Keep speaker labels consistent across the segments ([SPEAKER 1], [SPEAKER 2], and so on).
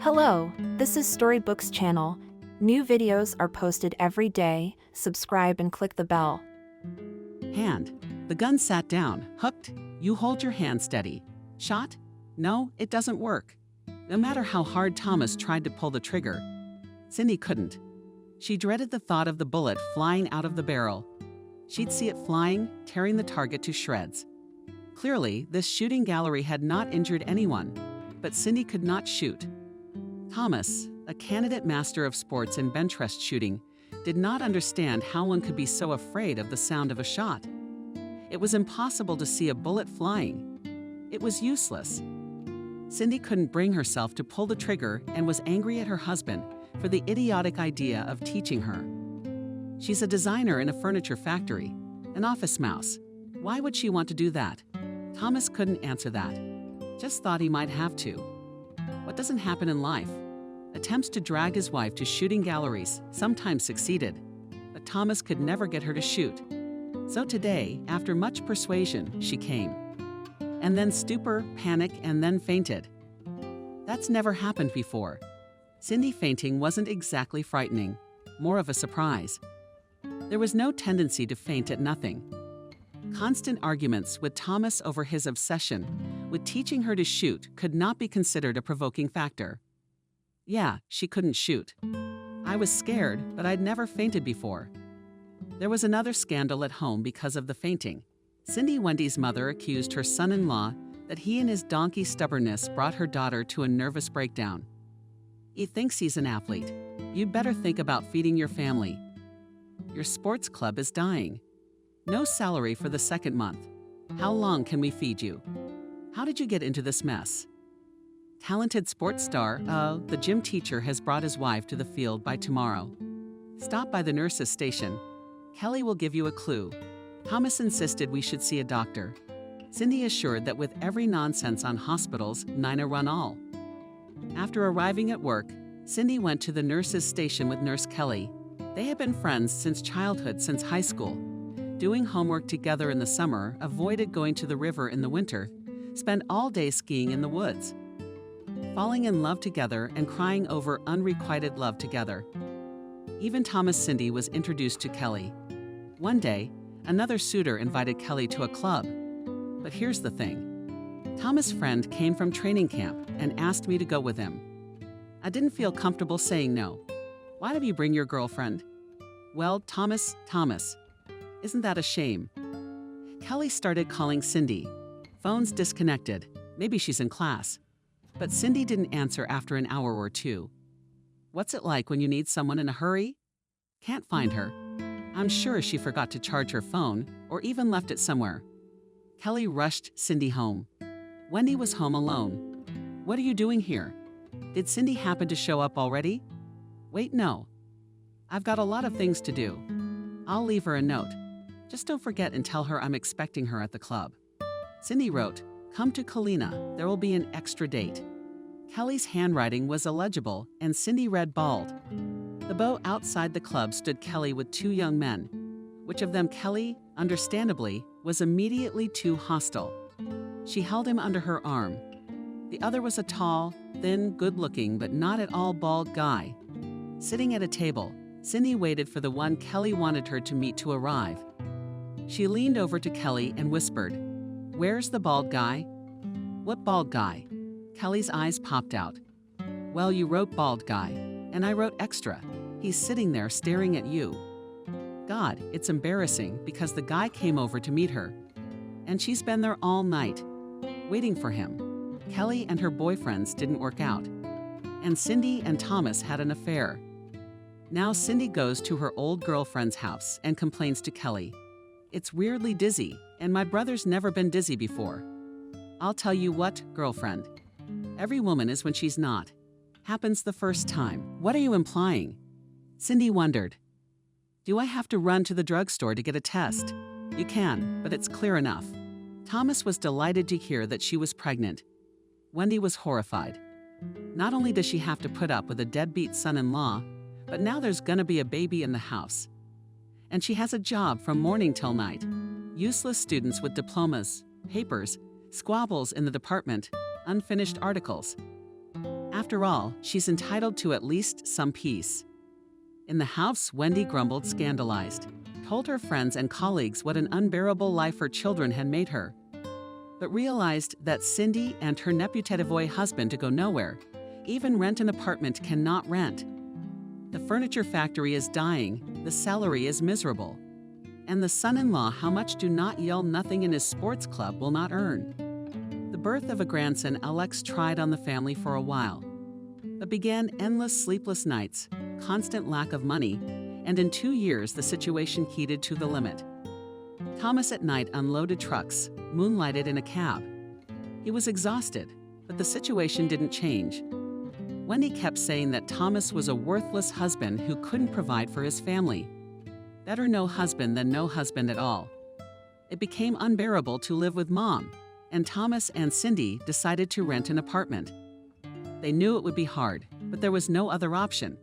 [SPEAKER 1] Hello, this is Storybooks channel. New videos are posted every day. Subscribe and click the bell.
[SPEAKER 2] Hand. The gun sat down. Hooked. You hold your hand steady. Shot? No, it doesn't work. No matter how hard Thomas tried to pull the trigger, Cindy couldn't. She dreaded the thought of the bullet flying out of the barrel. She'd see it flying, tearing the target to shreds. Clearly, this shooting gallery had not injured anyone, but Cindy could not shoot. Thomas, a candidate master of sports in bench rest shooting, did not understand how one could be so afraid of the sound of a shot. It was impossible to see a bullet flying. It was useless. Cindy couldn't bring herself to pull the trigger and was angry at her husband for the idiotic idea of teaching her. She's a designer in a furniture factory, an office mouse. Why would she want to do that? Thomas couldn't answer that. Just thought he might have to. What doesn't happen in life? Attempts to drag his wife to shooting galleries sometimes succeeded, but Thomas could never get her to shoot. So today, after much persuasion, she came. And then stupor, panic, and then fainted. That's never happened before. Cindy fainting wasn't exactly frightening, more of a surprise. There was no tendency to faint at nothing. Constant arguments with Thomas over his obsession with teaching her to shoot could not be considered a provoking factor. Yeah, she couldn't shoot. I was scared, but I'd never fainted before. There was another scandal at home because of the fainting. Cindy Wendy's mother accused her son-in-law that he and his donkey stubbornness brought her daughter to a nervous breakdown. He thinks he's an athlete. You'd better think about feeding your family. Your sports club is dying. No salary for the second month. How long can we feed you? How did you get into this mess? Talented sports star, the gym teacher has brought his wife to the field by tomorrow. Stop by the nurse's station. Kelly will give you a clue. Thomas insisted we should see a doctor. Cindy assured that with every nonsense on hospitals, Nina run all. After arriving at work, Cindy went to the nurse's station with Nurse Kelly. They had been friends since childhood, since high school. Doing homework together in the summer, avoided going to the river in the winter, spent all day skiing in the woods. Falling in love together and crying over unrequited love together. Even Thomas Cindy was introduced to Kelly. One day, another suitor invited Kelly to a club. But here's the thing. Thomas' friend came from training camp and asked me to go with him. I didn't feel comfortable saying no. Why don't you bring your girlfriend? Well, Thomas, isn't that a shame? Kelly started calling Cindy. Phone's disconnected. Maybe she's in class. But Cindy didn't answer after an hour or two. What's it like when you need someone in a hurry? Can't find her. I'm sure she forgot to charge her phone or even left it somewhere. Kelly rushed Cindy home. Wendy was home alone. What are you doing here? Did Cindy happen to show up already? Wait, no. I've got a lot of things to do. I'll leave her a note. Just don't forget and tell her I'm expecting her at the club. Cindy wrote, "Come to Kalina, there will be an extra date." Kelly's handwriting was illegible and Cindy read bald. The bow outside the club stood Kelly with two young men. Which of them Kelly, understandably, was immediately too hostile. She held him under her arm. The other was a tall, thin, good-looking, but not at all bald guy. Sitting at a table, Cindy waited for the one Kelly wanted her to meet to arrive. She leaned over to Kelly and whispered, "Where's the bald guy?" "What bald guy?" Kelly's eyes popped out. "Well, you wrote bald guy, and I wrote extra. He's sitting there staring at you." God, it's embarrassing because the guy came over to meet her. And she's been there all night, waiting for him. Kelly and her boyfriends didn't work out. And Cindy and Thomas had an affair. Now Cindy goes to her old girlfriend's house and complains to Kelly. "It's weirdly dizzy, and my brother's never been dizzy before." I'll tell you what, girlfriend. Every woman is when she's not. Happens the first time. What are you implying? Cindy wondered. Do I have to run to the drugstore to get a test? You can, but it's clear enough. Thomas was delighted to hear that she was pregnant. Wendy was horrified. Not only does she have to put up with a deadbeat son-in-law, but now there's gonna be a baby in the house. And she has a job from morning till night. Useless students with diplomas, papers, squabbles in the department, unfinished articles. After After all, she's entitled to at least some peace. In the house, Wendy grumbled, scandalized, told her friends and colleagues what an unbearable life her children had made her, but realized that Cindy and her neputativoy husband to go nowhere, even rent an apartment cannot rent. The furniture factory is dying, the salary is miserable, and the son-in-law how much do not yell nothing in his sports club will not earn. The birth of a grandson Alex tried on the family for a while, but began endless sleepless nights, constant lack of money, and in 2 years the situation heated to the limit. Thomas at night unloaded trucks, moonlighted in a cab. He was exhausted, but the situation didn't change. Wendy kept saying that Thomas was a worthless husband who couldn't provide for his family. Better no husband than no husband at all. It became unbearable to live with Mom, and Thomas and Cindy decided to rent an apartment. They knew it would be hard, but there was no other option.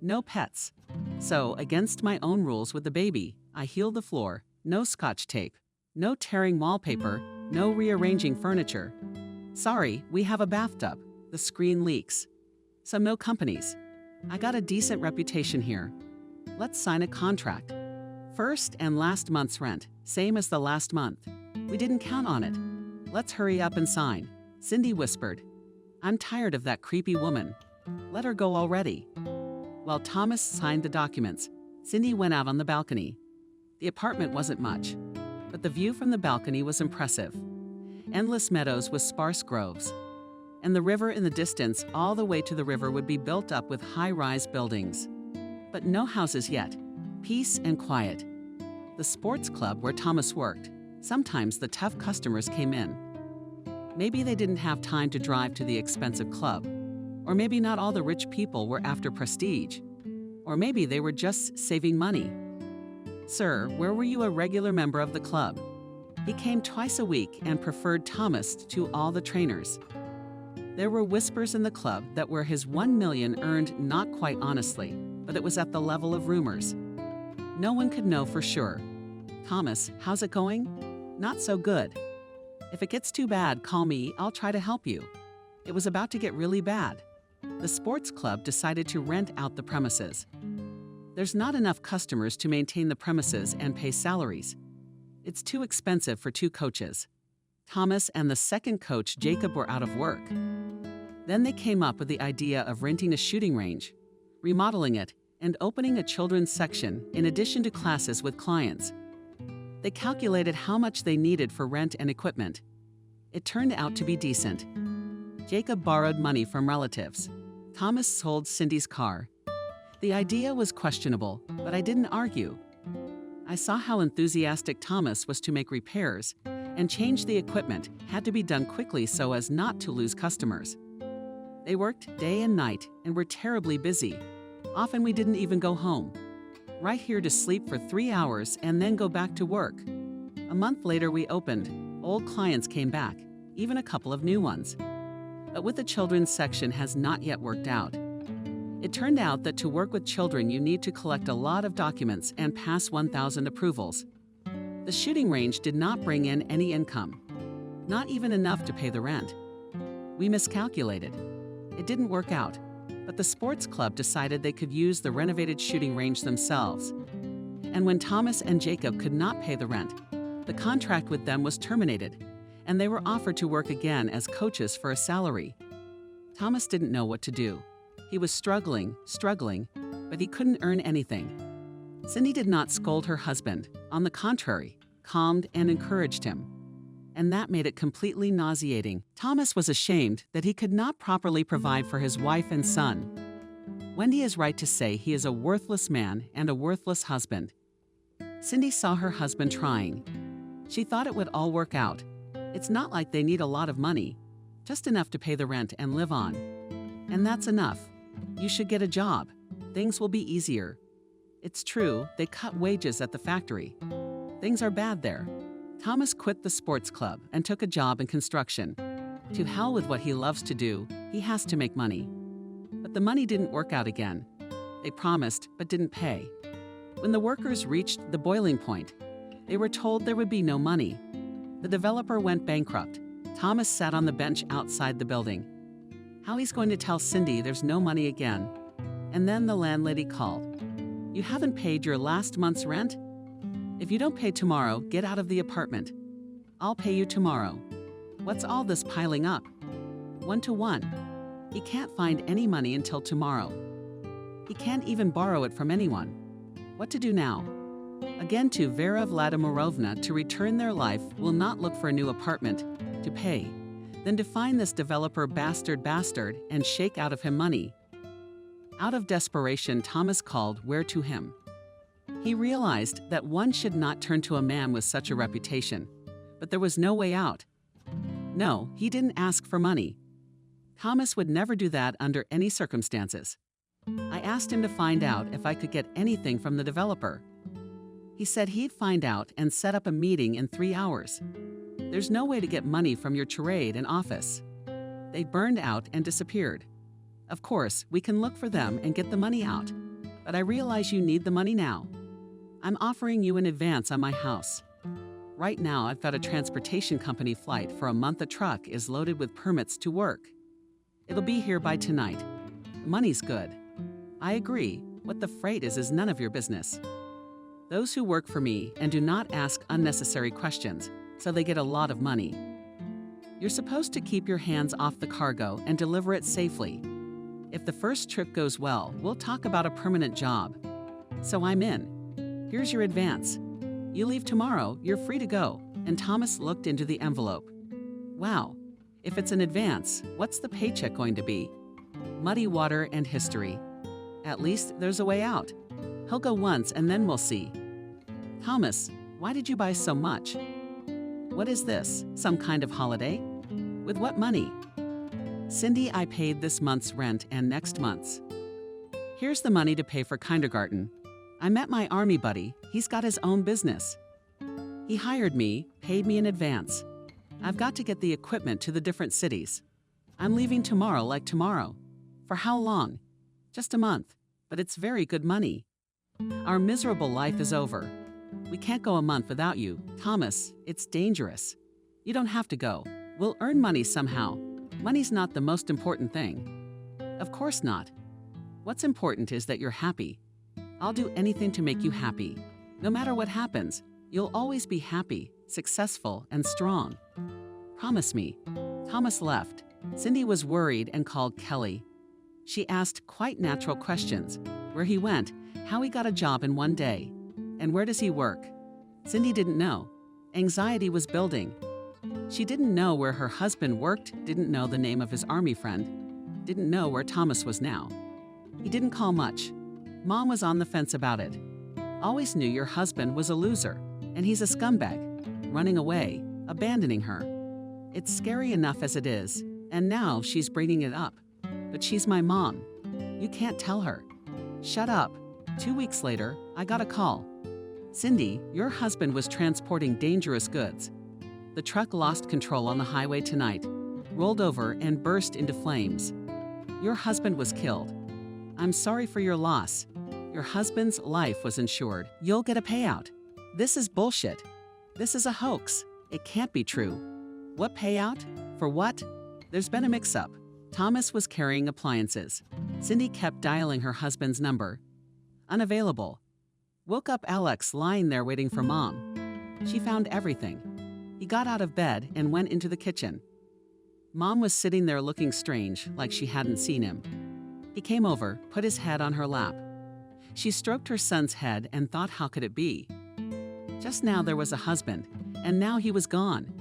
[SPEAKER 2] No pets. So, against my own rules with the baby, I healed the floor, no scotch tape, no tearing wallpaper, no rearranging furniture. Sorry, we have a bathtub. The screen leaks. So no companies. I got a decent reputation here. Let's sign a contract. First and last month's rent, same as the last month. We didn't count on it. Let's hurry up and sign, Cindy whispered. I'm tired of that creepy woman. Let her go already. While Thomas signed the documents, Cindy went out on the balcony. The apartment wasn't much, but the view from the balcony was impressive. Endless meadows with sparse groves, and the river in the distance. All the way to the river would be built up with high-rise buildings. But no houses yet. Peace and quiet. The sports club where Thomas worked, sometimes the tough customers came in. Maybe they didn't have time to drive to the expensive club, or maybe not all the rich people were after prestige, or maybe they were just saving money. Sir, where were you a regular member of the club? He came twice a week and preferred Thomas to all the trainers. There were whispers in the club that were his 1 million earned not quite honestly, but it was at the level of rumors. No one could know for sure. Thomas, how's it going? Not so good. If it gets too bad, call me, I'll try to help you. It was about to get really bad. The sports club decided to rent out the premises. There's not enough customers to maintain the premises and pay salaries. It's too expensive for 2 coaches. Thomas and the second coach, Jacob, were out of work. Then they came up with the idea of renting a shooting range, remodeling it, and opening a children's section in addition to classes with clients. They calculated how much they needed for rent and equipment. It turned out to be decent. Jacob borrowed money from relatives. Thomas sold Cindy's car. The idea was questionable, but I didn't argue. I saw how enthusiastic Thomas was to make repairs, and change the equipment had to be done quickly so as not to lose customers. They worked day and night and were terribly busy. Often we didn't even go home. Right here to sleep for 3 hours and then go back to work. A month later we opened. Old clients came back, even a couple of new ones. But with the children's section has not yet worked out. It turned out that to work with children you need to collect a lot of documents and pass 1,000 approvals. The shooting range did not bring in any income, not even enough to pay the rent. We miscalculated. It didn't work out, but the sports club decided they could use the renovated shooting range themselves. And when Thomas and Jacob could not pay the rent, the contract with them was terminated, and they were offered to work again as coaches for a salary. Thomas didn't know what to do. He was struggling, but he couldn't earn anything. Cindy did not scold her husband. On the contrary, calmed and encouraged him. And that made it completely nauseating. Thomas was ashamed that he could not properly provide for his wife and son. Wendy is right to say he is a worthless man and a worthless husband. Cindy saw her husband trying. She thought it would all work out. It's not like they need a lot of money, just enough to pay the rent and live on. And that's enough. You should get a job. Things will be easier. It's true, they cut wages at the factory. Things are bad there. Thomas quit the sports club and took a job in construction. To hell with what he loves to do, he has to make money. But the money didn't work out again. They promised, but didn't pay. When the workers reached the boiling point, they were told there would be no money. The developer went bankrupt. Thomas sat on the bench outside the building. how he's going to tell Cindy there's no money again. And then the landlady called. "You haven't paid your last month's rent? If you don't pay tomorrow, get out of the apartment. I'll pay you tomorrow." What's all this piling up? 1 to 1. He can't find any money until tomorrow. He can't even borrow it from anyone. What to do now? Again to Vera Vladimirovna to return their life will not look for a new apartment to pay, then to find this developer bastard and shake out of him money. Out of desperation, Thomas called where to him. He realized that one should not turn to a man with such a reputation, but there was no way out. No, he didn't ask for money. Thomas would never do that under any circumstances. I asked him to find out if I could get anything from the developer. He said he'd find out and set up a meeting in 3 hours. There's no way to get money from your charade and office. They burned out and disappeared. Of course, we can look for them and get the money out, but I realize you need the money now. I'm offering you an advance on my house. Right now, I've got a transportation company flight for a month. A truck is loaded with permits to work. It'll be here by tonight. Money's good. I agree. What the freight is none of your business. Those who work for me and do not ask unnecessary questions, so they get a lot of money. You're supposed to keep your hands off the cargo and deliver it safely. If the first trip goes well, we'll talk about a permanent job. So I'm in. Here's your advance. You leave tomorrow, you're free to go. And Thomas looked into the envelope. Wow, if it's an advance, what's the paycheck going to be? Muddy water and history. At least there's a way out. He'll go once and then we'll see. Thomas, why did you buy so much? What is this, some kind of holiday? With what money? Cindy, I paid this month's rent and next month's. Here's the money to pay for kindergarten. I met my army buddy, he's got his own business. He hired me, paid me in advance. I've got to get the equipment to the different cities. I'm leaving tomorrow like tomorrow. For how long? Just a month, but it's very good money. Our miserable life is over. We can't go a month without you. Thomas, it's dangerous. You don't have to go. We'll earn money somehow. Money's not the most important thing. Of course not. What's important is that you're happy. I'll do anything to make you happy. No matter what happens, you'll always be happy, successful, and strong. Promise me. Thomas left. Cindy was worried and called Kelly. She asked quite natural questions. Where he went, how he got a job in one day, and where does he work? Cindy didn't know. Anxiety was building. She didn't know where her husband worked, didn't know the name of his army friend, didn't know where Thomas was now. He didn't call much. Mom was on the fence about it. Always knew your husband was a loser, and he's a scumbag, running away, abandoning her. It's scary enough as it is, and now she's bringing it up. But she's my mom. You can't tell her. Shut up. 2 weeks later, I got a call. Cindy, your husband was transporting dangerous goods. The truck lost control on the highway tonight, rolled over and burst into flames. Your husband was killed. I'm sorry for your loss. Your husband's life was insured. You'll get a payout. This is bullshit. This is a hoax. It can't be true. What payout? For what? There's been a mix-up. Thomas was carrying appliances. Cindy kept dialing her husband's number. Unavailable. Woke up Alex lying there waiting for Mom. She found everything. He got out of bed and went into the kitchen. Mom was sitting there looking strange, like she hadn't seen him. He came over, put his head on her lap. She stroked her son's head and thought, how could it be? Just now there was a husband, and now he was gone.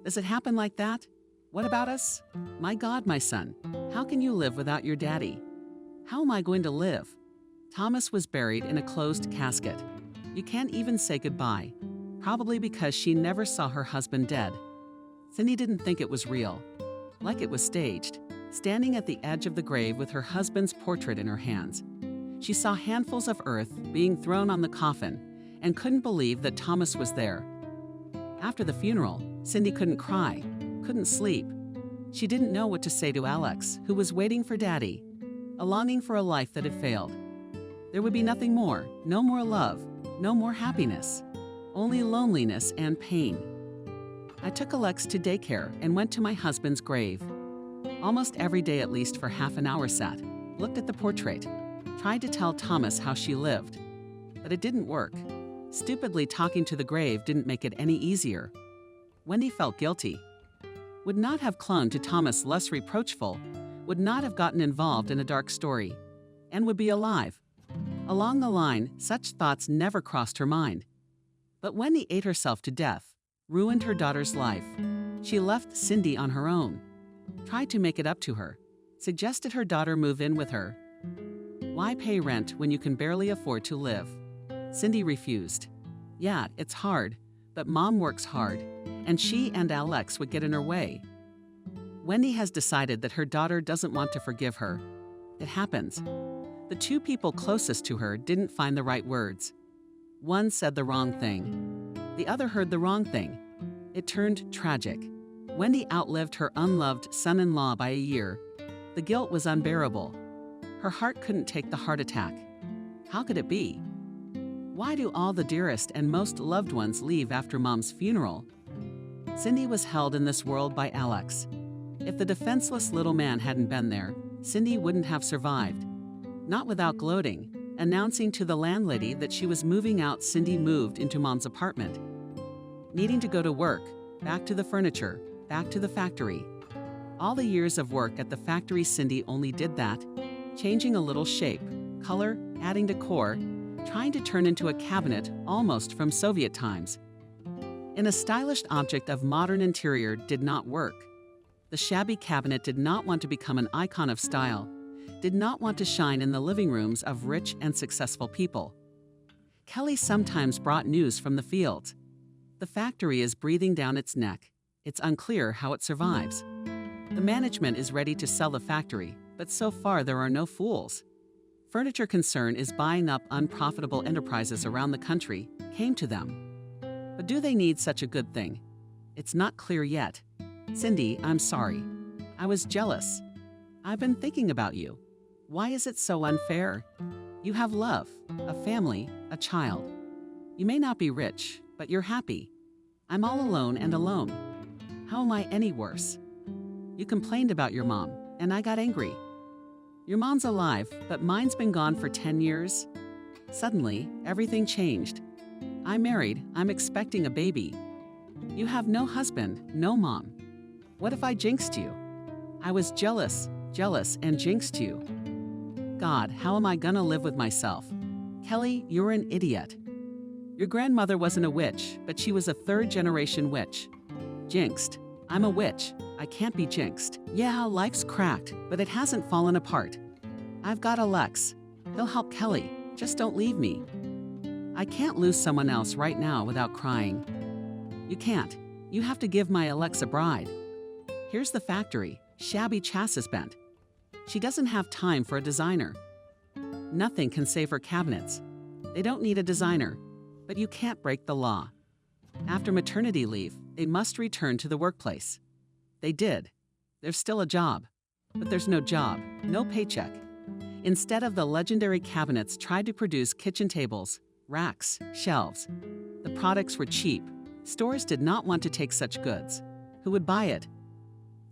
[SPEAKER 2] Does it happen like that? What about us? My God, my son, how can you live without your daddy? How am I going to live? Thomas was buried in a closed casket. You can't even say goodbye, probably because she never saw her husband dead. Cindy didn't think it was real, like it was staged, standing at the edge of the grave with her husband's portrait in her hands. She saw handfuls of earth being thrown on the coffin and couldn't believe that Thomas was there. After the funeral, Cindy couldn't cry, couldn't sleep. She didn't know what to say to Alex, who was waiting for Daddy, a longing for a life that had failed. There would be nothing more, no more love, no more happiness, only loneliness and pain. I took Alex to daycare and went to my husband's grave. Almost every day, at least for half an hour, sat, looked at the portrait, tried to tell Thomas how she lived. But it didn't work. Stupidly talking to the grave didn't make it any easier. Wendy felt guilty. Would not have clung to Thomas less reproachful, would not have gotten involved in a dark story, and would be alive. Along the line, such thoughts never crossed her mind. But Wendy ate herself to death, ruined her daughter's life. She left Cindy on her own, tried to make it up to her, suggested her daughter move in with her. Why pay rent when you can barely afford to live? Cindy refused. Yeah, it's hard, but Mom works hard, and she and Alex would get in her way. Wendy has decided that her daughter doesn't want to forgive her. It happens. The two people closest to her didn't find the right words. One said the wrong thing. The other heard the wrong thing. It turned tragic. Wendy outlived her unloved son-in-law by a year. The guilt was unbearable. Her heart couldn't take the heart attack. How could it be? Why do all the dearest and most loved ones leave after Mom's funeral? Cindy was held in this world by Alex. If the defenseless little man hadn't been there, Cindy wouldn't have survived. Not without gloating, announcing to the landlady that she was moving out. Cindy moved into Mom's apartment. Needing to go to work, back to the furniture, back to the factory. All the years of work at the factory, Cindy only did that, changing a little shape, color, adding decor, trying to turn into a cabinet almost from Soviet times. And a stylish object of modern interior did not work. The shabby cabinet did not want to become an icon of style, did not want to shine in the living rooms of rich and successful people. Kelly sometimes brought news from the fields. The factory is breathing down its neck. It's unclear how it survives. The management is ready to sell the factory, but so far there are no fools. Furniture Concern is buying up unprofitable enterprises around the country, came to them. But do they need such a good thing? It's not clear yet. Cindy, I'm sorry. I was jealous. I've been thinking about you. Why is it so unfair? You have love, a family, a child. You may not be rich, but you're happy. I'm all alone and alone. How am I any worse? You complained about your mom, and I got angry. Your mom's alive, but mine's been gone for 10 years. Suddenly, everything changed. I'm married, I'm expecting a baby. You have no husband, no mom. What if I jinxed you? I was jealous, and jinxed you. God, how am I gonna live with myself? Kelly, you're an idiot. Your grandmother wasn't a witch, but she was a third-generation witch. Jinxed. I'm a witch. I can't be jinxed. Yeah, life's cracked, but it hasn't fallen apart. I've got Alex. He'll help Kelly. Just don't leave me. I can't lose someone else right now without crying. You can't. You have to give my Alex a bride. Here's the factory, shabby chassis bent. She doesn't have time for a designer. Nothing can save her cabinets. They don't need a designer, but you can't break the law. After maternity leave, they must return to the workplace. They did. There's still a job, but there's no job, no paycheck. Instead of the legendary cabinets tried to produce kitchen tables, racks, shelves. The products were cheap. Stores did not want to take such goods. Who would buy it?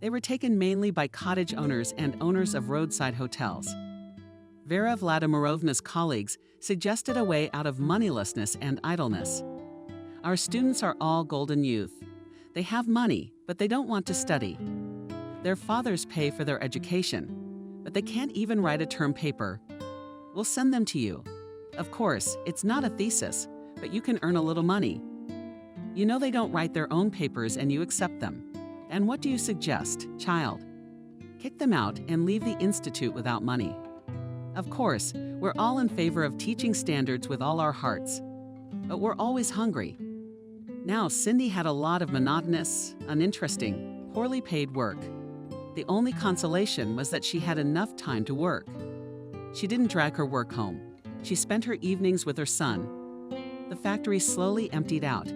[SPEAKER 2] They were taken mainly by cottage owners and owners of roadside hotels. Vera Vladimirovna's colleagues suggested a way out of moneylessness and idleness. Our students are all golden youth. They have money, but they don't want to study. Their fathers pay for their education, but they can't even write a term paper. We'll send them to you. Of course, it's not a thesis, but you can earn a little money. You know they don't write their own papers and you accept them. And what do you suggest, child? Kick them out and leave the institute without money. Of course, we're all in favor of teaching standards with all our hearts, but we're always hungry. Now, Cindy had a lot of monotonous, uninteresting, poorly paid work. The only consolation was that she had enough time to work. She didn't drag her work home. She spent her evenings with her son. The factory slowly emptied out.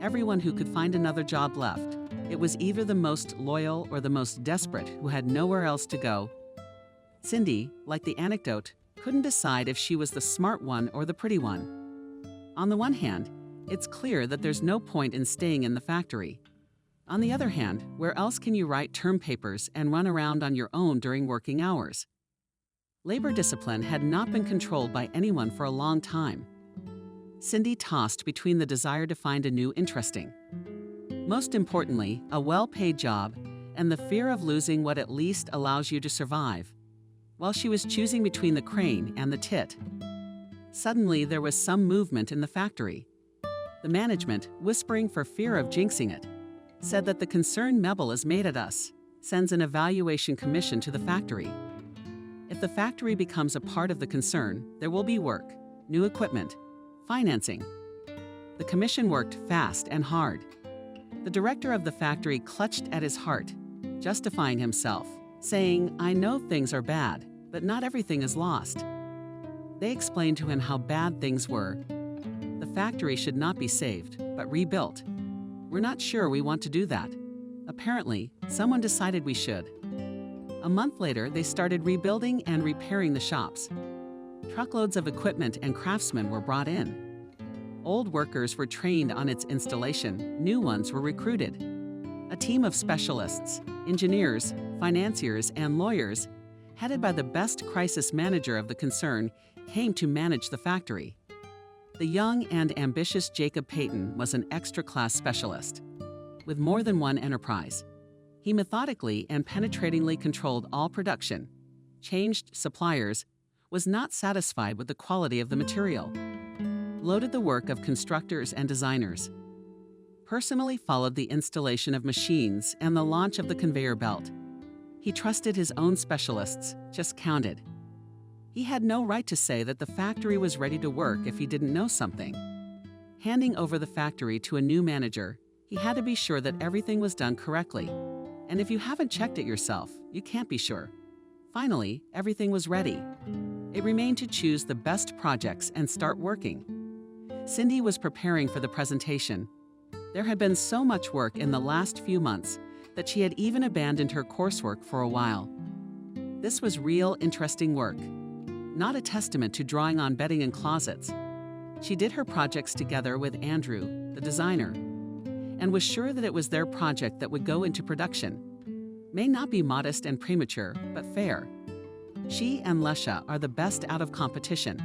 [SPEAKER 2] Everyone who could find another job left. It was either the most loyal or the most desperate who had nowhere else to go. Cindy, like the anecdote, couldn't decide if she was the smart one or the pretty one. On the one hand, it's clear that there's no point in staying in the factory. On the other hand, where else can you write term papers and run around on your own during working hours? Labor discipline had not been controlled by anyone for a long time. Cindy tossed between the desire to find a new interesting, most importantly, a well-paid job, and the fear of losing what at least allows you to survive. While she was choosing between the crane and the tit, suddenly there was some movement in the factory. The management, whispering for fear of jinxing it, said that the concern Mebel has made at us sends an evaluation commission to the factory. If the factory becomes a part of the concern, there will be work, new equipment, financing. The commission worked fast and hard. The director of the factory clutched at his heart, justifying himself, saying, "I know things are bad, but not everything is lost." They explained to him how bad things were. The factory should not be saved, but rebuilt. "We're not sure we want to do that. Apparently, someone decided we should." A month later, they started rebuilding and repairing the shops. Truckloads of equipment and craftsmen were brought in. Old workers were trained on its installation, new ones were recruited. A team of specialists, engineers, financiers, and lawyers, headed by the best crisis manager of the concern, came to manage the factory. The young and ambitious Jacob Payton was an extra-class specialist, with more than one enterprise. He methodically and penetratingly controlled all production, changed suppliers, was not satisfied with the quality of the material, loaded the work of constructors and designers, personally followed the installation of machines and the launch of the conveyor belt. He trusted his own specialists, just counted. He had no right to say that the factory was ready to work if he didn't know something. Handing over the factory to a new manager, he had to be sure that everything was done correctly. And if you haven't checked it yourself, you can't be sure. Finally, everything was ready. It remained to choose the best projects and start working. Cindy was preparing for the presentation. There had been so much work in the last few months that she had even abandoned her coursework for a while. This was real, interesting work, not a testament to drawing on bedding in closets. She did her projects together with Andrew, the designer, and was sure that it was their project that would go into production. May not be modest and premature, but fair. She and Lesha are the best out of competition.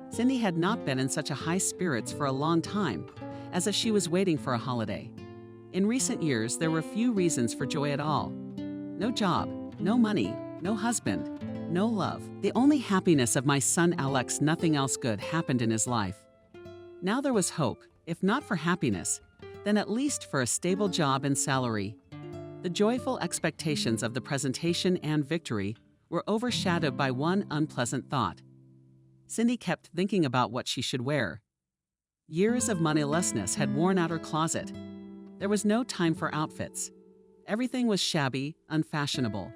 [SPEAKER 2] Cindy had not been in such a high spirits for a long time, as if she was waiting for a holiday. In recent years, there were few reasons for joy at all. No job, no money, no husband, no love. The only happiness of my son Alex, nothing else good happened in his life. Now there was hope, if not for happiness, then at least for a stable job and salary. The joyful expectations of the presentation and victory were overshadowed by one unpleasant thought. Cindy kept thinking about what she should wear. Years of moneylessness had worn out her closet. There was no time for outfits. Everything was shabby, unfashionable.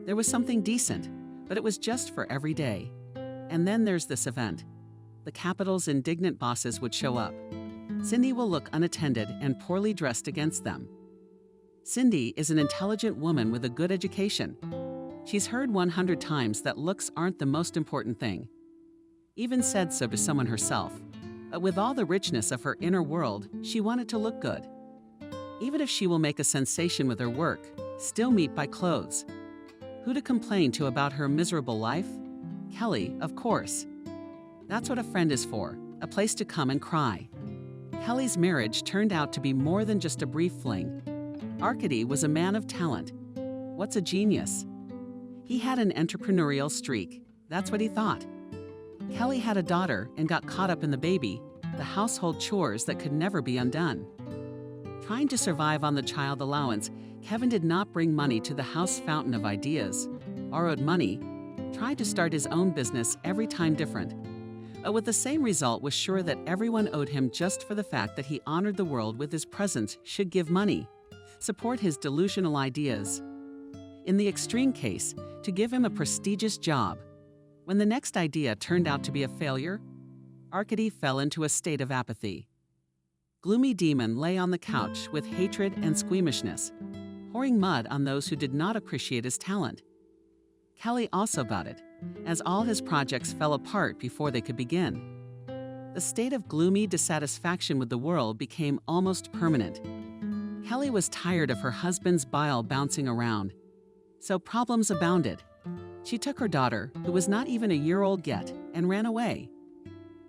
[SPEAKER 2] There was something decent, but it was just for every day. And then there's this event. The capital's indignant bosses would show up. Cindy will look unattended and poorly dressed against them. Cindy is an intelligent woman with a good education. She's heard 100 times that looks aren't the most important thing. Even said so to someone herself. But with all the richness of her inner world, she wanted to look good. Even if she will make a sensation with her work, still meet by clothes. Who to complain to about her miserable life? Kelly, of course. That's what a friend is for, a place to come and cry. Kelly's marriage turned out to be more than just a brief fling. Arkady was a man of talent. What's a genius? He had an entrepreneurial streak. That's what he thought. Kelly had a daughter and got caught up in the baby, the household chores that could never be undone. Trying to survive on the child allowance, Kevin did not bring money to the house fountain of ideas, borrowed money, tried to start his own business every time different, but with the same result was sure that everyone owed him just for the fact that he honored the world with his presence, should give money, support his delusional ideas. In the extreme case, to give him a prestigious job. When the next idea turned out to be a failure, Arkady fell into a state of apathy. Gloomy Demon lay on the couch with hatred and squeamishness, pouring mud on those who did not appreciate his talent. Kelly also got it, as all his projects fell apart before they could begin. The state of gloomy dissatisfaction with the world became almost permanent. Kelly was tired of her husband's bile bouncing around, so problems abounded. She took her daughter, who was not even a year old yet, and ran away.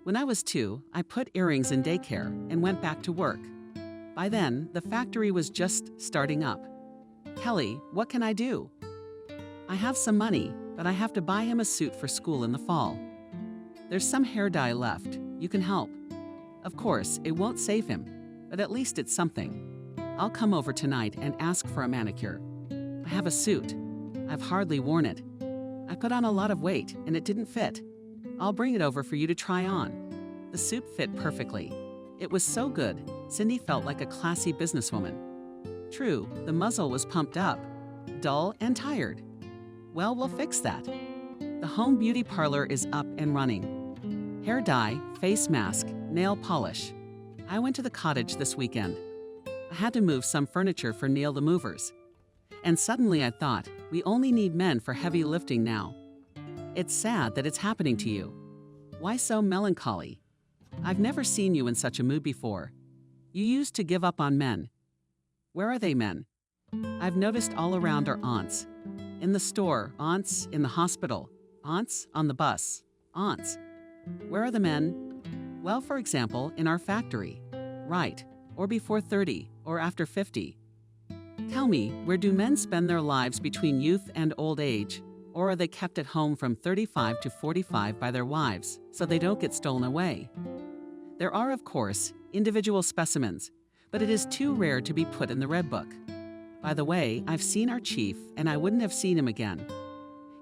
[SPEAKER 2] When I was 2, I put earrings in daycare and went back to work. By then, the factory was just starting up. Kelly, what can I do? I have some money, but I have to buy him a suit for school in the fall. There's some hair dye left. You can help. Of course, it won't save him, but at least it's something. I'll come over tonight and ask for a manicure. I have a suit. I've hardly worn it. I put on a lot of weight and it didn't fit. I'll bring it over for you to try on. The suit fit perfectly. It was so good, Cindy felt like a classy businesswoman. True, the muzzle was pumped up, dull and tired. Well, we'll fix that. The home beauty parlor is up and running. Hair dye, face mask, nail polish. I went to the cottage this weekend. I had to move some furniture for Neil the movers. And suddenly I thought, we only need men for heavy lifting now. It's sad that it's happening to you. Why so melancholy? I've never seen you in such a mood before. You used to give up on men. Where are they, men? I've noticed all around are aunts. In the store, aunts. In the hospital, aunts. On the bus, aunts. Where are the men? Well, for example, in our factory. Right, or before 30, or after 50. Tell me, where do men spend their lives between youth and old age? Or are they kept at home from 35 to 45 by their wives, so they don't get stolen away? There are, of course, individual specimens, but it is too rare to be put in the Red Book. By the way, I've seen our chief, and I wouldn't have seen him again.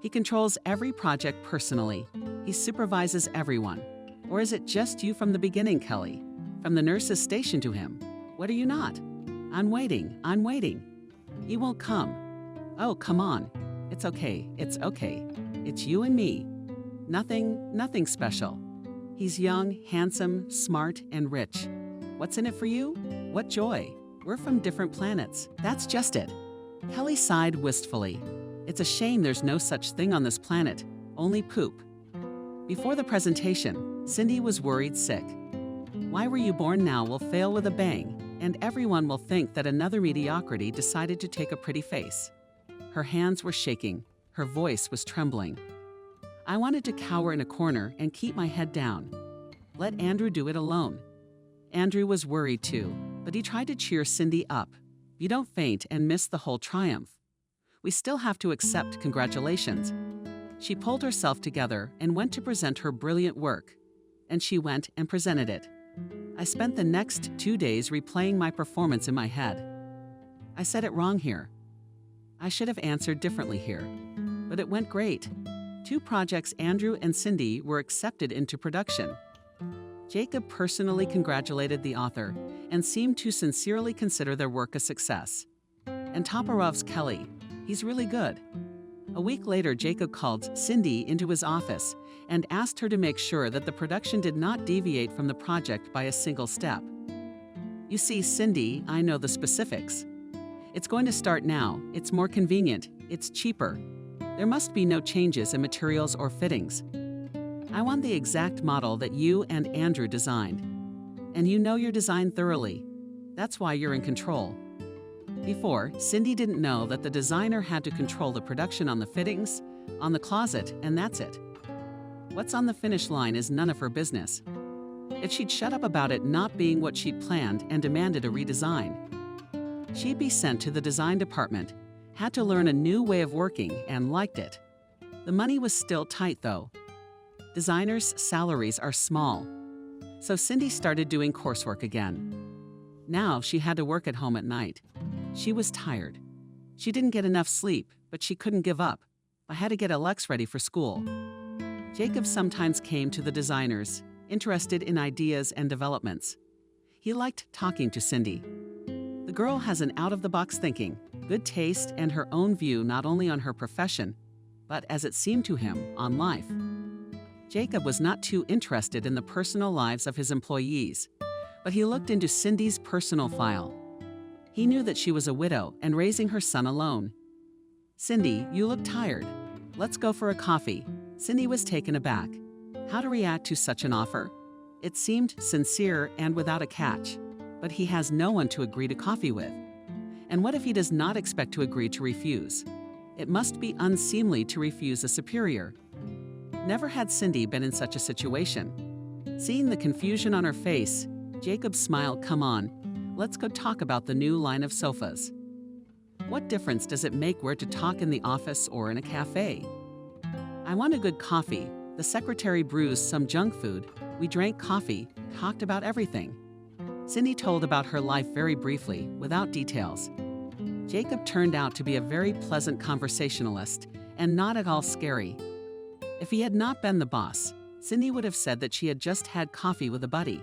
[SPEAKER 2] He controls every project personally. He supervises everyone. Or is it just you from the beginning, Kelly? From the nurses stationed to him? What are you not? I'm waiting. He won't come. Oh, come on. It's okay. It's you and me. Nothing special. He's young, handsome, smart, and rich. What's in it for you? What joy. We're from different planets. That's just it. Kelly sighed wistfully. It's a shame there's no such thing on this planet, only poop. Before the presentation, Cindy was worried sick. Why Were You Born Now will fail with a bang, and everyone will think that another mediocrity decided to take a pretty face. Her hands were shaking. Her voice was trembling. I wanted to cower in a corner and keep my head down. Let Andrew do it alone. Andrew was worried too, but he tried to cheer Cindy up. You don't faint and miss the whole triumph. We still have to accept congratulations. She pulled herself together and went to present her brilliant work. And she went and presented it. I spent the next 2 days replaying my performance in my head. I said it wrong here. I should have answered differently here. But it went great. 2 projects, Andrew and Cindy, were accepted into production. Jacob personally congratulated the author and seemed to sincerely consider their work a success. And Toporov's Kelly, he's really good. A week later, Jacob called Cindy into his office and asked her to make sure that the production did not deviate from the project by a single step. You see, Cindy, I know the specifics. It's going to start now. It's more convenient. It's cheaper. There must be no changes in materials or fittings. I want the exact model that you and Andrew designed. And you know your design thoroughly. That's why you're in control. Before, Cindy didn't know that the designer had to control the production on the fittings, on the closet, and that's it. What's on the finish line is none of her business. If she'd shut up about it not being what she'd planned and demanded a redesign, she'd be sent to the design department, had to learn a new way of working, and liked it. The money was still tight, though. Designers' salaries are small. So Cindy started doing coursework again. Now she had to work at home at night. She was tired. She didn't get enough sleep, but she couldn't give up. I had to get Alex ready for school. Jacob sometimes came to the designers, interested in ideas and developments. He liked talking to Cindy. The girl has an out-of-the-box thinking, good taste, and her own view not only on her profession, but, as it seemed to him, on life. Jacob was not too interested in the personal lives of his employees, but he looked into Cindy's personal file. He knew that she was a widow and raising her son alone. Cindy, you look tired. Let's go for a coffee. Cindy was taken aback. How to react to such an offer? It seemed sincere and without a catch, but he has no one to agree to coffee with. And what if he does not expect to agree to refuse? It must be unseemly to refuse a superior. Never had Cindy been in such a situation. Seeing the confusion on her face, Jacob smiled. "Come on, let's go talk about the new line of sofas. What difference does it make where to talk, in the office or in a cafe? I want a good coffee." The secretary brews some junk food. We drank coffee, talked about everything. Cindy told about her life very briefly, without details. Jacob turned out to be a very pleasant conversationalist and not at all scary. If he had not been the boss, Cindy would have said that she had just had coffee with a buddy.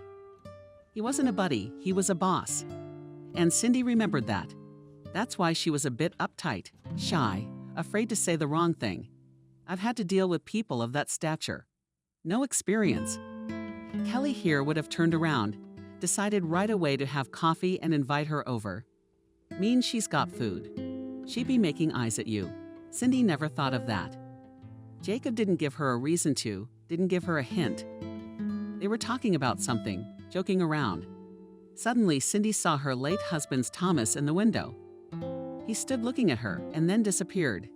[SPEAKER 2] He wasn't a buddy, he was a boss. And Cindy remembered that. That's why she was a bit uptight, shy, afraid to say the wrong thing. I've had to deal with people of that stature. No experience. Kelly here would have turned around, decided right away to have coffee and invite her over. Means she's got food. She'd be making eyes at you. Cindy never thought of that. Jacob didn't give her a reason to, didn't give her a hint. They were talking about something, joking around. Suddenly, Cindy saw her late husband's Thomas in the window. He stood looking at her and then disappeared.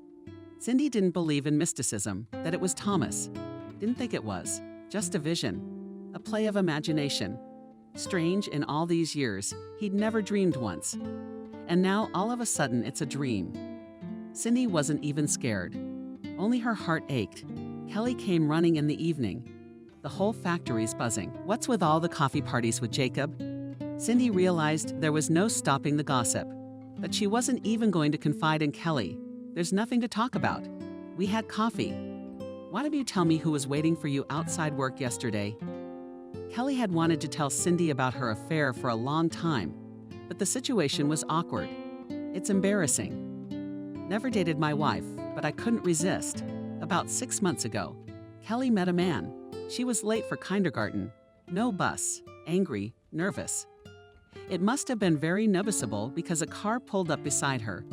[SPEAKER 2] Cindy didn't believe in mysticism, that it was Thomas. Didn't think it was. Just a vision. A play of imagination. Strange, in all these years, he'd never dreamed once. And now, all of a sudden, it's a dream. Cindy wasn't even scared. Only her heart ached. Kelly came running in the evening. The whole factory's buzzing. What's with all the coffee parties with Jacob? Cindy realized there was no stopping the gossip. But she wasn't even going to confide in Kelly. There's nothing to talk about. We had coffee. Why don't you tell me who was waiting for you outside work yesterday? Kelly had wanted to tell Cindy about her affair for a long time, but the situation was awkward. It's embarrassing. Never dated my wife, but I couldn't resist. About 6 months ago, Kelly met a man. She was late for kindergarten. No bus. Angry, nervous. It must have been very noticeable because a car pulled up beside her.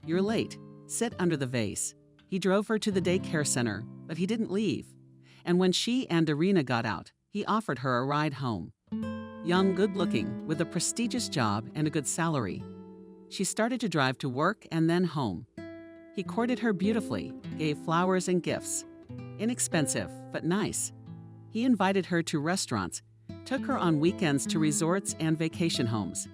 [SPEAKER 2] "You're late. Sit under the vase." He drove her to the daycare center, but he didn't leave. And when she and Irina got out, he offered her a ride home. Young, good-looking, with a prestigious job and a good salary. She started to drive to work and then home. He courted her beautifully, gave flowers and gifts. Inexpensive, but nice. He invited her to restaurants, took her on weekends to resorts and vacation homes.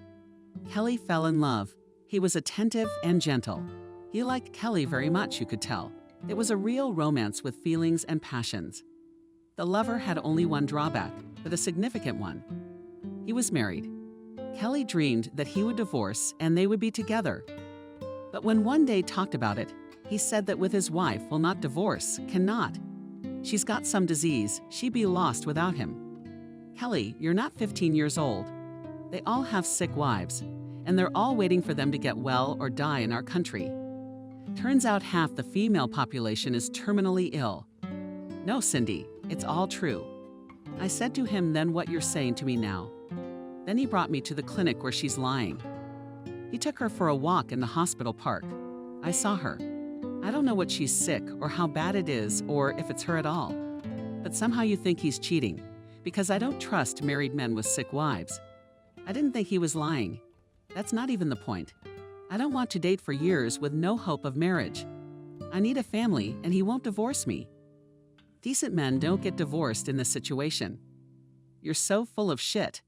[SPEAKER 2] Kelly fell in love. He was attentive and gentle. He liked Kelly very much, you could tell. It was a real romance with feelings and passions. The lover had only one drawback, but a significant one. He was married. Kelly dreamed that he would divorce and they would be together. But when one day talked about it, he said that with his wife will not divorce, cannot. She's got some disease, she'd be lost without him. Kelly, you're not 15 years old. They all have sick wives, and they're all waiting for them to get well or die in our country. Turns out half the female population is terminally ill. No, Cindy, it's all true. I said to him, then what you're saying to me now. Then he brought me to the clinic where she's lying. He took her for a walk in the hospital park. I saw her. I don't know what she's sick or how bad it is or if it's her at all. But somehow you think he's cheating, because I don't trust married men with sick wives. I didn't think he was lying. That's not even the point. I don't want to date for years with no hope of marriage. I need a family, and he won't divorce me. Decent men don't get divorced in this situation. You're so full of shit.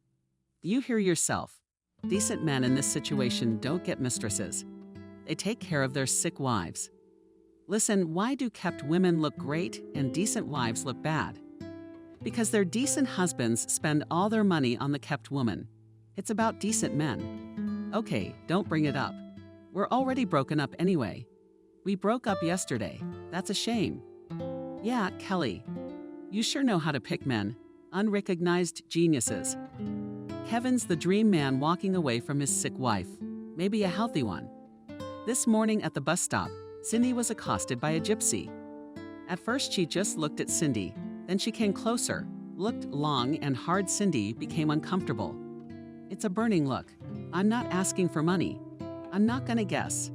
[SPEAKER 2] Do you hear yourself? Decent men in this situation don't get mistresses. They take care of their sick wives. Listen, why do kept women look great and decent wives look bad? Because their decent husbands spend all their money on the kept woman. It's about decent men. Okay, don't bring it up. We're already broken up anyway. We broke up yesterday. That's a shame. Yeah, Kelly. You sure know how to pick men. Unrecognized geniuses. Kevin's the dream man walking away from his sick wife. Maybe a healthy one. This morning at the bus stop, Cindy was accosted by a gypsy. At first she just looked at Cindy. Then she came closer, looked long and hard. Cindy became uncomfortable. It's a burning look. I'm not asking for money. I'm not gonna guess.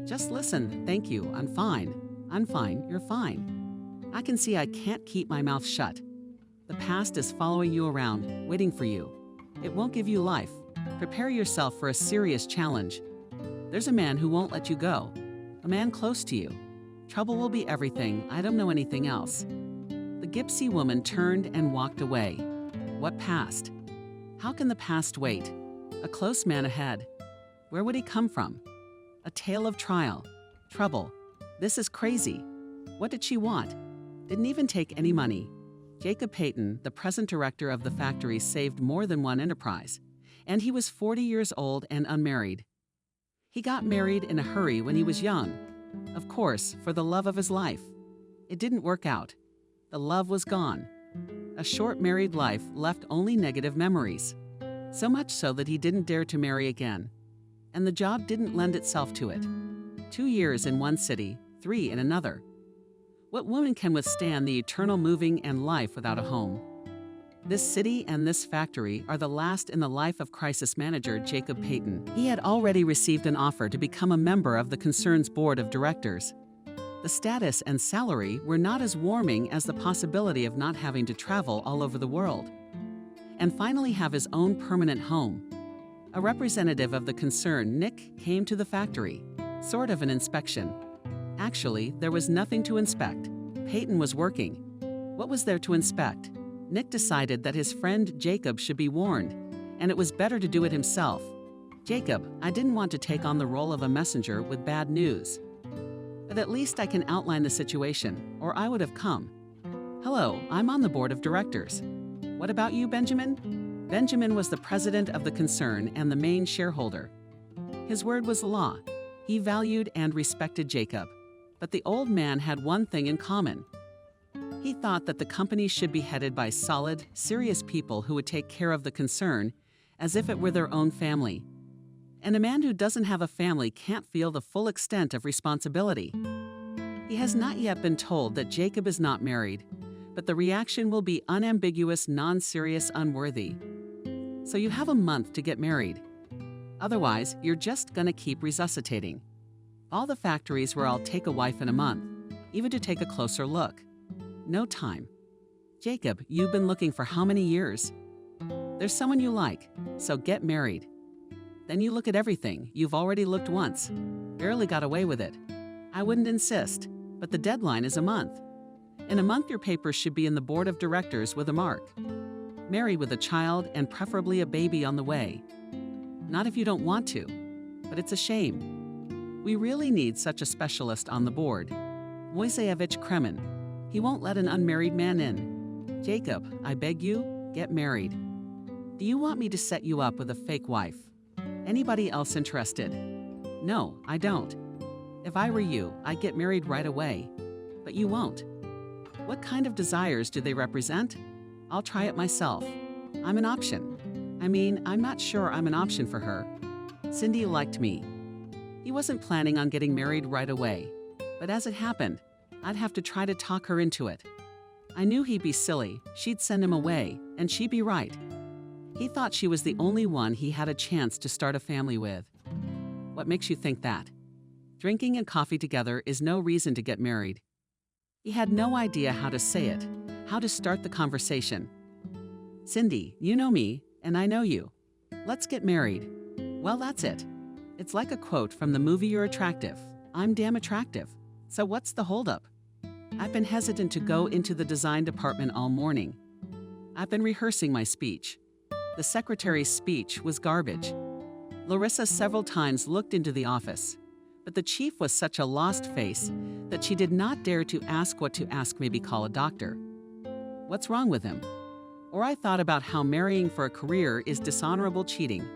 [SPEAKER 2] Just listen, thank you, I'm fine. I'm fine, you're fine. I can see I can't keep my mouth shut. The past is following you around, waiting for you. It won't give you life. Prepare yourself for a serious challenge. There's a man who won't let you go. A man close to you. Trouble will be everything. I don't know anything else. The gypsy woman turned and walked away. What past? How can the past wait? A close man ahead. Where would he come from? A tale of trial. Trouble. This is crazy. What did she want? Didn't even take any money. Jacob Peyton, the present director of the factory, saved more than one enterprise. And he was 40 years old and unmarried. He got married in a hurry when he was young. Of course, for the love of his life. It didn't work out. The love was gone. A short married life left only negative memories. So much so that he didn't dare to marry again. And the job didn't lend itself to it. 2 years in one city, 3 in another. What woman can withstand the eternal moving and life without a home? This city and this factory are the last in the life of crisis manager Jacob Peyton. He had already received an offer to become a member of the concern's board of directors. The status and salary were not as warming as the possibility of not having to travel all over the world. And finally have his own permanent home. A representative of the concern, Nick, came to the factory. Sort of an inspection. Actually, there was nothing to inspect. Peyton was working. What was there to inspect? Nick decided that his friend Jacob should be warned, and it was better to do it himself. Jacob, I didn't want to take on the role of a messenger with bad news. But at least I can outline the situation, or I would have come. Hello, I'm on the board of directors. What about you, Benjamin? Benjamin was the president of the concern and the main shareholder. His word was law. He valued and respected Jacob. But the old man had one thing in common. He thought that the company should be headed by solid, serious people who would take care of the concern as if it were their own family. And a man who doesn't have a family can't feel the full extent of responsibility. He has not yet been told that Jacob is not married, but the reaction will be unambiguous, non-serious, unworthy. So you have a month to get married. Otherwise, you're just gonna keep resuscitating. All the factories where I'll take a wife in a month, even to take a closer look. No time. Jacob, you've been looking for how many years? There's someone you like, so get married. Then you look at everything. You've already looked once. Barely got away with it. I wouldn't insist, but the deadline is a month. In a month, your papers should be in the board of directors with a mark. Married with a child and preferably a baby on the way. Not if you don't want to, but it's a shame. We really need such a specialist on the board. Wojciech Kremen. He won't let an unmarried man in. Jacob, I beg you, get married. Do you want me to set you up with a fake wife? Anybody else interested? No, I don't. If I were you, I'd get married right away. But you won't. What kind of desires do they represent? I'll try it myself. I'm an option. I'm not sure I'm an option for her. Cindy liked me. He wasn't planning on getting married right away. But as it happened, I'd have to try to talk her into it. I knew he'd be silly, she'd send him away, and she'd be right. He thought she was the only one he had a chance to start a family with. What makes you think that? Drinking and coffee together is no reason to get married. He had no idea how to say it, how to start the conversation. Cindy, you know me, and I know you. Let's get married. Well, that's it. It's like a quote from the movie You're Attractive. I'm damn attractive. So what's the holdup? I've been hesitant to go into the design department all morning. I've been rehearsing my speech. The secretary's speech was garbage. Larissa several times looked into the office, but the chief was such a lost face that she did not dare to ask what to ask, maybe call a doctor. What's wrong with him? Or I thought about how marrying for a career is dishonorable cheating,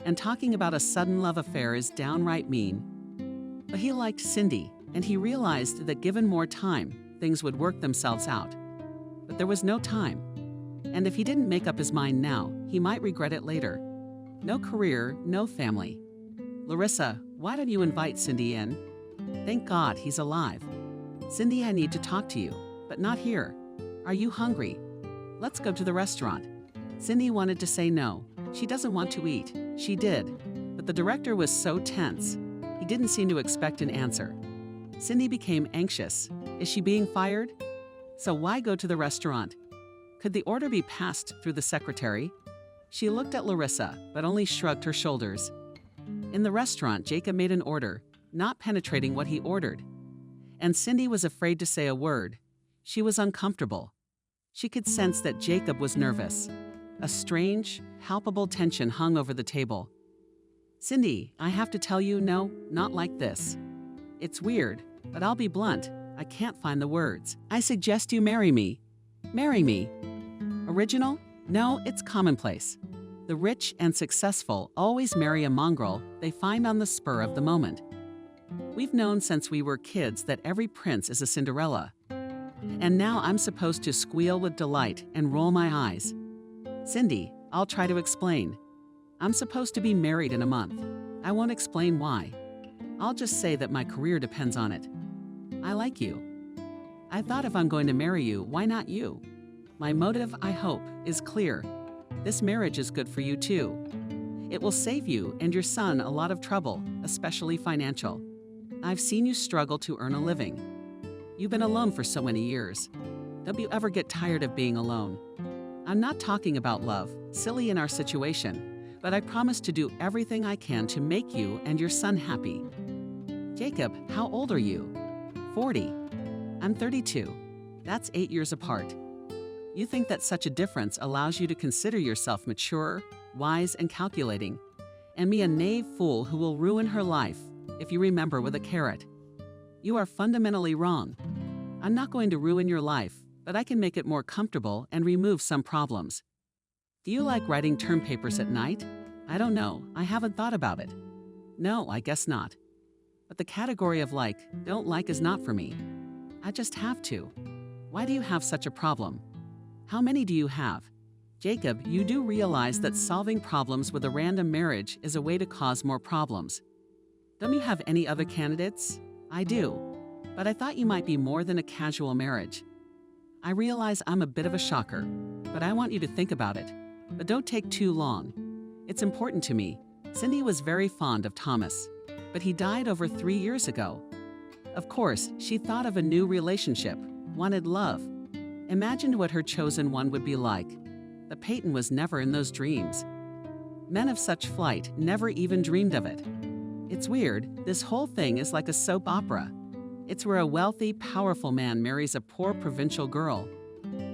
[SPEAKER 2] and talking about a sudden love affair is downright mean. But he liked Cindy, and he realized that given more time, things would work themselves out. But there was no time. And if he didn't make up his mind now, he might regret it later. No career, no family. Larissa, why don't you invite Cindy in? Thank God he's alive. Cindy, I need to talk to you, but not here. Are you hungry? Let's go to the restaurant. Cindy wanted to say no. She doesn't want to eat. She did. But the director was so tense. He didn't seem to expect an answer. Cindy became anxious. Is she being fired? So why go to the restaurant? Could the order be passed through the secretary? She looked at Larissa, but only shrugged her shoulders. In the restaurant, Jacob made an order, not penetrating what he ordered. And Cindy was afraid to say a word. She was uncomfortable. She could sense that Jacob was nervous. A strange, palpable tension hung over the table. "Cindy, I have to tell you, no, not like this. It's weird, but I'll be blunt. I can't find the words. I suggest you marry me. Marry me." Original? No, it's commonplace. The rich and successful always marry a mongrel they find on the spur of the moment. We've known since we were kids that every prince is a Cinderella. And now I'm supposed to squeal with delight and roll my eyes. "Cindy, I'll try to explain. I'm supposed to be married in a month. I won't explain why. I'll just say that my career depends on it. I like you. I thought if I'm going to marry you, why not you? My motive, I hope, is clear. This marriage is good for you too. It will save you and your son a lot of trouble, especially financial. I've seen you struggle to earn a living. You've been alone for so many years. Don't you ever get tired of being alone? I'm not talking about love, silly in our situation, but I promise to do everything I can to make you and your son happy." "Jacob, how old are you?" 40. "I'm 32. That's 8 years apart. You think that such a difference allows you to consider yourself mature, wise, and calculating, and me a naive fool who will ruin her life, if you remember with a carrot. You are fundamentally wrong. I'm not going to ruin your life, but I can make it more comfortable and remove some problems. Do you like writing term papers at night? I don't know. I haven't thought about it. No, I guess not. But the category of don't like is not for me. I just have to. Why do you have such a problem? How many do you have? Jacob, you do realize that solving problems with a random marriage is a way to cause more problems. Don't you have any other candidates? I do. But I thought you might be more than a casual marriage. I realize I'm a bit of a shocker, but I want you to think about it. But don't take too long. It's important to me. Cindy was very fond of Thomas, but he died over 3 years ago. Of course, she thought of a new relationship, wanted love. Imagined what her chosen one would be like. But Peyton was never in those dreams. Men of such flight never even dreamed of it. It's weird, this whole thing is like a soap opera. It's where a wealthy, powerful man marries a poor provincial girl.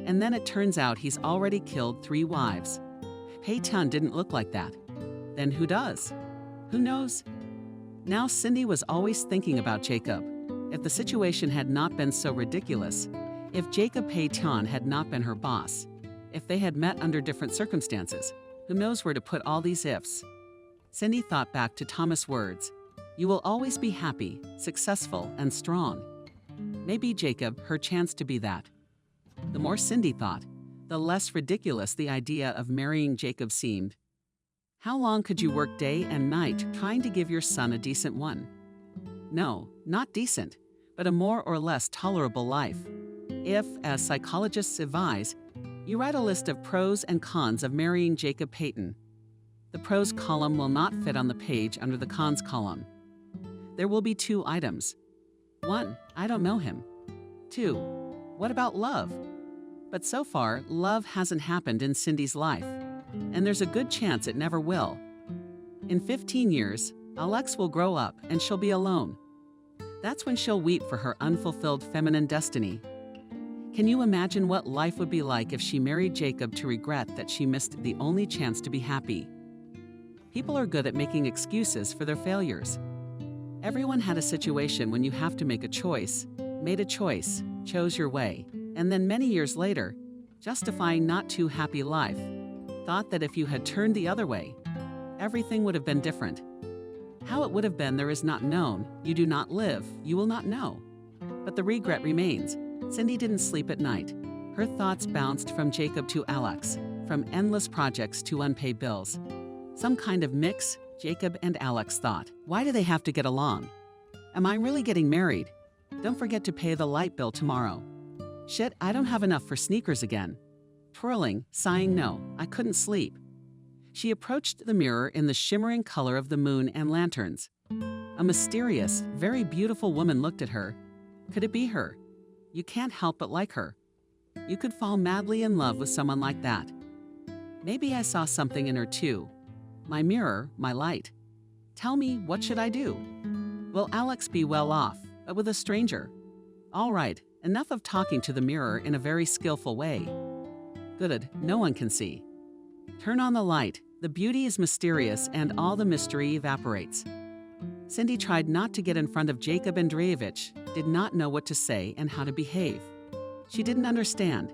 [SPEAKER 2] And then it turns out he's already killed 3 wives. Peyton didn't look like that. Then who does? Who knows? Now Cindy was always thinking about Jacob. If the situation had not been so ridiculous, if Jacob Peyton had not been her boss, if they had met under different circumstances, who knows where to put all these ifs? Cindy thought back to Thomas' words, "You will always be happy, successful, and strong." Maybe Jacob, her chance to be that. The more Cindy thought, the less ridiculous the idea of marrying Jacob seemed. How long could you work day and night trying to give your son a decent one? No, not decent, but a more or less tolerable life. If, as psychologists advise, you write a list of pros and cons of marrying Jacob Peyton, the pros column will not fit on the page under the cons column. There will be 2 items. 1, I don't know him. 2, what about love? But so far, love hasn't happened in Cindy's life, and there's a good chance it never will. In 15 years, Alex will grow up and she'll be alone. That's when she'll weep for her unfulfilled feminine destiny. Can you imagine what life would be like if she married Jacob to regret that she missed the only chance to be happy? People are good at making excuses for their failures. Everyone had a situation when you have to make a choice, made a choice, chose your way, and then many years later, justifying not too happy life, thought that if you had turned the other way, everything would have been different. How it would have been there is not known, you do not live, you will not know. But the regret remains. Cindy didn't sleep at night. Her thoughts bounced from Jacob to Alex, from endless projects to unpaid bills. Some kind of mix, Jacob and Alex thought. Why do they have to get along? Am I really getting married? Don't forget to pay the light bill tomorrow. Shit, I don't have enough for sneakers again. Twirling, sighing no, I couldn't sleep. She approached the mirror in the shimmering color of the moon and lanterns. A mysterious, very beautiful woman looked at her. Could it be her? You can't help but like her. You could fall madly in love with someone like that. Maybe I saw something in her too. My mirror, my light. Tell me, what should I do? Will Alex be well off, but with a stranger? All right, enough of talking to the mirror in a very skillful way. Good, no one can see. Turn on the light. The beauty is mysterious and all the mystery evaporates. Cindy tried not to get in front of Jacob Andreevich, did not know what to say and how to behave. She didn't understand.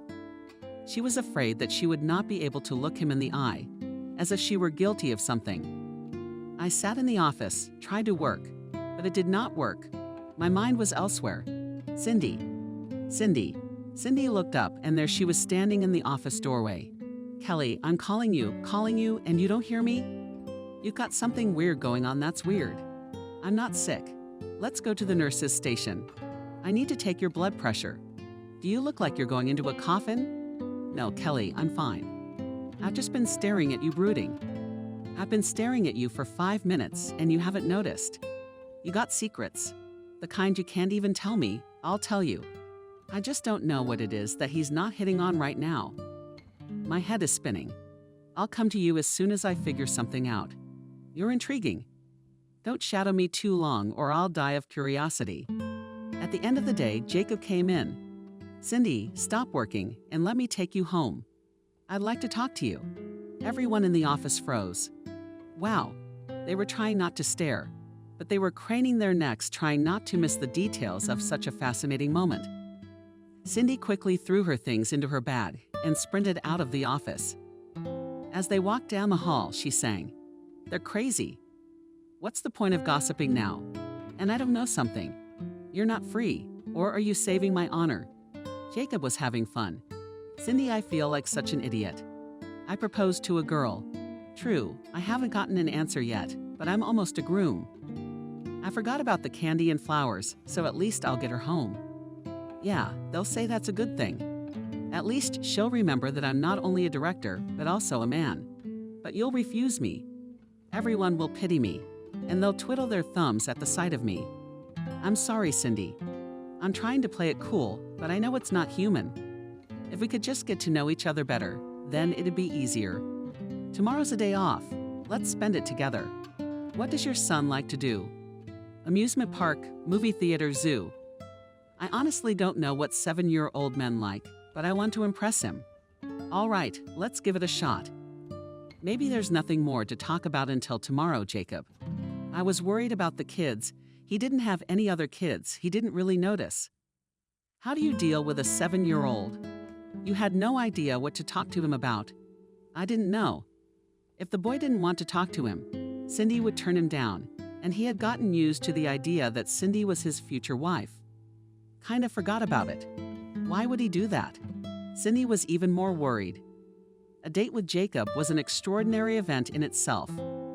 [SPEAKER 2] She was afraid that she would not be able to look him in the eye, as if she were guilty of something. I sat in the office, tried to work, but it did not work. My mind was elsewhere. Cindy. Cindy. Cindy looked up, and there she was standing in the office doorway. Kelly, I'm calling you, and you don't hear me? You've got something weird going on, that's weird. I'm not sick. Let's go to the nurse's station. I need to take your blood pressure. Do you look like you're going into a coffin? No, Kelly, I'm fine. I've just been staring at you brooding. I've been staring at you for 5 minutes, and you haven't noticed. You got secrets. The kind you can't even tell me, I'll tell you. I just don't know what it is that he's not hitting on right now. My head is spinning. I'll come to you as soon as I figure something out. You're intriguing. Don't shadow me too long or I'll die of curiosity. At the end of the day, Jacob came in. Cindy, stop working and let me take you home. I'd like to talk to you. Everyone in the office froze. Wow. They were trying not to stare, but they were craning their necks trying not to miss the details of such a fascinating moment. Cindy quickly threw her things into her bag and sprinted out of the office. As they walked down the hall, she sang, "They're crazy. What's the point of gossiping now? And I don't know something. You're not free, or are you saving my honor?" Jacob was having fun. Cindy, I feel like such an idiot. I proposed to a girl. True, I haven't gotten an answer yet, but I'm almost a groom. I forgot about the candy and flowers, so at least I'll get her home. Yeah, they'll say that's a good thing. At least she'll remember that I'm not only a director, but also a man. But you'll refuse me. Everyone will pity me, and they'll twiddle their thumbs at the sight of me. I'm sorry, Cindy. I'm trying to play it cool, but I know it's not human. If we could just get to know each other better, then it'd be easier. Tomorrow's a day off. Let's spend it together. What does your son like to do? Amusement park, movie theater, zoo. I honestly don't know what 7-year-old men like, but I want to impress him. All right, let's give it a shot. Maybe there's nothing more to talk about until tomorrow, Jacob. I was worried about the kids. He didn't have any other kids. He didn't really notice. How do you deal with a 7-year-old? You had no idea what to talk to him about. I didn't know. If the boy didn't want to talk to him, Cindy would turn him down, and he had gotten used to the idea that Cindy was his future wife. Kind of forgot about it. Why would he do that? Cindy was even more worried. A date with Jacob was an extraordinary event in itself,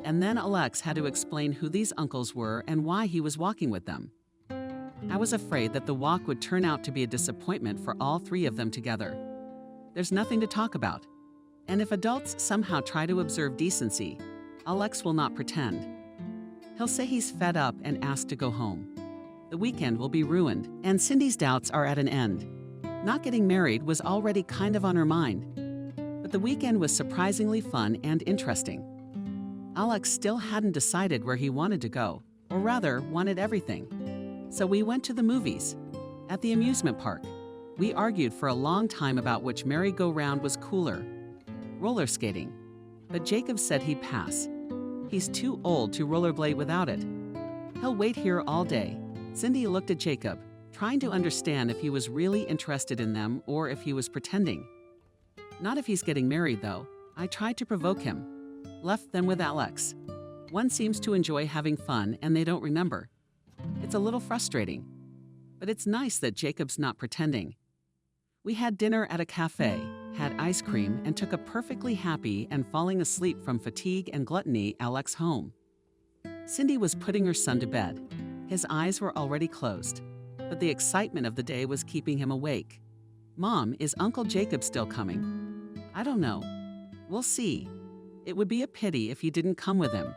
[SPEAKER 2] and then Alex had to explain who these uncles were and why he was walking with them. I was afraid that the walk would turn out to be a disappointment for all 3 of them together. There's nothing to talk about. And if adults somehow try to observe decency, Alex will not pretend. He'll say he's fed up and ask to go home. The weekend will be ruined, and Cindy's doubts are at an end. Not getting married was already kind of on her mind, but the weekend was surprisingly fun and interesting. Alex still hadn't decided where he wanted to go, or rather, wanted everything. So we went to the movies. At the amusement park, we argued for a long time about which merry-go-round was cooler. Roller skating. But Jacob said he'd pass. He's too old to rollerblade without it. He'll wait here all day. Cindy looked at Jacob, trying to understand if he was really interested in them or if he was pretending. Not if he's getting married, though. I tried to provoke him. Left them with Alex. One seems to enjoy having fun and they don't remember. It's a little frustrating. But it's nice that Jacob's not pretending. We had dinner at a cafe, had ice cream, and took a perfectly happy and falling asleep from fatigue and gluttony Alex home. Cindy was putting her son to bed. His eyes were already closed, but the excitement of the day was keeping him awake. Mom, is Uncle Jacob still coming? I don't know. We'll see. It would be a pity if you didn't come with him.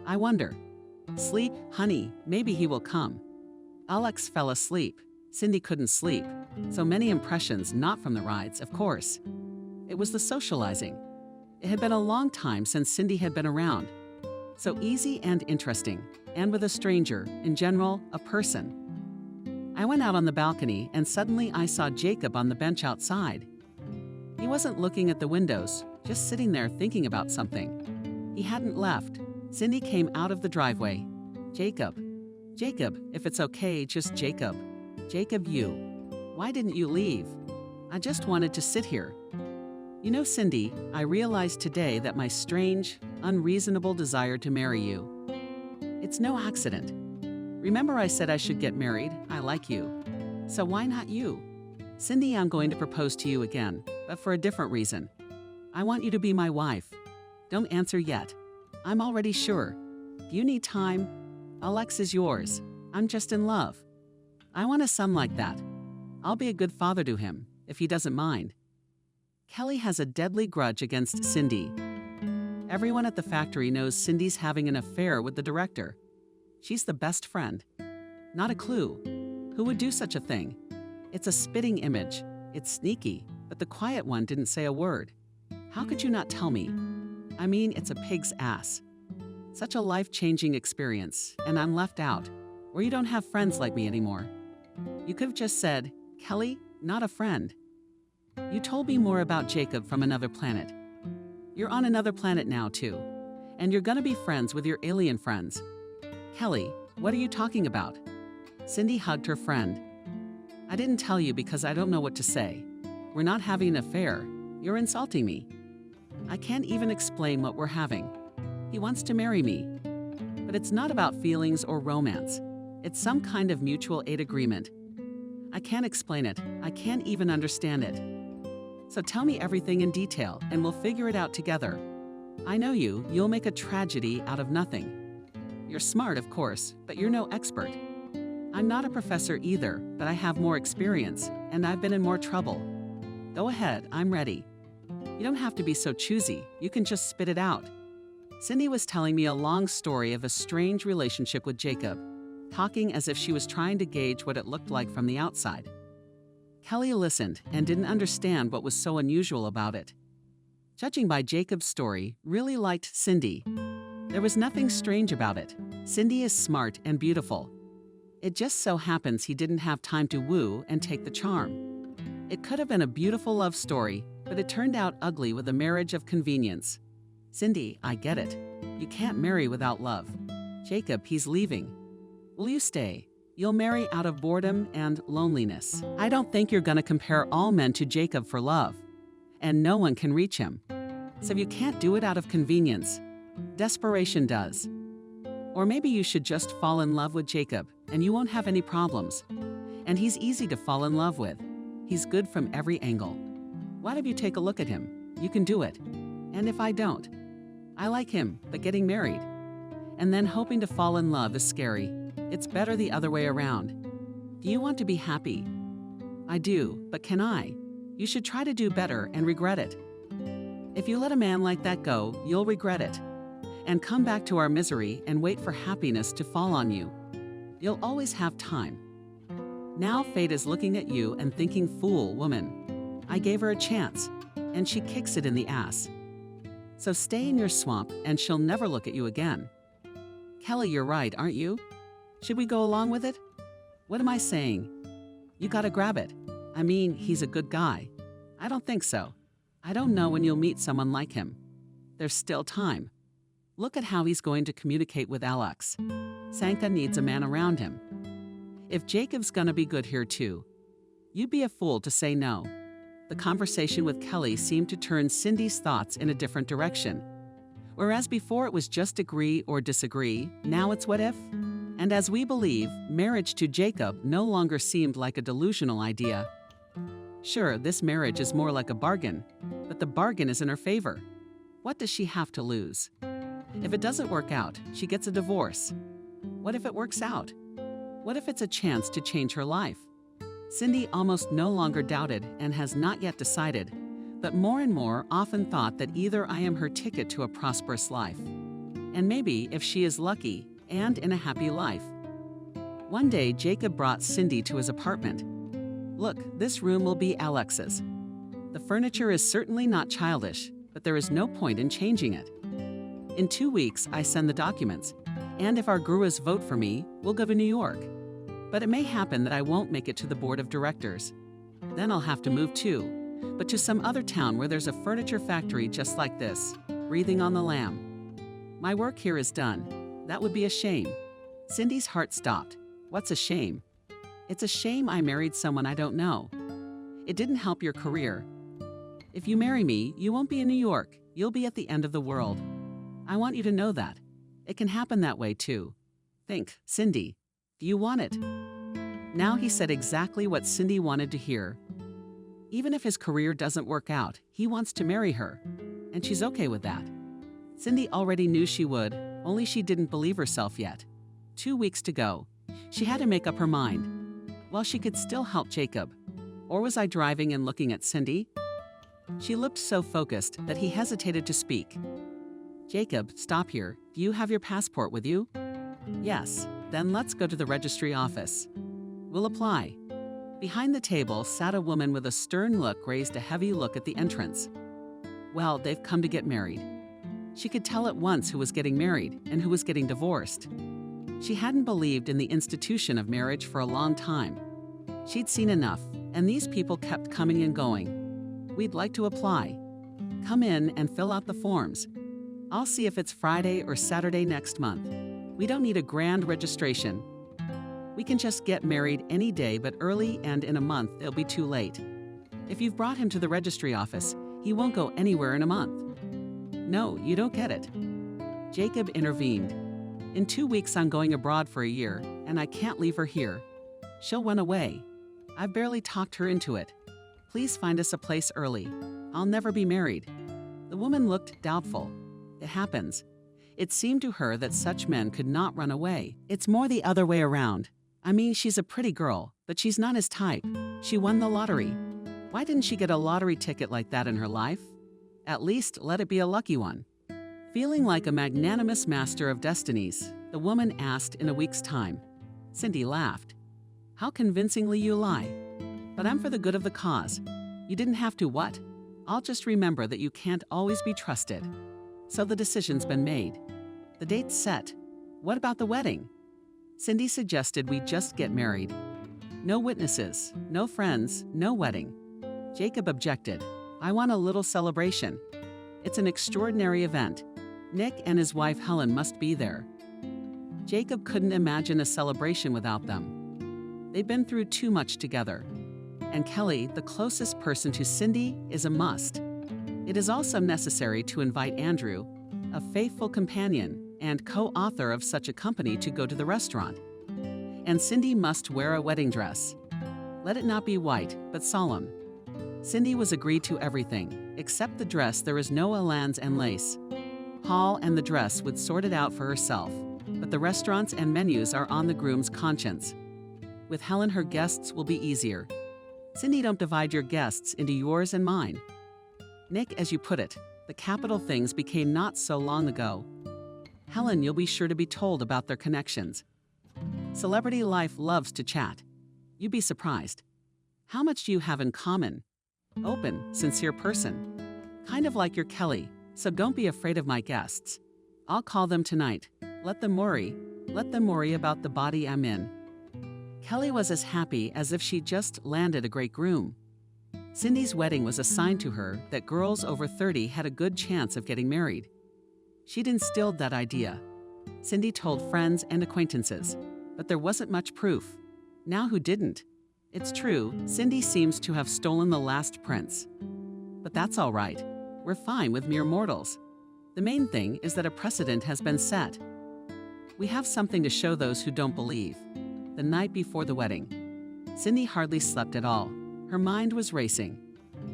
[SPEAKER 2] I wonder. Sleep, honey, maybe he will come. Alex fell asleep. Cindy couldn't sleep. So many impressions, not from the rides, of course. It was the socializing. It had been a long time since Cindy had been around. So easy and interesting, and with a stranger, in general, a person. I went out on the balcony and suddenly I saw Jacob on the bench outside. He wasn't looking at the windows, just sitting there thinking about something. He hadn't left. Cindy came out of the driveway. Jacob. Jacob, if it's okay, just Jacob. Jacob, you. Why didn't you leave? I just wanted to sit here. You know, Cindy, I realized today that my strange, unreasonable desire to marry you. It's no accident. Remember I said I should get married? I like you. So why not you? Cindy, I'm going to propose to you again, but for a different reason. I want you to be my wife. Don't answer yet. I'm already sure. Do you need time? Alex is yours. I'm just in love. I want a son like that. I'll be a good father to him, if he doesn't mind. Kelly has a deadly grudge against Cindy. Everyone at the factory knows Cindy's having an affair with the director. She's the best friend. Not a clue. Who would do such a thing? It's a spitting image. It's sneaky, but the quiet one didn't say a word. How could you not tell me? I mean, it's a pig's ass. Such a life-changing experience, and I'm left out, or you don't have friends like me anymore. You could have just said, Kelly, not a friend. You told me more about Jacob from another planet. You're on another planet now, too, and you're gonna be friends with your alien friends. Kelly, what are you talking about? Cindy hugged her friend. I didn't tell you because I don't know what to say. We're not having an affair. You're insulting me. I can't even explain what we're having. He wants to marry me. But it's not about feelings or romance. It's some kind of mutual aid agreement. I can't explain it. I can't even understand it. So tell me everything in detail and we'll figure it out together. I know you'll make a tragedy out of nothing. You're smart, of course, but you're no expert. I'm not a professor either, but I have more experience, and I've been in more trouble. Go ahead, I'm ready. You don't have to be so choosy, you can just spit it out. Cindy was telling me a long story of a strange relationship with Jacob, talking as if she was trying to gauge what it looked like from the outside. Kelly listened and didn't understand what was so unusual about it. Judging by Jacob's story, really liked Cindy. There was nothing strange about it. Cindy is smart and beautiful. It just so happens he didn't have time to woo and take the charm. It could have been a beautiful love story, but it turned out ugly with a marriage of convenience. Cindy, I get it. You can't marry without love. Jacob, he's leaving. Will you stay? You'll marry out of boredom and loneliness. I don't think you're gonna compare all men to Jacob for love. And no one can reach him. So you can't do it out of convenience. Desperation does. Or maybe you should just fall in love with Jacob and you won't have any problems. And he's easy to fall in love with. He's good from every angle. Why don't you take a look at him? You can do it. And if I don't? I like him, but getting married. And then hoping to fall in love is scary. It's better the other way around. Do you want to be happy? I do, but can I? You should try to do better and regret it. If you let a man like that go, you'll regret it. And come back to our misery and wait for happiness to fall on you. You'll always have time. Now fate is looking at you and thinking, fool woman. I gave her a chance, and she kicks it in the ass. So stay in your swamp and she'll never look at you again. Kelly, you're right, aren't you? Should we go along with it? What am I saying? You gotta grab it. I mean, he's a good guy. I don't think so. I don't know when you'll meet someone like him. There's still time. Look at how he's going to communicate with Alex. Sanka needs a man around him. If Jacob's gonna be good here too, you'd be a fool to say no. The conversation with Kelly seemed to turn Cindy's thoughts in a different direction. Whereas before it was just agree or disagree, now it's what if? And as we believe, marriage to Jacob no longer seemed like a delusional idea. Sure, this marriage is more like a bargain, but the bargain is in her favor. What does she have to lose? If it doesn't work out, she gets a divorce. What if it works out? What if it's a chance to change her life? Cindy almost no longer doubted and has not yet decided, but more and more often thought that either I am her ticket to a prosperous life, and maybe, if she is lucky, and in a happy life. One day, Jacob brought Cindy to his apartment. Look, this room will be Alex's. The furniture is certainly not childish, but there is no point in changing it. In 2 weeks, I send the documents. And if our gurus vote for me, we'll go to New York. But it may happen that I won't make it to the board of directors. Then I'll have to move too, but to some other town where there's a furniture factory just like this, breathing on the lamb. My work here is done. That would be a shame. Cindy's heart stopped. What's a shame? It's a shame I married someone I don't know. It didn't help your career. If you marry me, you won't be in New York. You'll be at the end of the world. I want you to know that. It can happen that way too. Think, Cindy, do you want it? Now he said exactly what Cindy wanted to hear. Even if his career doesn't work out, he wants to marry her. And she's okay with that. Cindy already knew she would, only she didn't believe herself yet. 2 weeks to go. She had to make up her mind. Well, she could still help Jacob. Or was I driving and looking at Cindy? She looked so focused that he hesitated to speak. Jacob, stop here. Do you have your passport with you? Yes. Then let's go to the registry office. We'll apply. Behind the table sat a woman with a stern look, raised a heavy look at the entrance. Well, they've come to get married. She could tell at once who was getting married and who was getting divorced. She hadn't believed in the institution of marriage for a long time. She'd seen enough, and these people kept coming and going. We'd like to apply. Come in and fill out the forms. I'll see if it's Friday or Saturday next month. We don't need a grand registration. We can just get married any day, but early and in a month it'll be too late. If you've brought him to the registry office, he won't go anywhere in a month. No, you don't get it. Jacob intervened. In 2 weeks I'm going abroad for a year, and I can't leave her here. She'll run away. I've barely talked her into it. Please find us a place early. I'll never be married. The woman looked doubtful. It happens. It seemed to her that such men could not run away. It's more the other way around. I mean, she's a pretty girl, but she's not his type. She won the lottery. Why didn't she get a lottery ticket like that in her life? At least let it be a lucky one. Feeling like a magnanimous master of destinies, the woman asked in a week's time. Cindy laughed. How convincingly you lie. But I'm for the good of the cause. You didn't have to what? I'll just remember that you can't always be trusted. So the decision's been made. The date's set. What about the wedding? Cindy suggested we just get married. No witnesses, no friends, no wedding. Jacob objected. I want a little celebration. It's an extraordinary event. Nick and his wife Helen must be there. Jacob couldn't imagine a celebration without them. They've been through too much together. And Kelly, the closest person to Cindy, is a must. It is also necessary to invite Andrew, a faithful companion and co-author of such a company, to go to the restaurant. And Cindy must wear a wedding dress. Let it not be white, but solemn. Cindy was agreed to everything, except the dress. There is no elands and lace. Paul and the dress would sort it out for herself, but the restaurants and menus are on the groom's conscience. With Helen, her guests will be easier. Cindy, don't divide your guests into yours and mine. Nick, as you put it, the capital things became not so long ago. Helen, you'll be sure to be told about their connections. Celebrity life loves to chat. You'd be surprised. How much do you have in common? Open, sincere person. Kind of like your Kelly, so don't be afraid of my guests. I'll call them tonight. Let them worry. Let them worry about the body I'm in. Kelly was as happy as if she just landed a great groom. Cindy's wedding was a sign to her that girls over 30 had a good chance of getting married. She'd instilled that idea. Cindy told friends and acquaintances, but there wasn't much proof. Now who didn't? It's true, Cindy seems to have stolen the last prince. But that's all right. We're fine with mere mortals. The main thing is that a precedent has been set. We have something to show those who don't believe. The night before the wedding, Cindy hardly slept at all. Her mind was racing.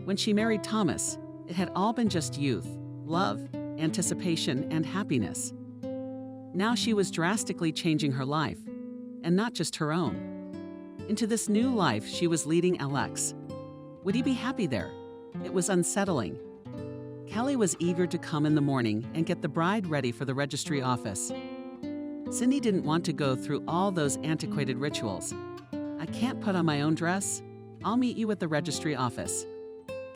[SPEAKER 2] When she married Thomas, it had all been just youth, love, anticipation, and happiness. Now she was drastically changing her life, and not just her own. Into this new life she was leading Alex. Would he be happy there? It was unsettling. Kelly was eager to come in the morning and get the bride ready for the registry office. Cindy didn't want to go through all those antiquated rituals. I can't put on my own dress. I'll meet you at the registry office.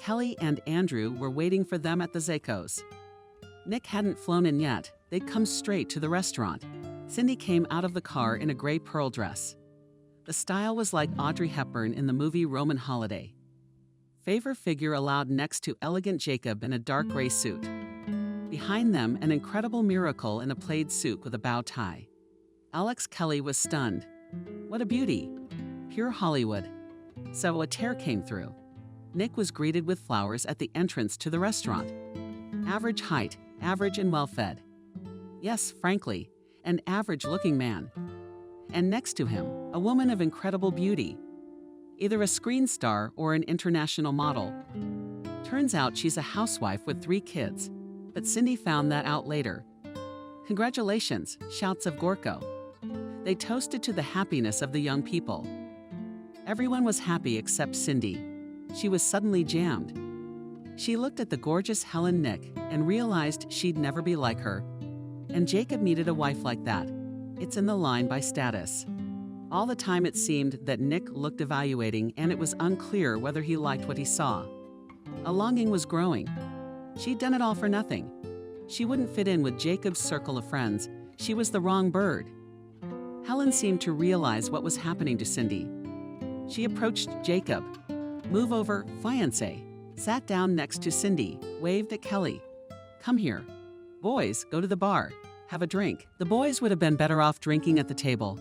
[SPEAKER 2] Kelly and Andrew were waiting for them at the Zakos. Nick hadn't flown in yet, they'd come straight to the restaurant. Cindy came out of the car in a gray pearl dress. The style was like Audrey Hepburn in the movie Roman Holiday. Favor figure allowed next to elegant Jacob in a dark gray suit. Behind them, an incredible miracle in a plaid suit with a bow tie. Alex Kelly was stunned. What a beauty! Pure Hollywood. So a tear came through. Nick was greeted with flowers at the entrance to the restaurant. Average height, average and well-fed. Yes, frankly, an average-looking man. And next to him, a woman of incredible beauty. Either a screen star or an international model. Turns out she's a housewife with 3 kids, but Cindy found that out later. Congratulations, shouts of Gorko. They toasted to the happiness of the young people. Everyone was happy except Cindy. She was suddenly jammed. She looked at the gorgeous Helen Nick and realized she'd never be like her. And Jacob needed a wife like that. It's in the line by status. All the time it seemed that Nick looked evaluating, and it was unclear whether he liked what he saw. A longing was growing. She'd done it all for nothing. She wouldn't fit in with Jacob's circle of friends. She was the wrong bird. Helen seemed to realize what was happening to Cindy. She approached Jacob. Move over, fiancé. Sat down next to Cindy, waved at Kelly. Come here. Boys, go to the bar. Have a drink. The boys would have been better off drinking at the table.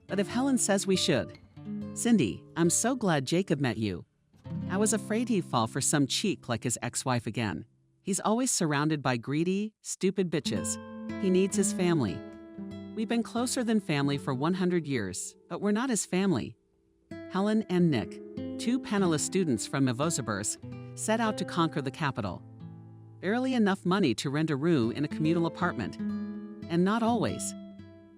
[SPEAKER 2] But if Helen says we should. Cindy, I'm so glad Jacob met you. I was afraid he'd fall for some cheek like his ex-wife again. He's always surrounded by greedy, stupid bitches. He needs his family. We've been closer than family for 100 years, but we're not his family. Helen and Nick, 2 panelist students from Novosibirsk, set out to conquer the capital. Barely enough money to rent a room in a communal apartment. And not always.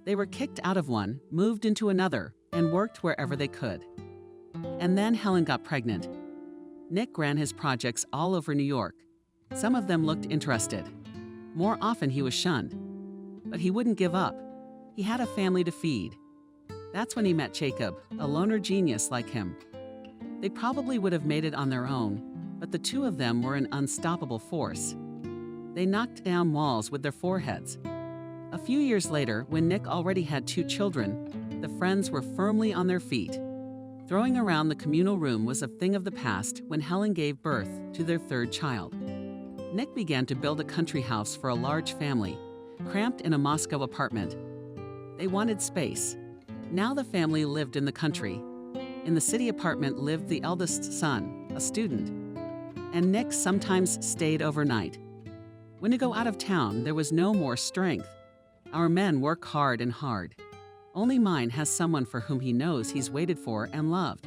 [SPEAKER 2] They were kicked out of one, moved into another, and worked wherever they could. And then Helen got pregnant. Nick ran his projects all over New York. Some of them looked interested. More often he was shunned. But he wouldn't give up. He had a family to feed. That's when he met Jacob, a loner genius like him. They probably would have made it on their own, but the 2 of them were an unstoppable force. They knocked down walls with their foreheads. A few years later, when Nick already had 2 children, the friends were firmly on their feet. Throwing around the communal room was a thing of the past when Helen gave birth to their 3rd child. Nick began to build a country house for a large family, cramped in a Moscow apartment. They wanted space. Now the family lived in the country. In the city apartment lived the eldest son, a student. And Nick sometimes stayed overnight. When to go out of town, there was no more strength. Our men work hard and hard. Only mine has someone for whom he knows he's waited for and loved.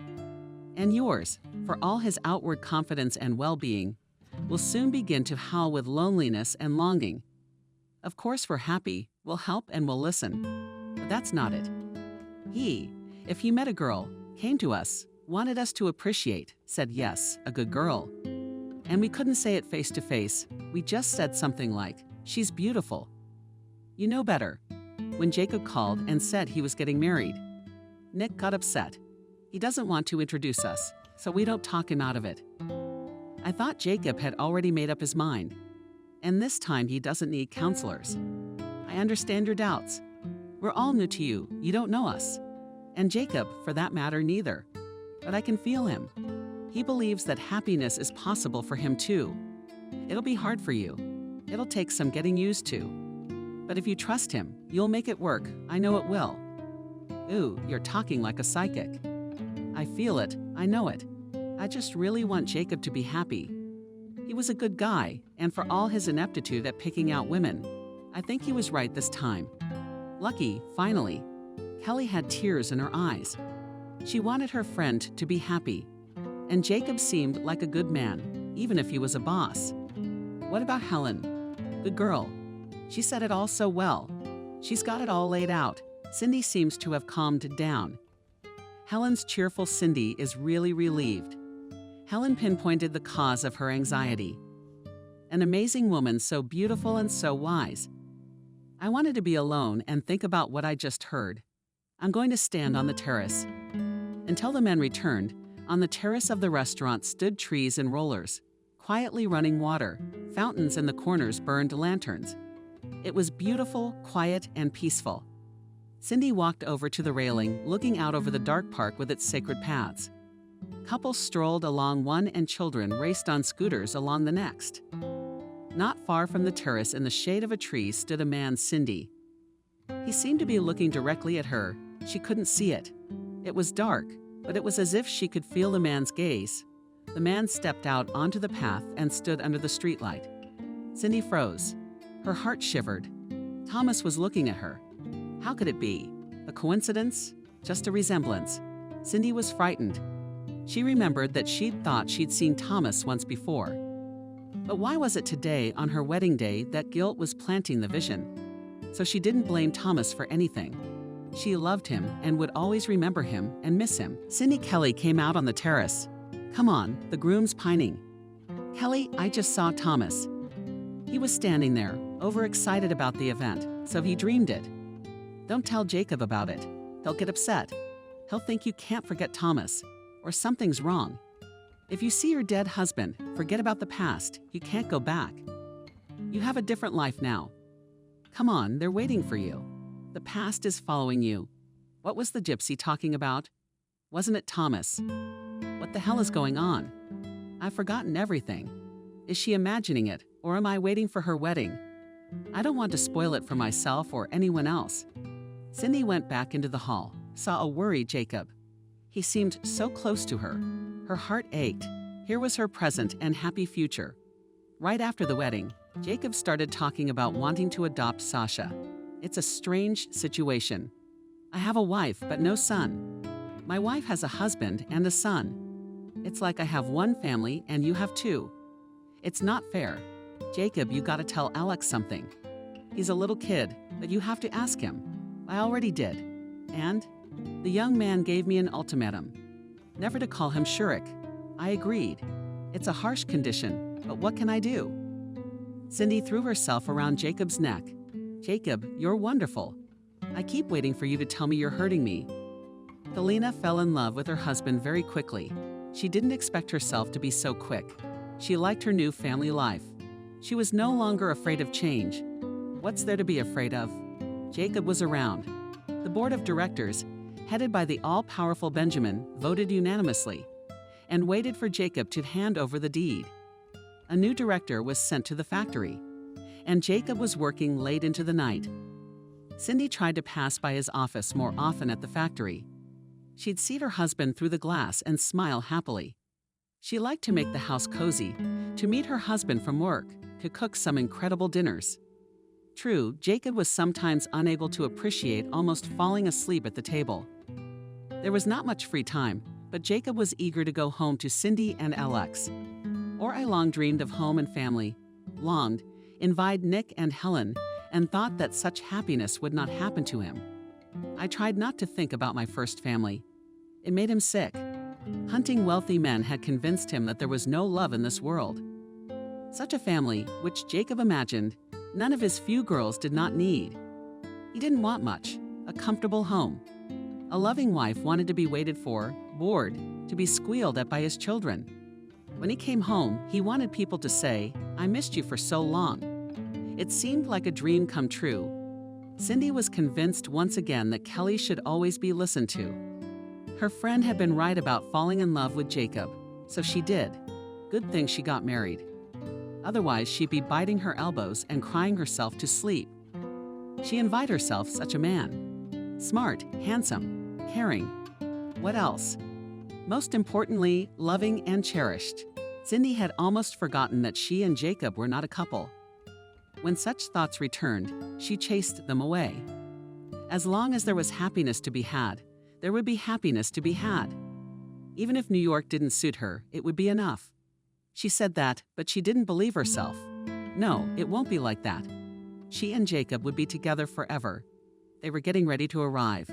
[SPEAKER 2] And yours, for all his outward confidence and well-being, will soon begin to howl with loneliness and longing. Of course we're happy, we'll help and we'll listen. But that's not it. He, if he met a girl, came to us, wanted us to appreciate, said yes, a good girl. And we couldn't say it face to face. We just said something like, she's beautiful. You know better. When Jacob called and said he was getting married, Nick got upset. He doesn't want to introduce us, so we don't talk him out of it. I thought Jacob had already made up his mind. And this time he doesn't need counselors. I understand your doubts. We're all new to you. You don't know us. And Jacob, for that matter, neither. But I can feel him. He believes that happiness is possible for him too. It'll be hard for you. It'll take some getting used to. But if you trust him, you'll make it work. I know it will. Ooh, you're talking like a psychic. I feel it. I know it. I just really want Jacob to be happy. He was a good guy, and for all his ineptitude at picking out women, I think he was right this time. Lucky, finally. Kelly had tears in her eyes. She wanted her friend to be happy. And Jacob seemed like a good man, even if he was a boss. What about Helen? Good girl. She said it all so well. She's got it all laid out. Cindy seems to have calmed down. Helen's cheerful Cindy is really relieved. Helen pinpointed the cause of her anxiety. An amazing woman, so beautiful and so wise. I wanted to be alone and think about what I just heard. I'm going to stand on the terrace. Until the men returned, on the terrace of the restaurant stood trees and rollers, quietly running water. Fountains in the corners burned lanterns. It was beautiful, quiet, and peaceful. Cindy walked over to the railing, looking out over the dark park with its sacred paths. Couples strolled along one and children raced on scooters along the next. Not far from the terrace in the shade of a tree stood a man, Cindy. He seemed to be looking directly at her. She couldn't see it. It was dark, but it was as if she could feel the man's gaze. The man stepped out onto the path and stood under the streetlight. Cindy froze. Her heart shivered. Thomas was looking at her. How could it be? A coincidence? Just a resemblance? Cindy was frightened. She remembered that she'd thought she'd seen Thomas once before. But why was it today, on her wedding day, that guilt was planting the vision? So she didn't blame Thomas for anything. She loved him and would always remember him and miss him. Cindy Kelly came out on the terrace. Come on, the groom's pining. Kelly, I just saw Thomas. He was standing there, overexcited about the event, so he dreamed it. Don't tell Jacob about it. He'll get upset. He'll think you can't forget Thomas, or something's wrong. If you see your dead husband, forget about the past. You can't go back. You have a different life now. Come on, they're waiting for you. The past is following you. What was the gypsy talking about? Wasn't it Thomas? What the hell is going on? I've forgotten everything. Is she imagining it, or am I waiting for her wedding? I don't want to spoil it for myself or anyone else. Cindy went back into the hall, saw a worried Jacob. He seemed so close to her. Her heart ached. Here was her present and happy future. Right after the wedding, Jacob started talking about wanting to adopt Sasha. It's a strange situation. I have a wife, but no son. My wife has a husband and a son. It's like I have one family and you have two. It's not fair. Jacob, you gotta tell Alex something. He's a little kid, but you have to ask him. I already did. And the young man gave me an ultimatum. Never to call him Shurik. I agreed. It's a harsh condition, but what can I do? Cindy threw herself around Jacob's neck. Jacob, you're wonderful. I keep waiting for you to tell me you're hurting me. Galina fell in love with her husband very quickly. She didn't expect herself to be so quick. She liked her new family life. She was no longer afraid of change. What's there to be afraid of? Jacob was around. The board of directors, headed by the all-powerful Benjamin, voted unanimously and waited for Jacob to hand over the deed. A new director was sent to the factory, and Jacob was working late into the night. Cindy tried to pass by his office more often at the factory. She'd see her husband through the glass and smile happily. She liked to make the house cozy, to meet her husband from work, to cook some incredible dinners. True, Jacob was sometimes unable to appreciate almost falling asleep at the table. There was not much free time, but Jacob was eager to go home to Cindy and Alex. Or I long dreamed of home and family, longed, envied Nick and Helen, and thought that such happiness would not happen to him. I tried not to think about my first family. It made him sick. Hunting wealthy men had convinced him that there was no love in this world. Such a family, which Jacob imagined, none of his few girls did not need. He didn't want much, a comfortable home. A loving wife wanted to be waited for, bored, to be squealed at by his children. When he came home, he wanted people to say, "I missed you for so long." It seemed like a dream come true. Cindy was convinced once again that Kelly should always be listened to. Her friend had been right about falling in love with Jacob, so she did. Good thing she got married. Otherwise, she'd be biting her elbows and crying herself to sleep. She envied herself such a man. Smart, handsome, caring. What else? Most importantly, loving and cherished. Cindy had almost forgotten that she and Jacob were not a couple. When such thoughts returned, she chased them away. As long as there was happiness to be had, there would be happiness to be had. Even if New York didn't suit her, it would be enough. She said that, but she didn't believe herself. No, it won't be like that. She and Jacob would be together forever. They were getting ready to arrive.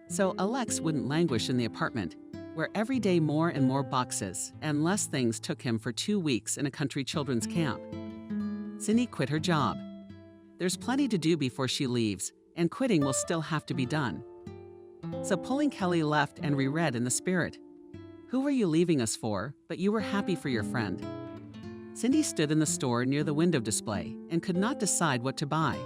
[SPEAKER 2] So Alex wouldn't languish in the apartment, where every day more and more boxes and less things took him for 2 weeks in a country children's camp. Cindy quit her job. There's plenty to do before she leaves, and quitting will still have to be done. So pulling Kelly left and reread in the spirit. Who were you leaving us for, but you were happy for your friend? Cindy stood in the store near the window display and could not decide what to buy.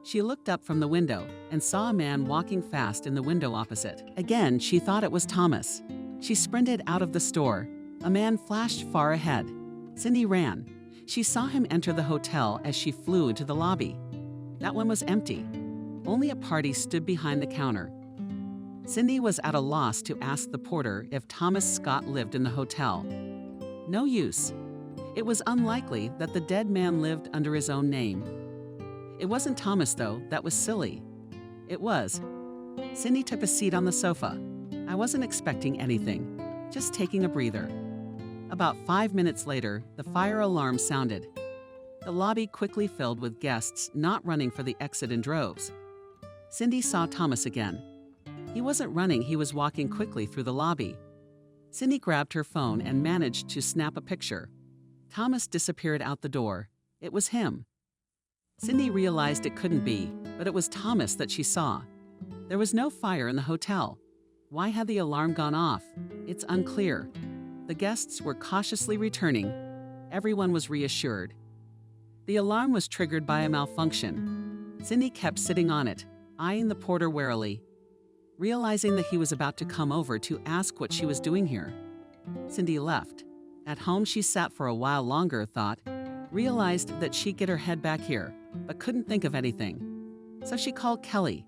[SPEAKER 2] She looked up from the window and saw a man walking fast in the window opposite. Again, she thought it was Thomas. She sprinted out of the store. A man flashed far ahead. Cindy ran. She saw him enter the hotel as she flew into the lobby. That one was empty. Only a party stood behind the counter. Cindy was at a loss to ask the porter if Thomas Scott lived in the hotel. No use. It was unlikely that the dead man lived under his own name. It wasn't Thomas, though. That was silly. It was. Cindy took a seat on the sofa. I wasn't expecting anything, just taking a breather. About 5 minutes later, the fire alarm sounded. The lobby quickly filled with guests not running for the exit in droves. Cindy saw Thomas again. He wasn't running, he was walking quickly through the lobby. Cindy grabbed her phone and managed to snap a picture. Thomas disappeared out the door. It was him. Cindy realized it couldn't be, but it was Thomas that she saw. There was no fire in the hotel. Why had the alarm gone off? It's unclear. The guests were cautiously returning. Everyone was reassured. The alarm was triggered by a malfunction. Cindy kept sitting on it, eyeing the porter warily, realizing that he was about to come over to ask what she was doing here. Cindy left. At home, she sat for a while longer, realized that she'd get her head back here, but couldn't think of anything. So she called Kelly.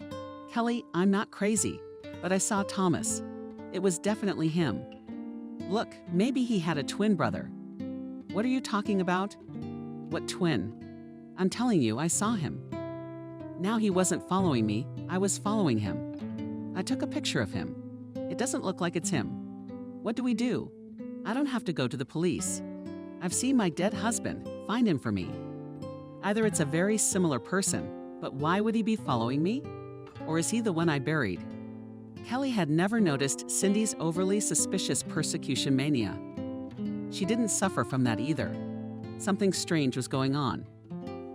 [SPEAKER 2] Kelly, I'm not crazy, but I saw Thomas. It was definitely him. Look, maybe he had a twin brother. What are you talking about? What twin? I'm telling you, I saw him. Now he wasn't following me, I was following him. I took a picture of him. It doesn't look like it's him. What do we do? I don't have to go to the police. I've seen my dead husband. Find him for me. Either it's a very similar person, but why would he be following me? Or is he the one I buried? Kelly had never noticed Cindy's overly suspicious persecution mania. She didn't suffer from that either. Something strange was going on.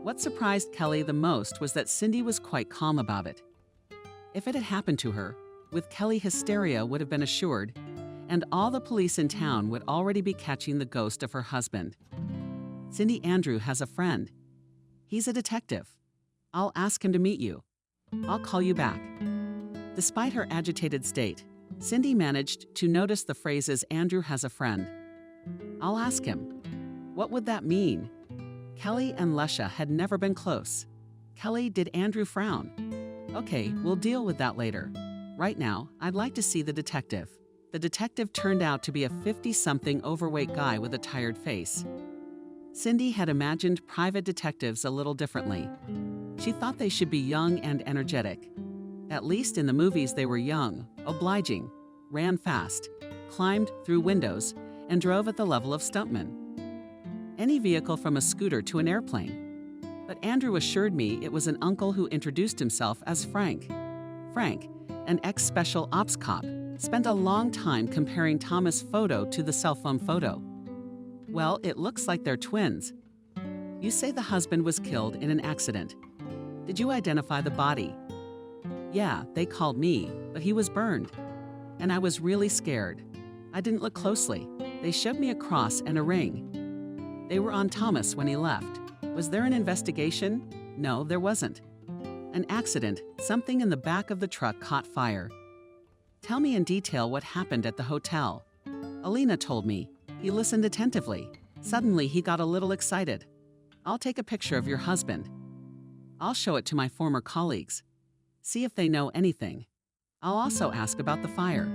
[SPEAKER 2] What surprised Kelly the most was that Cindy was quite calm about it. If it had happened to her, with Kelly, hysteria would have been assured, and all the police in town would already be catching the ghost of her husband. Cindy Andrew has a friend. He's a detective. I'll ask him to meet you. I'll call you back. Despite her agitated state, Cindy managed to notice the phrases Andrew has a friend. I'll ask him. What would that mean? Kelly and Lesha had never been close. Kelly, did Andrew frown? Okay, we'll deal with that later. Right now, I'd like to see the detective. The detective turned out to be a 50-something overweight guy with a tired face. Cindy had imagined private detectives a little differently. She thought they should be young and energetic. At least in the movies they were young, obliging, ran fast, climbed through windows, and drove at the level of stuntmen. Any vehicle from a scooter to an airplane. But Andrew assured me it was an uncle who introduced himself as Frank. Frank, an ex-special ops cop, spent a long time comparing Thomas' photo to the cell phone photo. Well, it looks like they're twins. You say the husband was killed in an accident. Did you identify the body? Yeah, they called me, but he was burned. And I was really scared. I didn't look closely. They showed me a cross and a ring. They were on Thomas when he left. Was there an investigation? No, there wasn't. An accident, something in the back of the truck caught fire. Tell me in detail what happened at the hotel. Alina told me. He listened attentively. Suddenly, he got a little excited. I'll take a picture of your husband. I'll show it to my former colleagues. See if they know anything. I'll also ask about the fire.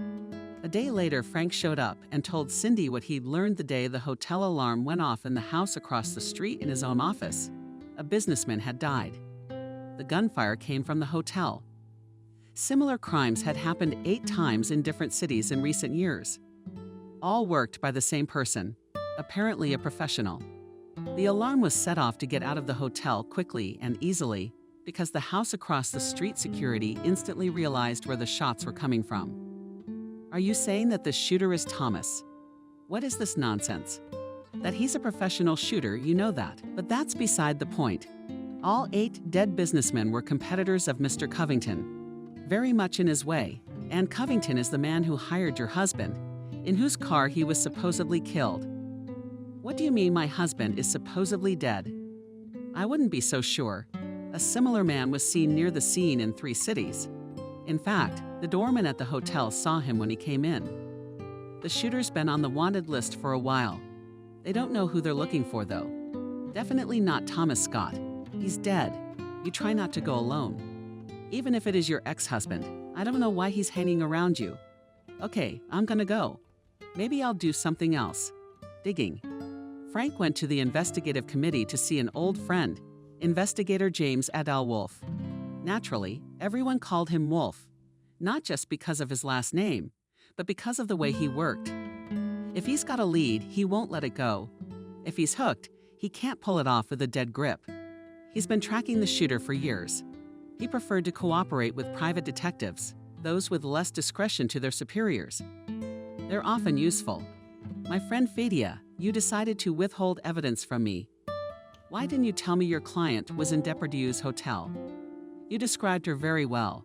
[SPEAKER 2] A day later, Frank showed up and told Cindy what he'd learned the day the hotel alarm went off in the house across the street in his own office. A businessman had died. The gunfire came from the hotel. Similar crimes had happened 8 times in different cities in recent years. All worked by the same person, apparently a professional. The alarm was set off to get out of the hotel quickly and easily because the house across the street security instantly realized where the shots were coming from. Are you saying that the shooter is Thomas? What is this nonsense? That he's a professional shooter, you know that, but that's beside the point. All 8 dead businessmen were competitors of Mr. Covington, very much in his way, and Covington is the man who hired your husband, in whose car he was supposedly killed. What do you mean my husband is supposedly dead? I wouldn't be so sure. A similar man was seen near the scene in 3 cities. In fact, the doorman at the hotel saw him when he came in. The shooter's been on the wanted list for a while. They don't know who they're looking for, though. Definitely not Thomas Scott. He's dead. You try not to go alone. Even if it is your ex-husband, I don't know why he's hanging around you. Okay, I'm gonna go. Maybe I'll do something else. Digging. Frank went to the investigative committee to see an old friend, Investigator James Adal Wolf. Naturally, everyone called him Wolf, not just because of his last name, but because of the way he worked. If he's got a lead, he won't let it go. If he's hooked, he can't pull it off with a dead grip. He's been tracking the shooter for years. He preferred to cooperate with private detectives, those with less discretion to their superiors. They're often useful. My friend Fadia, you decided to withhold evidence from me. Why didn't you tell me your client was in Depardieu's hotel? You described her very well.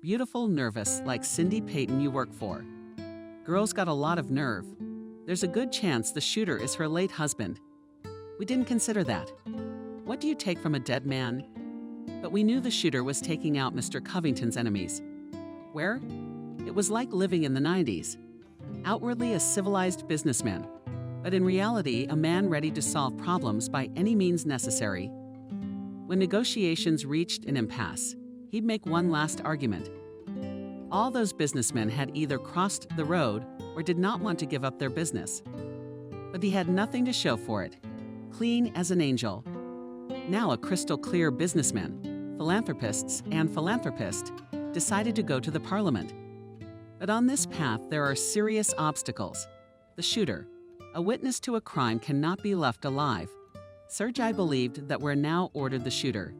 [SPEAKER 2] Beautiful, nervous, like Cindy Payton you work for. Girl's got a lot of nerve. There's a good chance the shooter is her late husband. We didn't consider that. What do you take from a dead man? But we knew the shooter was taking out Mr. Covington's enemies. Where? It was like living in the 90s. Outwardly a civilized businessman, but in reality a man ready to solve problems by any means necessary. When negotiations reached an impasse, he'd make one last argument. All those businessmen had either crossed the road or did not want to give up their business. But he had nothing to show for it. Clean as an angel. Now a crystal clear businessman, philanthropist, decided to go to the parliament. But on this path there are serious obstacles. The shooter, a witness to a crime, cannot be left alive. Sergei believed that we're now ordered the shooter.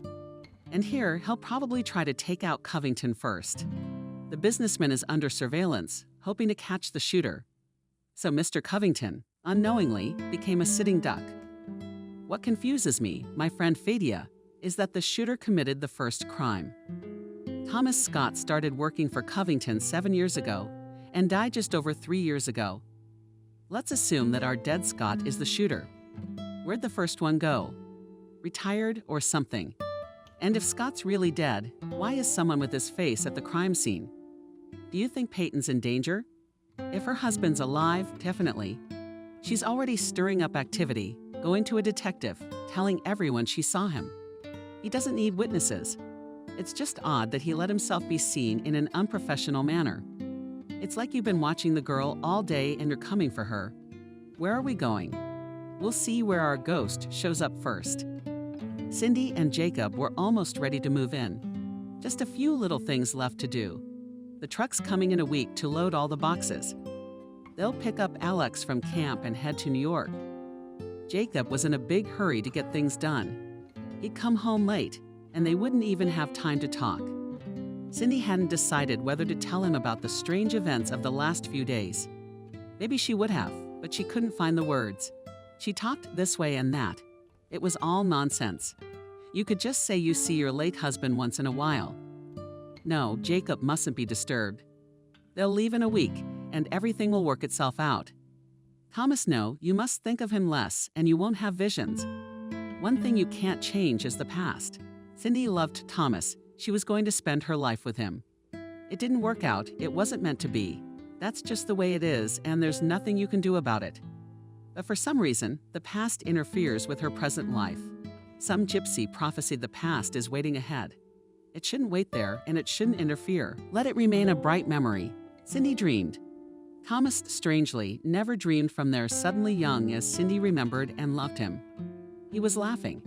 [SPEAKER 2] And here he'll probably try to take out Covington first. The businessman is under surveillance, hoping to catch the shooter. So Mr. Covington, unknowingly, became a sitting duck. What confuses me, my friend Fadia, is that the shooter committed the first crime. Thomas Scott started working for Covington 7 years ago and died just over 3 years ago. Let's assume that our dead Scott is the shooter. Where'd the first one go? Retired or something? And if Scott's really dead, why is someone with his face at the crime scene? Do you think Peyton's in danger? If her husband's alive, definitely. She's already stirring up activity, going to a detective, telling everyone she saw him. He doesn't need witnesses. It's just odd that he let himself be seen in an unprofessional manner. It's like you've been watching the girl all day and you're coming for her. Where are we going? We'll see where our ghost shows up first. Cindy and Jacob were almost ready to move in. Just a few little things left to do. The truck's coming in a week to load all the boxes. They'll pick up Alex from camp and head to New York. Jacob was in a big hurry to get things done. He'd come home late, and they wouldn't even have time to talk. Cindy hadn't decided whether to tell him about the strange events of the last few days. Maybe she would have, but she couldn't find the words. She talked this way and that. It was all nonsense. You could just say you see your late husband once in a while. No, Jacob mustn't be disturbed. They'll leave in a week, and everything will work itself out. Thomas, no, you must think of him less, and you won't have visions. One thing you can't change is the past. Cindy loved Thomas. She was going to spend her life with him. It didn't work out. It wasn't meant to be. That's just the way it is, and there's nothing you can do about it. But for some reason, the past interferes with her present life. Some gypsy prophesied the past is waiting ahead. It shouldn't wait there, and it shouldn't interfere. Let it remain a bright memory. Cindy dreamed. Thomas, strangely, never dreamed from there suddenly young as Cindy remembered and loved him. He was laughing.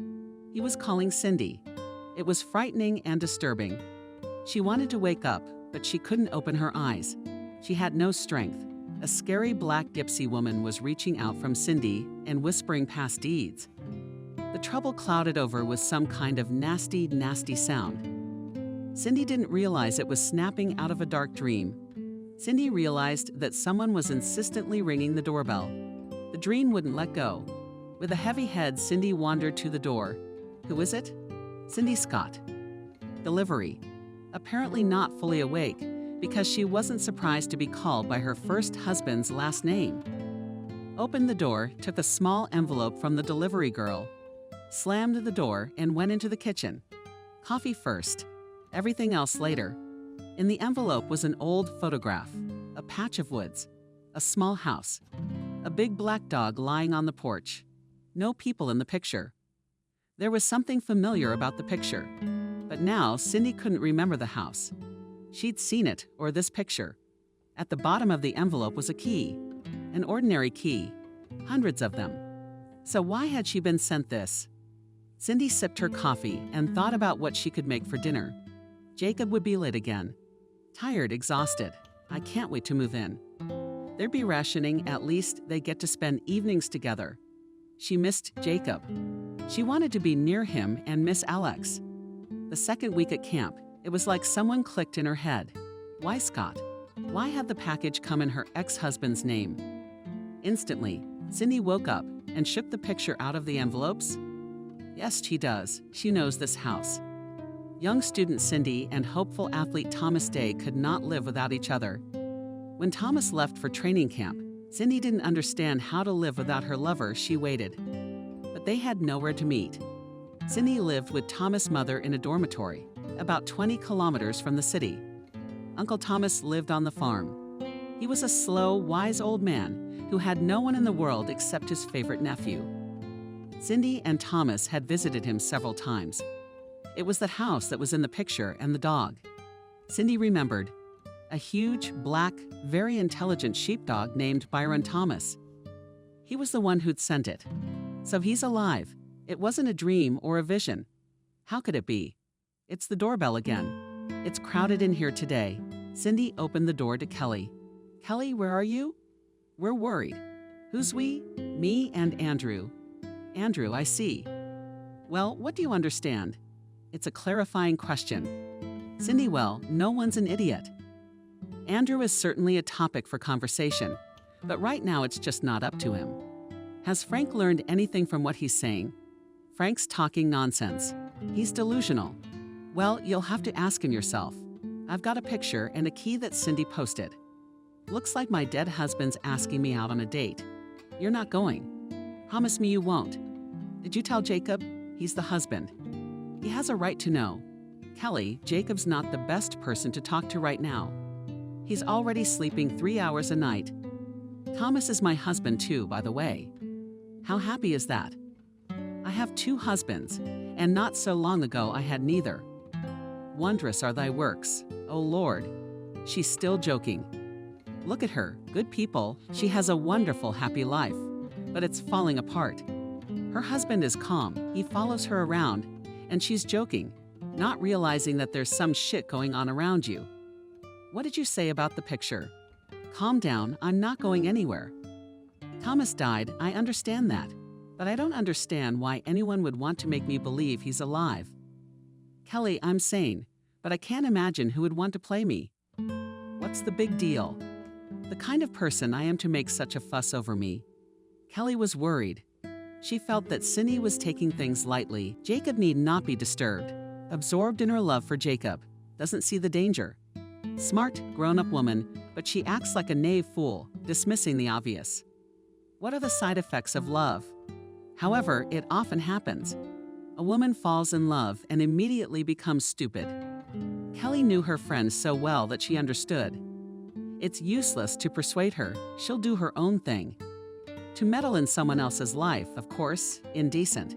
[SPEAKER 2] He was calling Cindy. It was frightening and disturbing. She wanted to wake up, but she couldn't open her eyes. She had no strength. A scary black gypsy woman was reaching out from Cindy and whispering past deeds. The trouble clouded over with some kind of nasty, nasty sound. Cindy didn't realize it was snapping out of a dark dream. Cindy realized that someone was insistently ringing the doorbell. The dream wouldn't let go. With a heavy head, Cindy wandered to the door. Who is it? Cindy Scott. Delivery. Apparently not fully awake, because she wasn't surprised to be called by her first husband's last name. opened the door, took a small envelope from the delivery girl, slammed the door, and went into the kitchen. Coffee first, everything else later. In the envelope was an old photograph, a patch of woods, a small house, a big black dog lying on the porch. No people in the picture. There was something familiar about the picture, but now Cindy couldn't remember the house. She'd seen it, or this picture. At the bottom of the envelope was a key, an ordinary key, hundreds of them. So why had she been sent this? Cindy sipped her coffee and thought about what she could make for dinner. Jacob would be late again. Tired, exhausted. I can't wait to move in. There'd be rationing, at least they'd get to spend evenings together. She missed Jacob. She wanted to be near him and miss Alex. The second week at camp, it was like someone clicked in her head. Why Scott? Why had the package come in her ex-husband's name? Instantly, Cindy woke up and shook the picture out of the envelopes. Yes, she does. She knows this house. Young student Cindy and hopeful athlete Thomas Day could not live without each other. When Thomas left for training camp, Cindy didn't understand how to live without her lover. She waited. But they had nowhere to meet. Cindy lived with Thomas' mother in a dormitory, about 20 kilometers from the city. Uncle Thomas lived on the farm. He was a slow, wise old man who had no one in the world except his favorite nephew. Cindy and Thomas had visited him several times. It was that house that was in the picture and the dog. Cindy remembered. A huge, black, very intelligent sheepdog named Byron Thomas. He was the one who'd sent it. So he's alive. It wasn't a dream or a vision. How could it be? It's the doorbell again. It's crowded in here today. Cindy opened the door to Kelly. Kelly, where are you? We're worried. Who's we? Me and Andrew. Andrew, I see. Well, what do you understand? It's a clarifying question. Cindy, well, no one's an idiot. Andrew is certainly a topic for conversation, but right now it's just not up to him. Has Frank learned anything from what he's saying? Frank's talking nonsense. He's delusional. Well, you'll have to ask him yourself. I've got a picture and a key that Cindy posted. Looks like my dead husband's asking me out on a date. You're not going. Promise me you won't. Did you tell Jacob? He's the husband. He has a right to know. Kelly, Jacob's not the best person to talk to right now. He's already sleeping 3 hours a night. Thomas is my husband too, by the way. How happy is that? I have 2 husbands, and not so long ago I had neither. Wondrous are thy works, O Lord. She's still joking. Look at her, good people, she has a wonderful, happy life, but it's falling apart. Her husband is calm, he follows her around, and she's joking, not realizing that there's some shit going on around you. What did you say about the picture? Calm down, I'm not going anywhere. Thomas died, I understand that, but I don't understand why anyone would want to make me believe he's alive. Kelly, I'm sane, but I can't imagine who would want to play me. What's the big deal? The kind of person I am to make such a fuss over me. Kelly was worried. She felt that Cindy was taking things lightly. Jacob need not be disturbed. Absorbed in her love for Jacob, doesn't see the danger. Smart, grown-up woman, but she acts like a knave fool, dismissing the obvious. What are the side effects of love? However, it often happens. A woman falls in love and immediately becomes stupid. Kelly knew her friend so well that she understood. It's useless to persuade her, she'll do her own thing. To meddle in someone else's life, of course, indecent.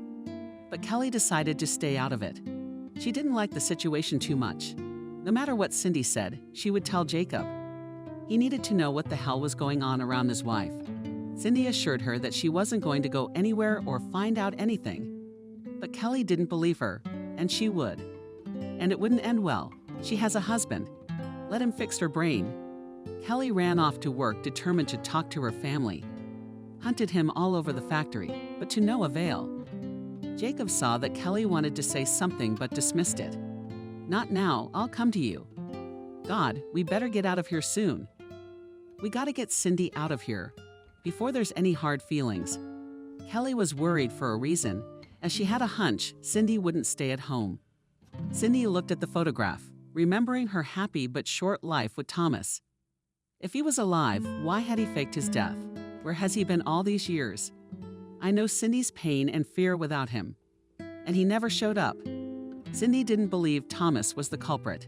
[SPEAKER 2] But Kelly decided to stay out of it. She didn't like the situation too much. No matter what Cindy said, she would tell Jacob. He needed to know what the hell was going on around his wife. Cindy assured her that she wasn't going to go anywhere or find out anything. But Kelly didn't believe her, and she would. And it wouldn't end well. She has a husband. Let him fix her brain. Kelly ran off to work, determined to talk to her family. Hunted him all over the factory, but to no avail. Jacob saw that Kelly wanted to say something but dismissed it. Not now, I'll come to you. God, we better get out of here soon. We gotta get Cindy out of here, before there's any hard feelings. Kelly was worried for a reason, as she had a hunch Cindy wouldn't stay at home. Cindy looked at the photograph, remembering her happy but short life with Thomas. If he was alive, why had he faked his death? Where has he been all these years? I know Cindy's pain and fear without him. And he never showed up. Cindy didn't believe Thomas was the culprit.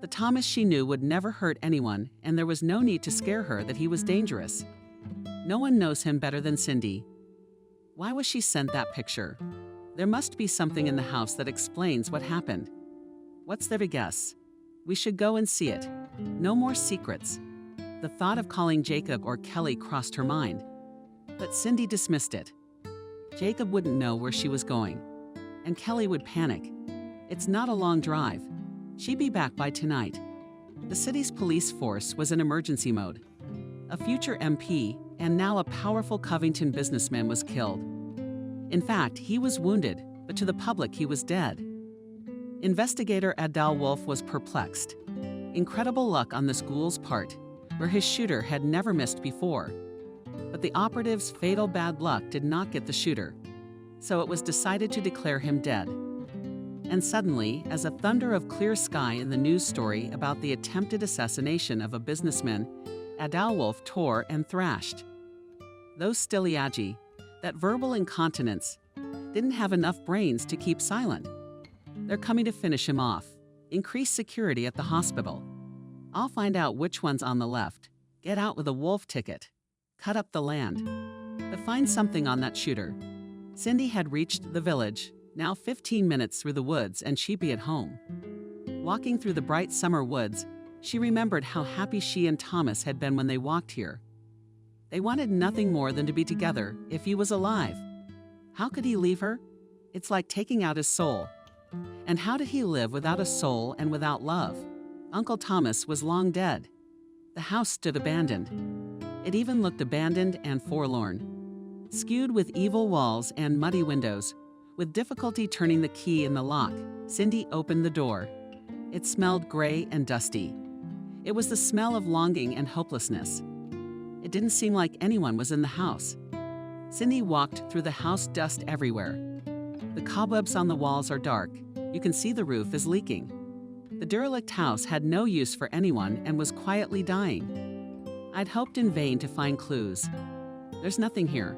[SPEAKER 2] The Thomas she knew would never hurt anyone, and there was no need to scare her that he was dangerous. No one knows him better than Cindy. Why was she sent that picture? There must be something in the house that explains what happened. What's there to guess? We should go and see it. No more secrets. The thought of calling Jacob or Kelly crossed her mind. But Cindy dismissed it. Jacob wouldn't know where she was going. And Kelly would panic. It's not a long drive. She'd be back by tonight. The city's police force was in emergency mode. A future MP and now a powerful Covington businessman was killed. In fact, he was wounded, but to the public he was dead. Investigator Adal Wolf was perplexed. Incredible luck on this ghoul's part, where his shooter had never missed before. But the operative's fatal bad luck did not get the shooter, so it was decided to declare him dead. And suddenly, as a thunder of clear sky in the news story about the attempted assassination of a businessman, Adal Wolf tore and thrashed. Those Stiliagi, that verbal incontinence, didn't have enough brains to keep silent. They're coming to finish him off. Increase security at the hospital. I'll find out which one's on the left. Get out with a wolf ticket. Cut up the land. But find something on that shooter. Cindy had reached the village, now 15 minutes through the woods, and she'd be at home. Walking through the bright summer woods, she remembered how happy she and Thomas had been when they walked here. They wanted nothing more than to be together if he was alive. How could he leave her? It's like taking out his soul. And how did he live without a soul and without love? Uncle Thomas was long dead. The house stood abandoned. It even looked abandoned and forlorn. Skewed with evil walls and muddy windows, with difficulty turning the key in the lock, Cindy opened the door. It smelled gray and dusty. It was the smell of longing and hopelessness. It didn't seem like anyone was in the house. Cindy walked through the house, dust everywhere. The cobwebs on the walls are dark. You can see the roof is leaking. The derelict house had no use for anyone and was quietly dying. I'd hoped in vain to find clues. There's nothing here.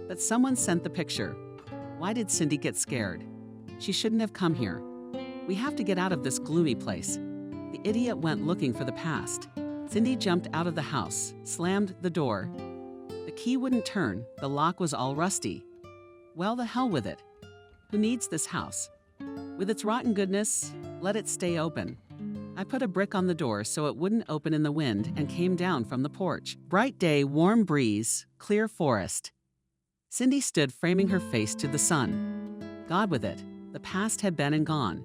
[SPEAKER 2] But someone sent the picture. Why did Cindy get scared? She shouldn't have come here. We have to get out of this gloomy place. The idiot went looking for the past. Cindy jumped out of the house, slammed the door. The key wouldn't turn. The lock was all rusty. Well, the hell with it. Who needs this house? With its rotten goodness, let it stay open. I put a brick on the door so it wouldn't open in the wind and came down from the porch. Bright day, warm breeze, clear forest. Cindy stood framing her face to the sun. God with it. The past had been and gone.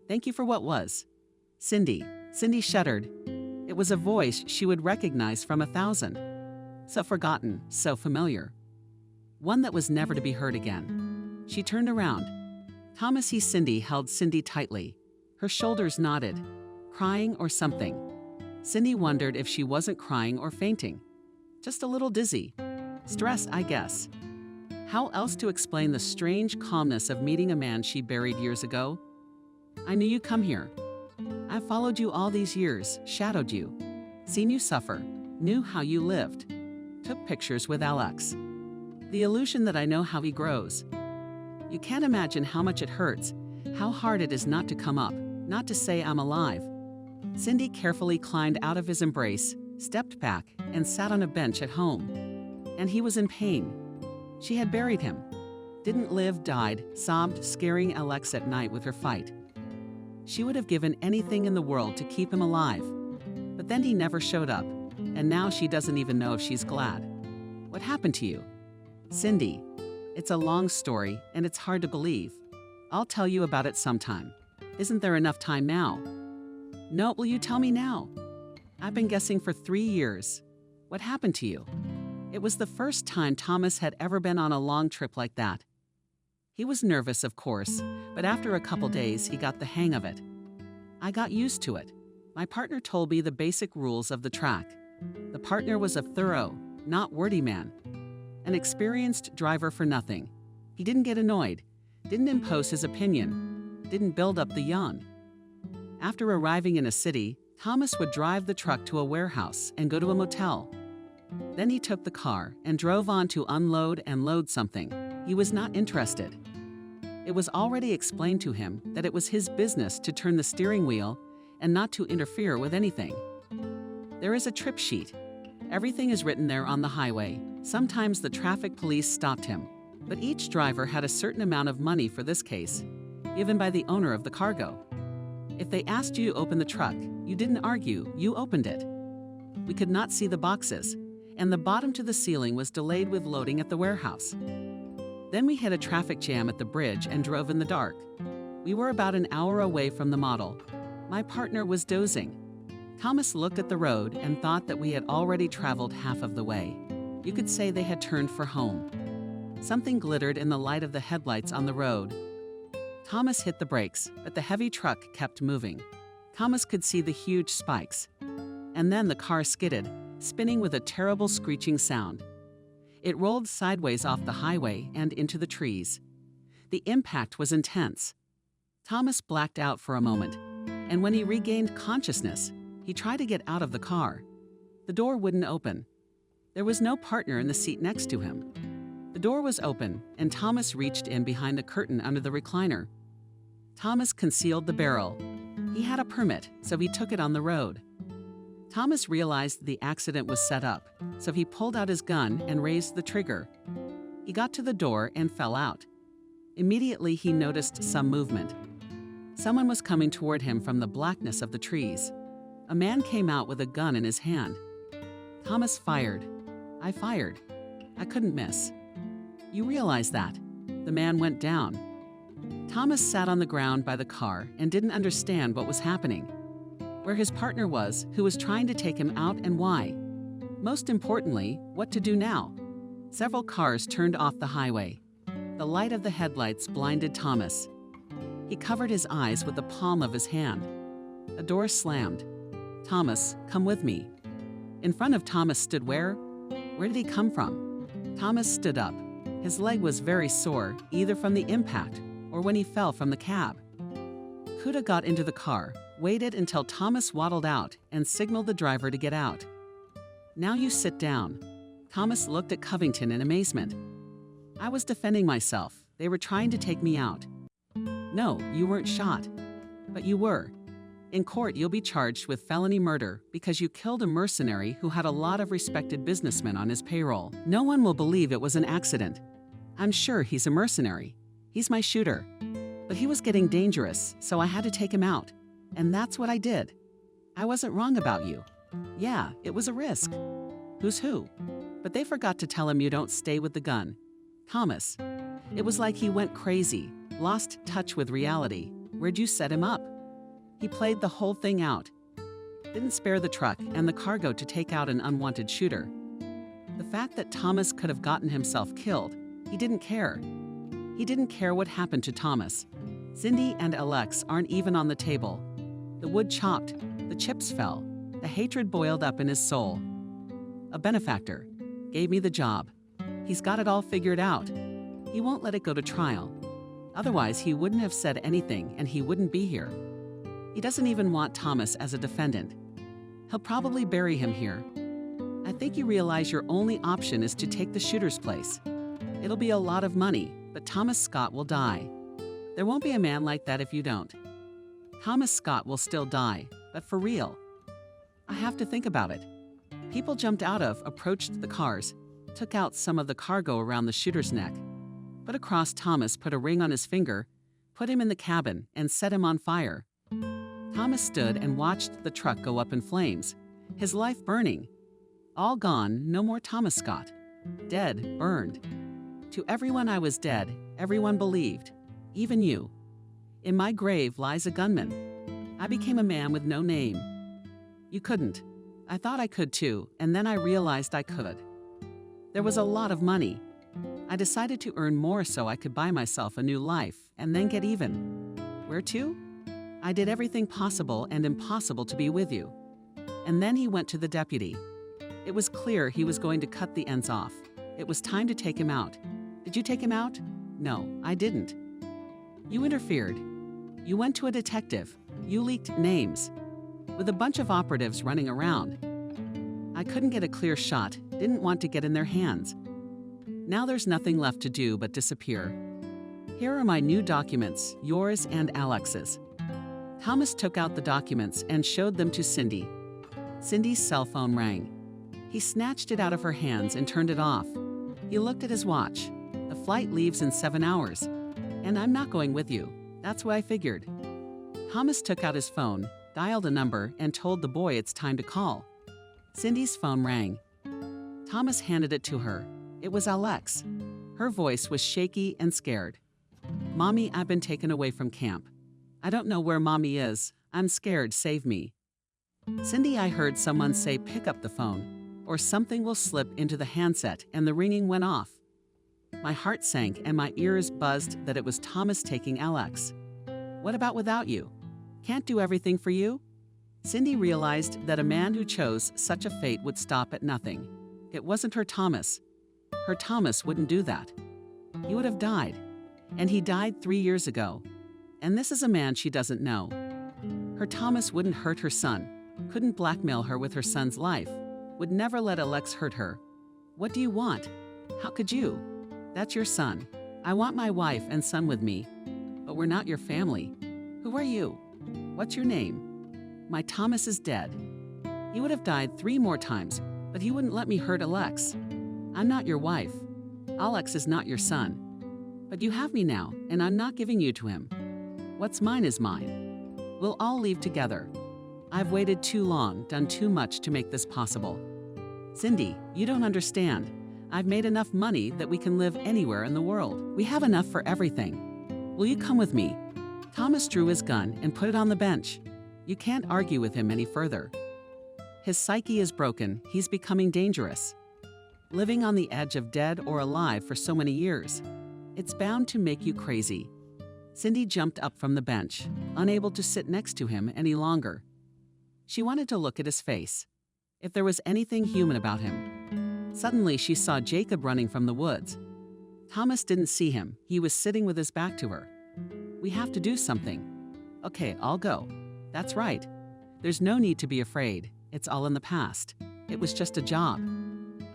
[SPEAKER 2] Thank you for what was. Cindy. Cindy shuddered. It was a voice she would recognize from 1,000. So forgotten, so familiar. One that was never to be heard again. She turned around. Thomas E. Cindy held Cindy tightly. Her shoulders nodded. Crying or something. Cindy wondered if she wasn't crying or fainting. Just a little dizzy. Stress, I guess. How else to explain the strange calmness of meeting a man she buried years ago? I knew you'd come here. I've followed you all these years, shadowed you, seen you suffer, knew how you lived, took pictures with Alex. The illusion that I know how he grows. You can't imagine how much it hurts, how hard it is not to come up, not to say I'm alive. Cindy carefully climbed out of his embrace, stepped back, and sat on a bench at home. And he was in pain. She had buried him. Didn't live, died, sobbed, scaring Alex at night with her fight. She would have given anything in the world to keep him alive. But then he never showed up, and now she doesn't even know if she's glad. What happened to you? Cindy. It's a long story, and it's hard to believe. I'll tell you about it sometime. Isn't there enough time now? No, will you tell me now? I've been guessing for 3 years. What happened to you? It was the first time Thomas had ever been on a long trip like that. He was nervous, of course, but after a couple days, he got the hang of it. I got used to it. My partner told me the basic rules of the track. The partner was a thorough, not wordy man. An experienced driver for nothing. He didn't get annoyed, didn't impose his opinion, didn't build up the yawn. After arriving in a city, Thomas would drive the truck to a warehouse and go to a motel. Then he took the car and drove on to unload and load something. He was not interested. It was already explained to him that it was his business to turn the steering wheel and not to interfere with anything. There is a trip sheet. Everything is written there on the highway. Sometimes the traffic police stopped him, but each driver had a certain amount of money for this case, given by the owner of the cargo. If they asked you to open the truck, you didn't argue, you opened it. We could not see the boxes, and the bottom to the ceiling was delayed with loading at the warehouse. Then we hit a traffic jam at the bridge and drove in the dark. We were about an hour away from the model. My partner was dozing. Thomas looked at the road and thought that we had already traveled half of the way. You could say they had turned for home. Something glittered in the light of the headlights on the road. Thomas hit the brakes, but the heavy truck kept moving. Thomas could see the huge spikes. And then the car skidded, spinning with a terrible screeching sound. It rolled sideways off the highway and into the trees. The impact was intense. Thomas blacked out for a moment, and when he regained consciousness, he tried to get out of the car. The door wouldn't open. There was no partner in the seat next to him. The door was open, and Thomas reached in behind the curtain under the recliner. Thomas concealed the barrel. He had a permit, so he took it on the road. Thomas realized the accident was set up, so he pulled out his gun and raised the trigger. He got to the door and fell out. Immediately, he noticed some movement. Someone was coming toward him from the blackness of the trees. A man came out with a gun in his hand. Thomas fired. I fired. I couldn't miss. You realize that. The man went down. Thomas sat on the ground by the car and didn't understand what was happening, where his partner was, who was trying to take him out, and why. Most importantly, what to do now. Several cars turned off the highway. The light of the headlights blinded Thomas. He covered his eyes with the palm of his hand. A door slammed. Thomas, come with me. In front of Thomas stood where? Where did he come from? Thomas stood up. His leg was very sore, either from the impact or when he fell from the cab. Kuda got into the car, waited until Thomas waddled out, and signaled the driver to get out. Now you sit down. Thomas looked at Covington in amazement. I was defending myself. They were trying to take me out. No, you weren't shot. But you were. In court, you'll be charged with felony murder because you killed a mercenary who had a lot of respected businessmen on his payroll. No one will believe it was an accident. I'm sure he's a mercenary. He's my shooter. But he was getting dangerous, so I had to take him out. And that's what I did. I wasn't wrong about you. Yeah, it was a risk. Who's who? But they forgot to tell him you don't stay with the gun. Thomas. It was like he went crazy, lost touch with reality. Where'd you set him up? He played the whole thing out. Didn't spare the truck and the cargo to take out an unwanted shooter. The fact that Thomas could have gotten himself killed, he didn't care. He didn't care what happened to Thomas. Cindy and Alex aren't even on the table. The wood chopped, the chips fell, the hatred boiled up in his soul. A benefactor gave me the job. He's got it all figured out. He won't let it go to trial. Otherwise, he wouldn't have said anything and he wouldn't be here. He doesn't even want Thomas as a defendant. He'll probably bury him here. I think you realize your only option is to take the shooter's place. It'll be a lot of money, but Thomas Scott will die. There won't be a man like that if you don't. Thomas Scott will still die, but for real. I have to think about it. People jumped out of, approached the cars, took out some of the cargo around the shooter's neck, put across Thomas, put a ring on his finger, put him in the cabin, and set him on fire. Thomas stood and watched the truck go up in flames, his life burning. All gone, no more Thomas Scott. Dead, burned. To everyone I was dead, everyone believed, even you. In my grave lies a gunman. I became a man with no name. You couldn't. I thought I could too, and then I realized I could. There was a lot of money. I decided to earn more so I could buy myself a new life and then get even. Where to? I did everything possible and impossible to be with you. And then he went to the deputy. It was clear he was going to cut the ends off. It was time to take him out. Did you take him out? No, I didn't. You interfered. You went to a detective. You leaked names. With a bunch of operatives running around. I couldn't get a clear shot, didn't want to get in their hands. Now there's nothing left to do but disappear. Here are my new documents, yours and Alex's. Thomas took out the documents and showed them to Cindy. Cindy's cell phone rang. He snatched it out of her hands and turned it off. He looked at his watch. The flight leaves in 7 hours. And I'm not going with you. That's what I figured. Thomas took out his phone, dialed a number, and told the boy it's time to call. Cindy's phone rang. Thomas handed it to her. It was Alex. Her voice was shaky and scared. "Mommy, I've been taken away from camp. I don't know where Mommy is. I'm scared, save me." "Cindy, I heard someone say pick up the phone, or something will slip into the handset," and the ringing went off. My heart sank and my ears buzzed that it was Thomas taking Alex. "What about without you? Can't do everything for you?" Cindy realized that a man who chose such a fate would stop at nothing. It wasn't her Thomas. Her Thomas wouldn't do that. He would have died. And he died 3 years ago. And this is a man she doesn't know. Her Thomas wouldn't hurt her son, couldn't blackmail her with her son's life, would never let Alex hurt her. "What do you want? How could you? That's your son. I want my wife and son with me. But we're not your family. Who are you? What's your name?" "My Thomas is dead. He would have died 3 more times, but he wouldn't let me hurt Alex. I'm not your wife. Alex is not your son. But you have me now, and I'm not giving you to him. What's mine is mine. We'll all leave together. I've waited too long, done too much to make this possible. Cindy, you don't understand. I've made enough money that we can live anywhere in the world. We have enough for everything. Will you come with me?" Thomas drew his gun and put it on the bench. You can't argue with him any further. His psyche is broken. He's becoming dangerous. Living on the edge of dead or alive for so many years. It's bound to make you crazy. Cindy jumped up from the bench, unable to sit next to him any longer. She wanted to look at his face, if there was anything human about him. Suddenly, she saw Jacob running from the woods. Thomas didn't see him. He was sitting with his back to her. "We have to do something." "Okay, I'll go." "That's right. There's no need to be afraid. It's all in the past. It was just a job.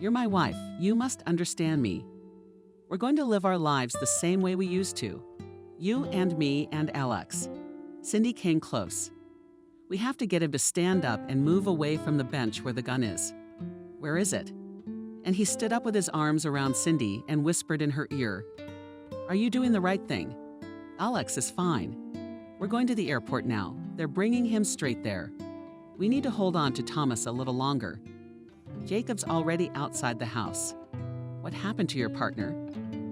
[SPEAKER 2] You're my wife. You must understand me. We're going to live our lives the same way we used to. You and me and Alex." Cindy came close. "We have to get him to stand up and move away from the bench where the gun is." "Where is it?" And he stood up with his arms around Cindy and whispered in her ear, "Are you doing the right thing? Alex is fine. We're going to the airport now. They're bringing him straight there. We need to hold on to Thomas a little longer. Jacob's already outside the house. What happened to your partner?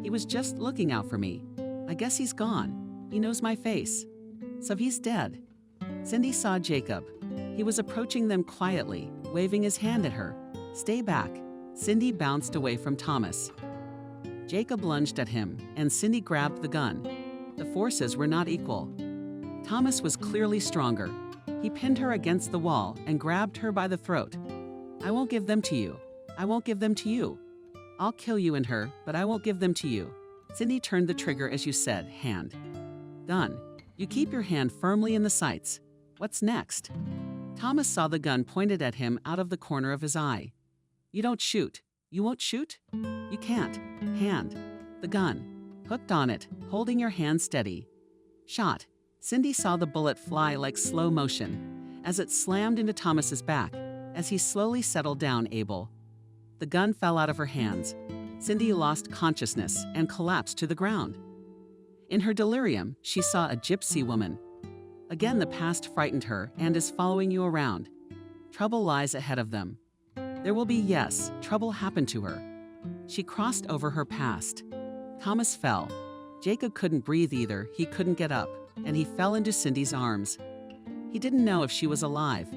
[SPEAKER 2] He was just looking out for me. I guess he's gone. He knows my face. So he's dead." Cindy saw Jacob. He was approaching them quietly, waving his hand at her. "Stay back." Cindy bounced away from Thomas. Jacob lunged at him, and Cindy grabbed the gun. The forces were not equal. Thomas was clearly stronger. He pinned her against the wall and grabbed her by the throat. "I won't give them to you. I won't give them to you. I'll kill you and her, but I won't give them to you." Cindy turned the trigger as you said, hand. "Done. You keep your hand firmly in the sights. What's next?" Thomas saw the gun pointed at him out of the corner of his eye. "You don't shoot. You won't shoot? You can't. Hand. The gun. Hooked on it, holding your hand steady. Shot." Cindy saw the bullet fly like slow motion as it slammed into Thomas's back as he slowly settled down, Abel. The gun fell out of her hands. Cindy lost consciousness and collapsed to the ground. In her delirium, she saw a gypsy woman. Again, the past frightened her and is following you around. Trouble lies ahead of them. There will be, yes, trouble happened to her. She crossed over her past. Thomas fell. Jacob couldn't breathe either. He couldn't get up, and he fell into Cindy's arms. He didn't know if she was alive.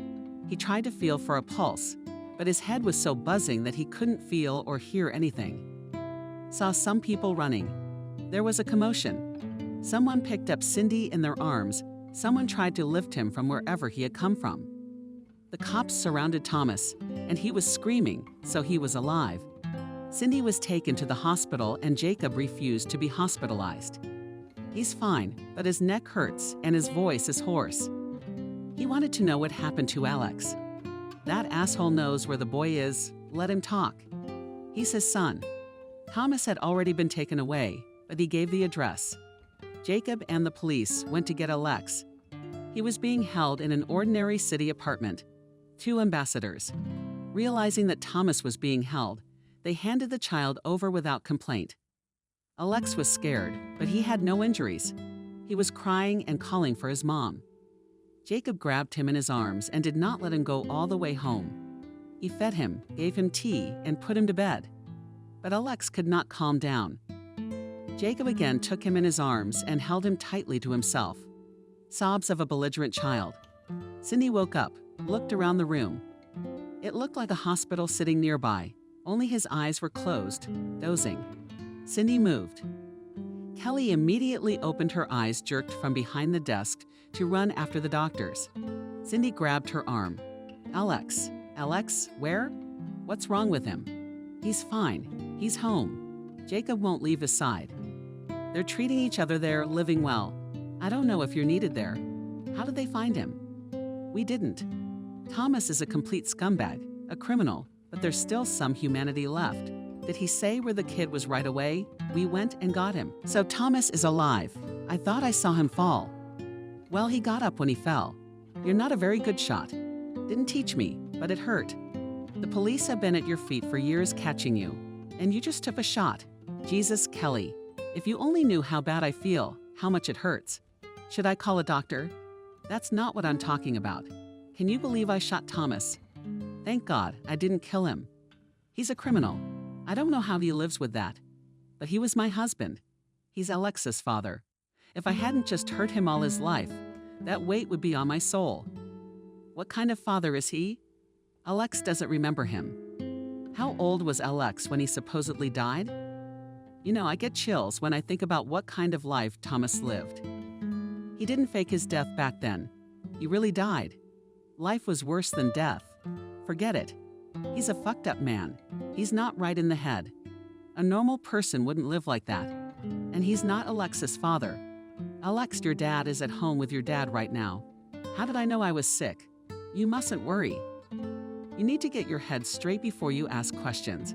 [SPEAKER 2] He tried to feel for a pulse, but his head was so buzzing that he couldn't feel or hear anything. Saw some people running. There was a commotion. Someone picked up Cindy in their arms. Someone tried to lift him from wherever he had come from. The cops surrounded Thomas, and he was screaming, so he was alive. Cindy was taken to the hospital, and Jacob refused to be hospitalized. He's fine, but his neck hurts and his voice is hoarse. He wanted to know what happened to Alex. That asshole knows where the boy is. Let him talk. He's his son. Thomas had already been taken away, but he gave the address. Jacob and the police went to get Alex. He was being held in an ordinary city apartment. 2 ambassadors. Realizing that Thomas was being held, they handed the child over without complaint. Alex was scared, but he had no injuries. He was crying and calling for his mom. Jacob grabbed him in his arms and did not let him go all the way home. He fed him, gave him tea, and put him to bed. But Alex could not calm down. Jacob again took him in his arms and held him tightly to himself. Sobs of a belligerent child. Cindy woke up, looked around the room. It looked like a hospital sitting nearby, only his eyes were closed, dozing. Cindy moved. Kelly immediately opened her eyes, jerked from behind the desk to run after the doctors. Cindy grabbed her arm. Alex, where? What's wrong with him? He's fine. He's home. Jacob won't leave his side. They're treating each other there, living well. I don't know if you're needed there. How did they find him? We didn't. Thomas is a complete scumbag, a criminal, but there's still some humanity left. Did he say where the kid was right away? We went and got him. So Thomas is alive. I thought I saw him fall. Well, he got up when he fell. You're not a very good shot. Didn't teach me, but it hurt. The police have been at your feet for years catching you, and you just took a shot. Jesus, Kelly, if you only knew how bad I feel, how much it hurts. Should I call a doctor? That's not what I'm talking about. Can you believe I shot Thomas? Thank God I didn't kill him. He's a criminal. I don't know how he lives with that. But he was my husband. He's Alex's father. If I hadn't just hurt him all his life, that weight would be on my soul. What kind of father is he? Alex doesn't remember him. How old was Alex when he supposedly died? You know, I get chills when I think about what kind of life Thomas lived. He didn't fake his death back then. He really died. Life was worse than death. Forget it. He's a fucked up man. He's not right in the head. A normal person wouldn't live like that. And he's not Alex's father. Alex, your dad is at home with your dad right now. How did I know I was sick? You mustn't worry. You need to get your head straight before you ask questions.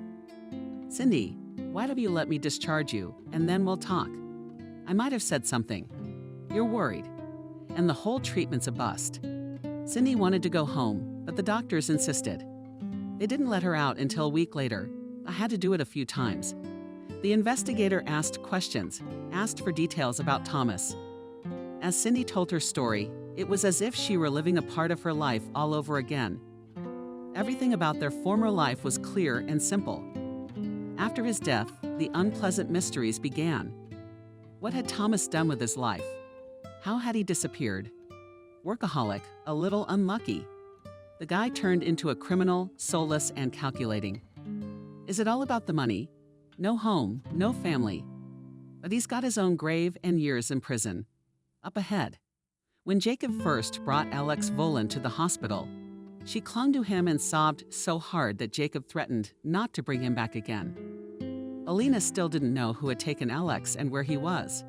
[SPEAKER 2] Cindy, why don't you let me discharge you, and then we'll talk? I might have said something. You're worried. And the whole treatment's a bust. Cindy wanted to go home, but the doctors insisted. They didn't let her out until a week later. I had to do it a few times. The investigator asked questions, asked for details about Thomas. As Cindy told her story, it was as if she were living a part of her life all over again. Everything about their former life was clear and simple. After his death, the unpleasant mysteries began. What had Thomas done with his life? How had he disappeared? Workaholic, a little unlucky. The guy turned into a criminal, soulless and calculating. Is it all about the money? No home, no family. But he's got his own grave and years in prison. Up ahead. When Jacob first brought Alex Volan to the hospital, she clung to him and sobbed so hard that Jacob threatened not to bring him back again. Alina still didn't know who had taken Alex and where he was.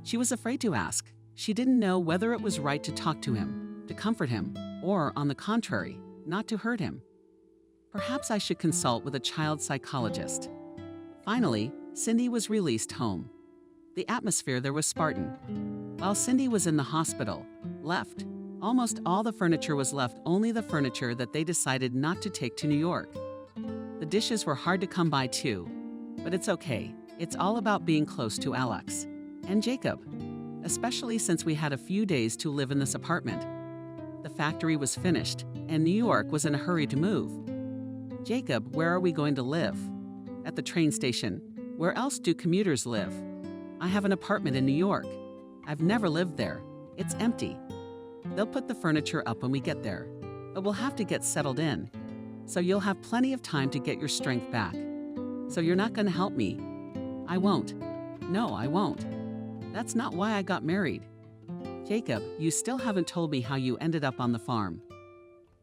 [SPEAKER 2] She was afraid to ask. She didn't know whether it was right to talk to him, to comfort him, or, on the contrary, not to hurt him. Perhaps I should consult with a child psychologist. Finally, Cindy was released home. The atmosphere there was Spartan. While Cindy was in the hospital, left, almost all the furniture was left, only the furniture that they decided not to take to New York. The dishes were hard to come by too, but it's okay. It's all about being close to Alex and Jacob, especially since we had a few days to live in this apartment. The factory was finished, and New York was in a hurry to move. Jacob, where are we going to live? At the train station. Where else do commuters live? I have an apartment in New York. I've never lived there. It's empty. They'll put the furniture up when we get there, but we'll have to get settled in. So you'll have plenty of time to get your strength back. So you're not going to help me? I won't. No, I won't. That's not why I got married. Jacob, you still haven't told me how you ended up on the farm.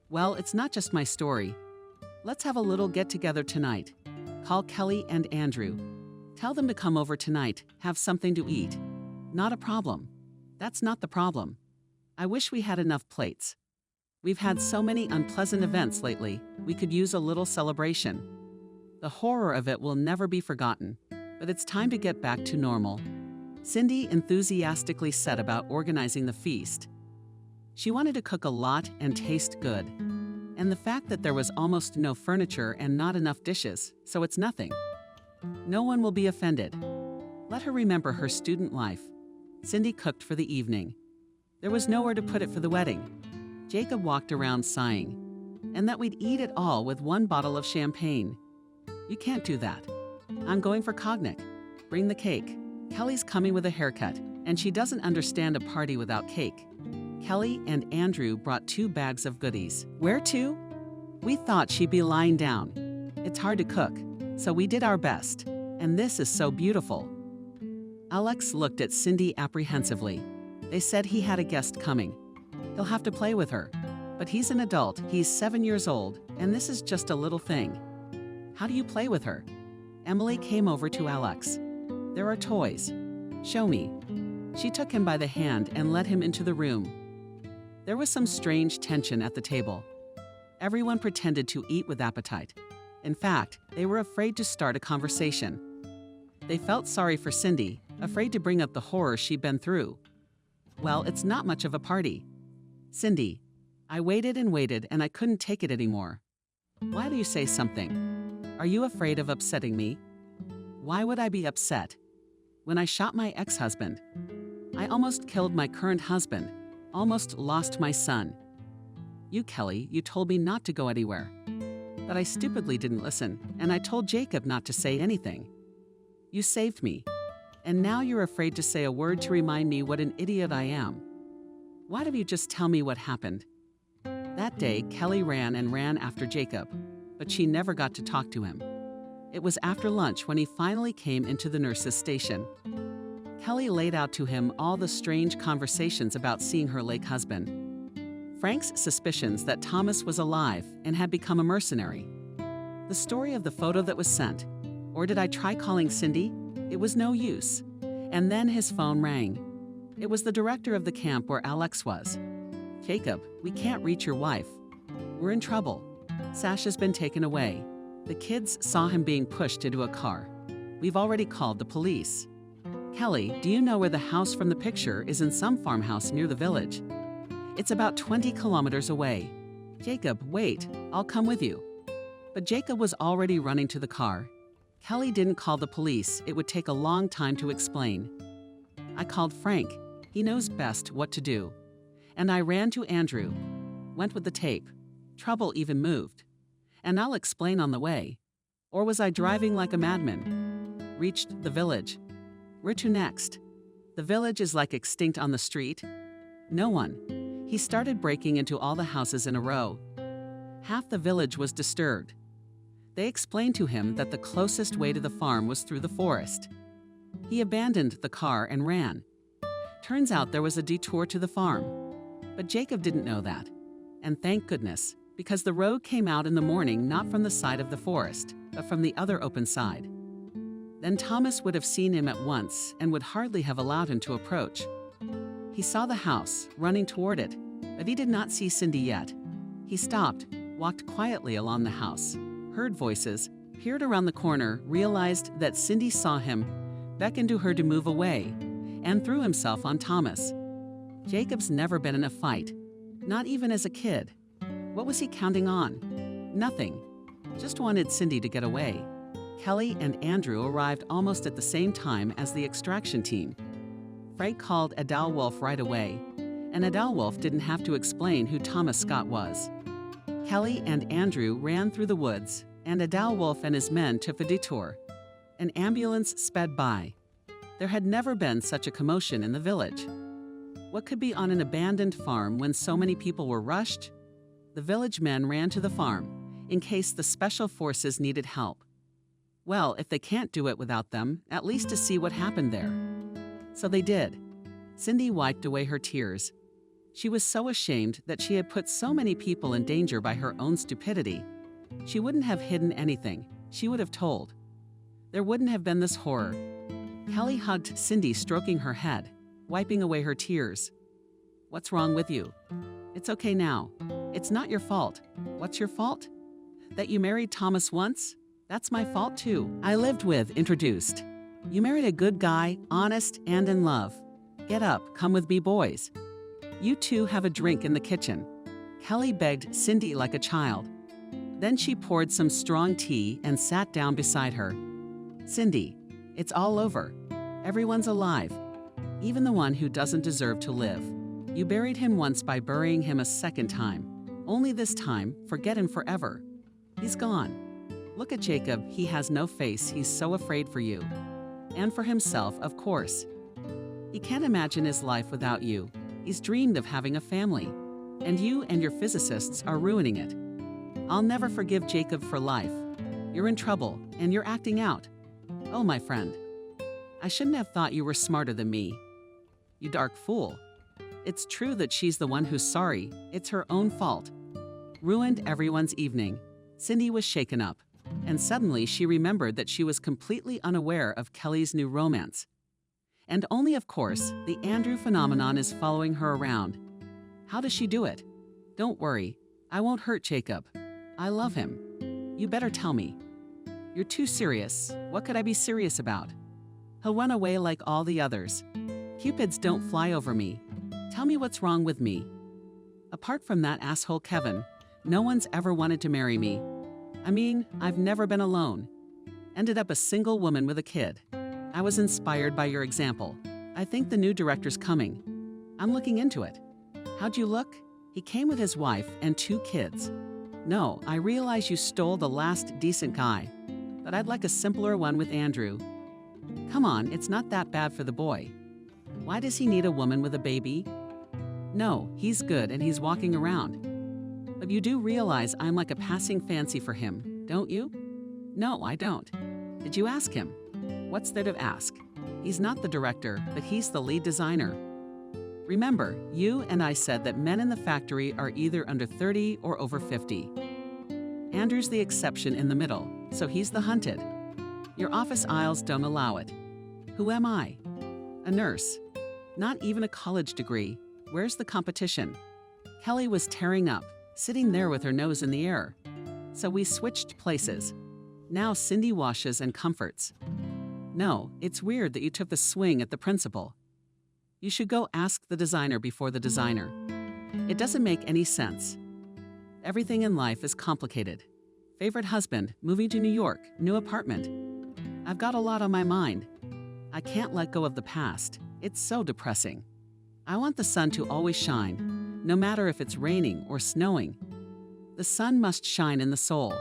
[SPEAKER 2] Well, it's not just my story. Let's have a little get-together tonight. Call Kelly and Andrew. Tell them to come over tonight, have something to eat. Not a problem. That's not the problem. I wish we had enough plates. We've had so many unpleasant events lately, we could use a little celebration. The horror of it will never be forgotten, but it's time to get back to normal. Cindy enthusiastically set about organizing the feast. She wanted to cook a lot and taste good. And the fact that there was almost no furniture and not enough dishes, so it's nothing. No one will be offended. Let her remember her student life. Cindy cooked for the evening. There was nowhere to put it for the wedding. Jacob walked around sighing, and that we'd eat it all with one bottle of champagne. You can't do that. I'm going for Cognac. Bring the cake. Kelly's coming with a haircut, and she doesn't understand a party without cake. Kelly and Andrew brought 2 bags of goodies. Where to? We thought she'd be lying down. It's hard to cook, so we did our best. And this is so beautiful. Alex looked at Cindy apprehensively. They said he had a guest coming. He'll have to play with her. But he's an adult, he's 7 years old, and this is just a little thing. How do you play with her? Emily came over to Alex. There are toys. Show me. She took him by the hand and led him into the room. There was some strange tension at the table. Everyone pretended to eat with appetite. In fact, they were afraid to start a conversation. They felt sorry for Cindy, afraid to bring up the horror she'd been through. Well, it's not much of a party. Cindy, I waited and I couldn't take it anymore. Why do you say something? Are you afraid of upsetting me? Why would I be upset? When I shot my ex-husband, I almost killed my current husband, almost lost my son. You, Kelly, you told me not to go anywhere. But I stupidly didn't listen, and I told Jacob not to say anything. You saved me, and now you're afraid to say a word to remind me what an idiot I am. Why don't you just tell me what happened? That day, Kelly ran after Jacob, but she never got to talk to him. It was after lunch when he finally came into the nurse's station. Kelly laid out to him all the strange conversations about seeing her late husband. Frank's suspicions that Thomas was alive and had become a mercenary. The story of the photo that was sent. Or did I try calling Cindy? It was no use. And then his phone rang. It was the director of the camp where Alex was. Jacob, we can't reach your wife. We're in trouble. Sasha's been taken away. The kids saw him being pushed into a car. We've already called the police. Kelly, do you know where the house from the picture is? In some farmhouse near the village. It's about 20 kilometers away. Jacob, wait, I'll come with you. But Jacob was already running to the car. Kelly didn't call the police. It would take a long time to explain. I called Frank. He knows best what to do. And I ran to Andrew. Went with the tape. Trouble even moved. And I'll explain on the way. Or was I driving like a madman? Reached the village. Where to next? The village is like extinct on the street. No one. He started breaking into all the houses in a row. Half the village was disturbed. They explained to him that the closest way to the farm was through the forest. He abandoned the car and ran. Turns out there was a detour to the farm. But Jacob didn't know that. And thank goodness, because the road came out in the morning not from the side of the forest, but from the other open side. Then Thomas would have seen him at once and would hardly have allowed him to approach. He saw the house, running toward it, but he did not see Cindy yet. He stopped, walked quietly along the house, heard voices, peered around the corner, realized that Cindy saw him, beckoned to her to move away, and threw himself on Thomas. Jacob's never been in a fight, not even as a kid. What was he counting on? Nothing. Just wanted Cindy to get away. Kelly and Andrew arrived almost at the same time as the extraction team. Frank called Adele Wolf right away, and Adele Wolf didn't have to explain who Thomas Scott was. Kelly and Andrew ran through the woods, and Adele Wolf and his men took a detour. An ambulance sped by. There had never been such a commotion in the village. What could be on an abandoned farm when so many people were rushed? The village men ran to the farm, in case the special forces needed help. Well, if they can't do it without them, at least to see what happened there. So they did. Cindy wiped away her tears. She was so ashamed that she had put so many people in danger by her own stupidity. She wouldn't have hidden anything. She would have told. There wouldn't have been this horror. Kelly hugged Cindy, stroking her head, wiping away her tears. What's wrong with you? It's okay now. It's not your fault. What's your fault? That you married Thomas once? That's my fault too. I lived with, introduced. You married a good guy, honest and in love. Get up, come with me, boys. You two have a drink in the kitchen. Kelly begged Cindy like a child. Then she poured some strong tea and sat down beside her. Cindy, it's all over. Everyone's alive. Even the one who doesn't deserve to live. You buried him once by burying him a second time. Only this time, forget him forever. He's gone. Look at Jacob, he has no face, he's so afraid for you. And for himself, of course. He can't imagine his life without you. He's dreamed of having a family. And you and your physicists are ruining it. I'll never forgive Jacob for life. You're in trouble, and you're acting out. Oh, my friend. I shouldn't have thought you were smarter than me. You dark fool. It's true that she's the one who's sorry. It's her own fault. Ruined everyone's evening. Cindy was shaken up, and suddenly she remembered that she was completely unaware of Kelly's new romance. And only, of course, the Andrew phenomenon is following her around. How does she do it? Don't worry. I won't hurt Jacob. I love him. You better tell me. You're too serious. What could I be serious about? He'll run away like all the others. Cupids don't fly over me. Tell me what's wrong with me. Apart from that asshole Kevin, no one's ever wanted to marry me. I mean, I've never been alone. Ended up a single woman with a kid. I was inspired by your example. I think the new director's coming. I'm looking into it. How'd you look? He came with his wife and 2 kids. No, I realize you stole the last decent guy, but I'd like a simpler one with Andrew. Come on, it's not that bad for the boy. Why does he need a woman with a baby? No, he's good and he's walking around. But you do realize I'm like a passing fancy for him, don't you? No, I don't. Did you ask him? What's there to ask? He's not the director, but he's the lead designer. Remember, you and I said that men in the factory are either under 30 or over 50. Andrew's the exception in the middle, so he's the hunted. Your office aisles don't allow it. Who am I? A nurse. Not even a college degree. Where's the competition? Kelly was tearing up, sitting there with her nose in the air. So we switched places. Now Cindy washes and comforts. No, it's weird that you took the swing at the principal. You should go ask the designer before the designer. It doesn't make any sense. Everything in life is complicated. Favorite husband, moving to New York, new apartment. I've got a lot on my mind. I can't let go of the past. It's so depressing. I want the sun to always shine, no matter if it's raining or snowing. The sun must shine in the soul.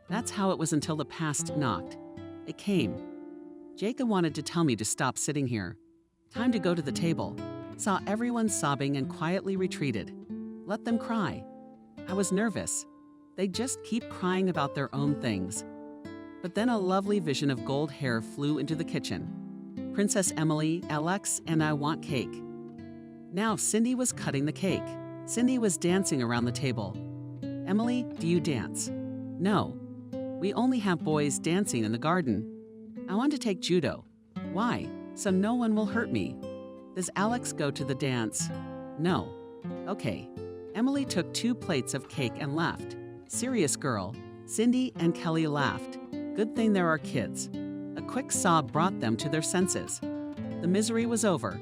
[SPEAKER 2] That's how it was until the past knocked. It came. Jacob wanted to tell me to stop sitting here. Time to go to the table. Saw everyone sobbing and quietly retreated. Let them cry. I was nervous. They just keep crying about their own things. But then a lovely vision of gold hair flew into the kitchen. Princess Emily, Alex, and I want cake. Now Cindy was cutting the cake. Cindy was dancing around the table. Emily, do you dance? No. We only have boys dancing in the garden. I want to take judo. Why? So no one will hurt me. Does Alex go to the dance? No. Okay. Emily took 2 plates of cake and left. Serious girl. Cindy and Kelly laughed. Good thing there are kids. A quick sob brought them to their senses. The misery was over.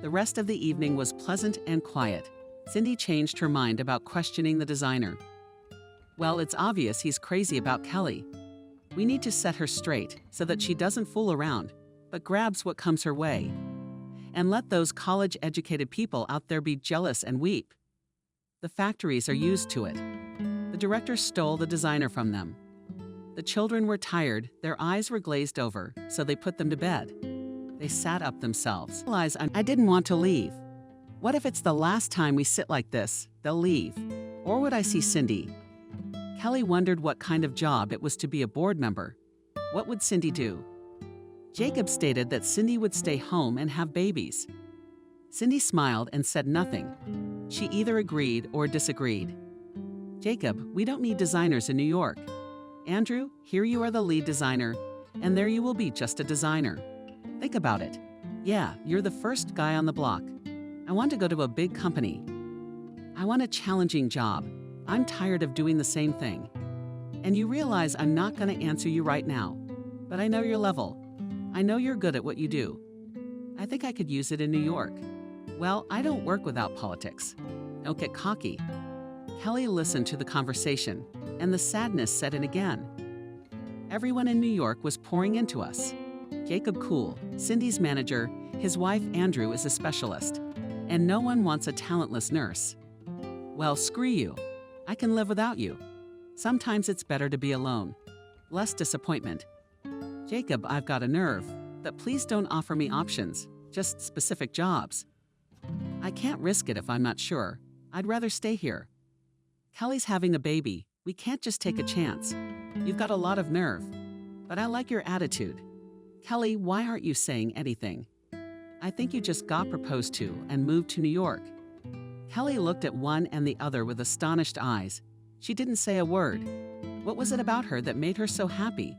[SPEAKER 2] The rest of the evening was pleasant and quiet. Cindy changed her mind about questioning the designer. Well, it's obvious he's crazy about Kelly. We need to set her straight so that she doesn't fool around, but grabs what comes her way. And let those college-educated people out there be jealous and weep. The factories are used to it. The director stole the designer from them. The children were tired, their eyes were glazed over, so they put them to bed. They sat up themselves. I didn't want to leave. What if it's the last time we sit like this? They'll leave. Or would I see Cindy? Kelly wondered what kind of job it was to be a board member. What would Cindy do? Jacob stated that Cindy would stay home and have babies. Cindy smiled and said nothing. She either agreed or disagreed. Jacob, we don't need designers in New York. Andrew, here you are the lead designer, and there you will be just a designer. Think about it. Yeah, you're the first guy on the block. I want to go to a big company. I want a challenging job. I'm tired of doing the same thing. And you realize I'm not going to answer you right now. But I know your level. I know you're good at what you do. I think I could use it in New York. Well, I don't work without politics. Don't get cocky. Kelly listened to the conversation, and the sadness set in again. Everyone in New York was pouring into us. Jacob Cool, Cindy's manager, his wife Andrew is a specialist, and no one wants a talentless nurse. Well, screw you. I can live without you. Sometimes it's better to be alone. Less disappointment. Jacob, I've got a nerve, but please don't offer me options, just specific jobs. I can't risk it if I'm not sure. I'd rather stay here. Kelly's having a baby. We can't just take a chance. You've got a lot of nerve. But I like your attitude. Kelly, why aren't you saying anything? I think you just got proposed to and moved to New York. Kelly looked at one and the other with astonished eyes. She didn't say a word. What was it about her that made her so happy?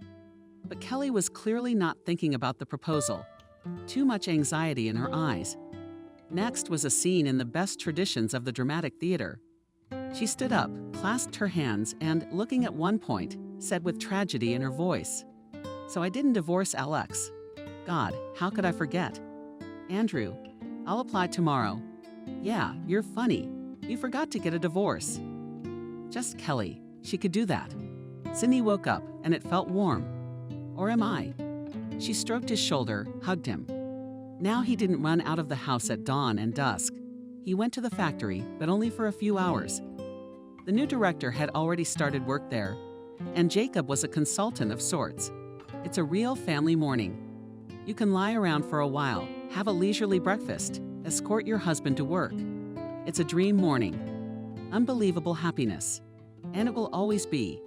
[SPEAKER 2] But Kelly was clearly not thinking about the proposal. Too much anxiety in her eyes. Next was a scene in the best traditions of the dramatic theater. She stood up, clasped her hands, and, looking at one point, said with tragedy in her voice, "So I didn't divorce Alex. God, how could I forget? Andrew, I'll apply tomorrow. Yeah, you're funny. You forgot to get a divorce." Just Kelly. She could do that. Cindy woke up, and it felt warm. Or am I? She stroked his shoulder, hugged him. Now he didn't run out of the house at dawn and dusk. He went to the factory, but only for a few hours. The new director had already started work there, and Jacob was a consultant of sorts. It's a real family morning. You can lie around for a while, have a leisurely breakfast, escort your husband to work. It's a dream morning. Unbelievable happiness. And it will always be.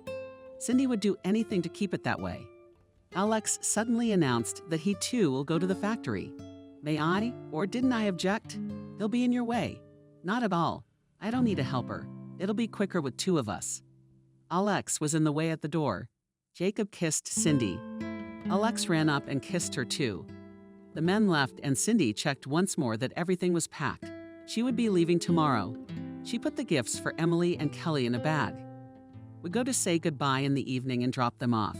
[SPEAKER 2] Cindy would do anything to keep it that way. Alex suddenly announced that he too will go to the factory. May I, or didn't I object? They'll be in your way. Not at all. I don't need a helper. It'll be quicker with two of us. Alex was in the way at the door. Jacob kissed Cindy. Alex ran up and kissed her too. The men left and Cindy checked once more that everything was packed. She would be leaving tomorrow. She put the gifts for Emily and Kelly in a bag. We'd go to say goodbye in the evening and drop them off.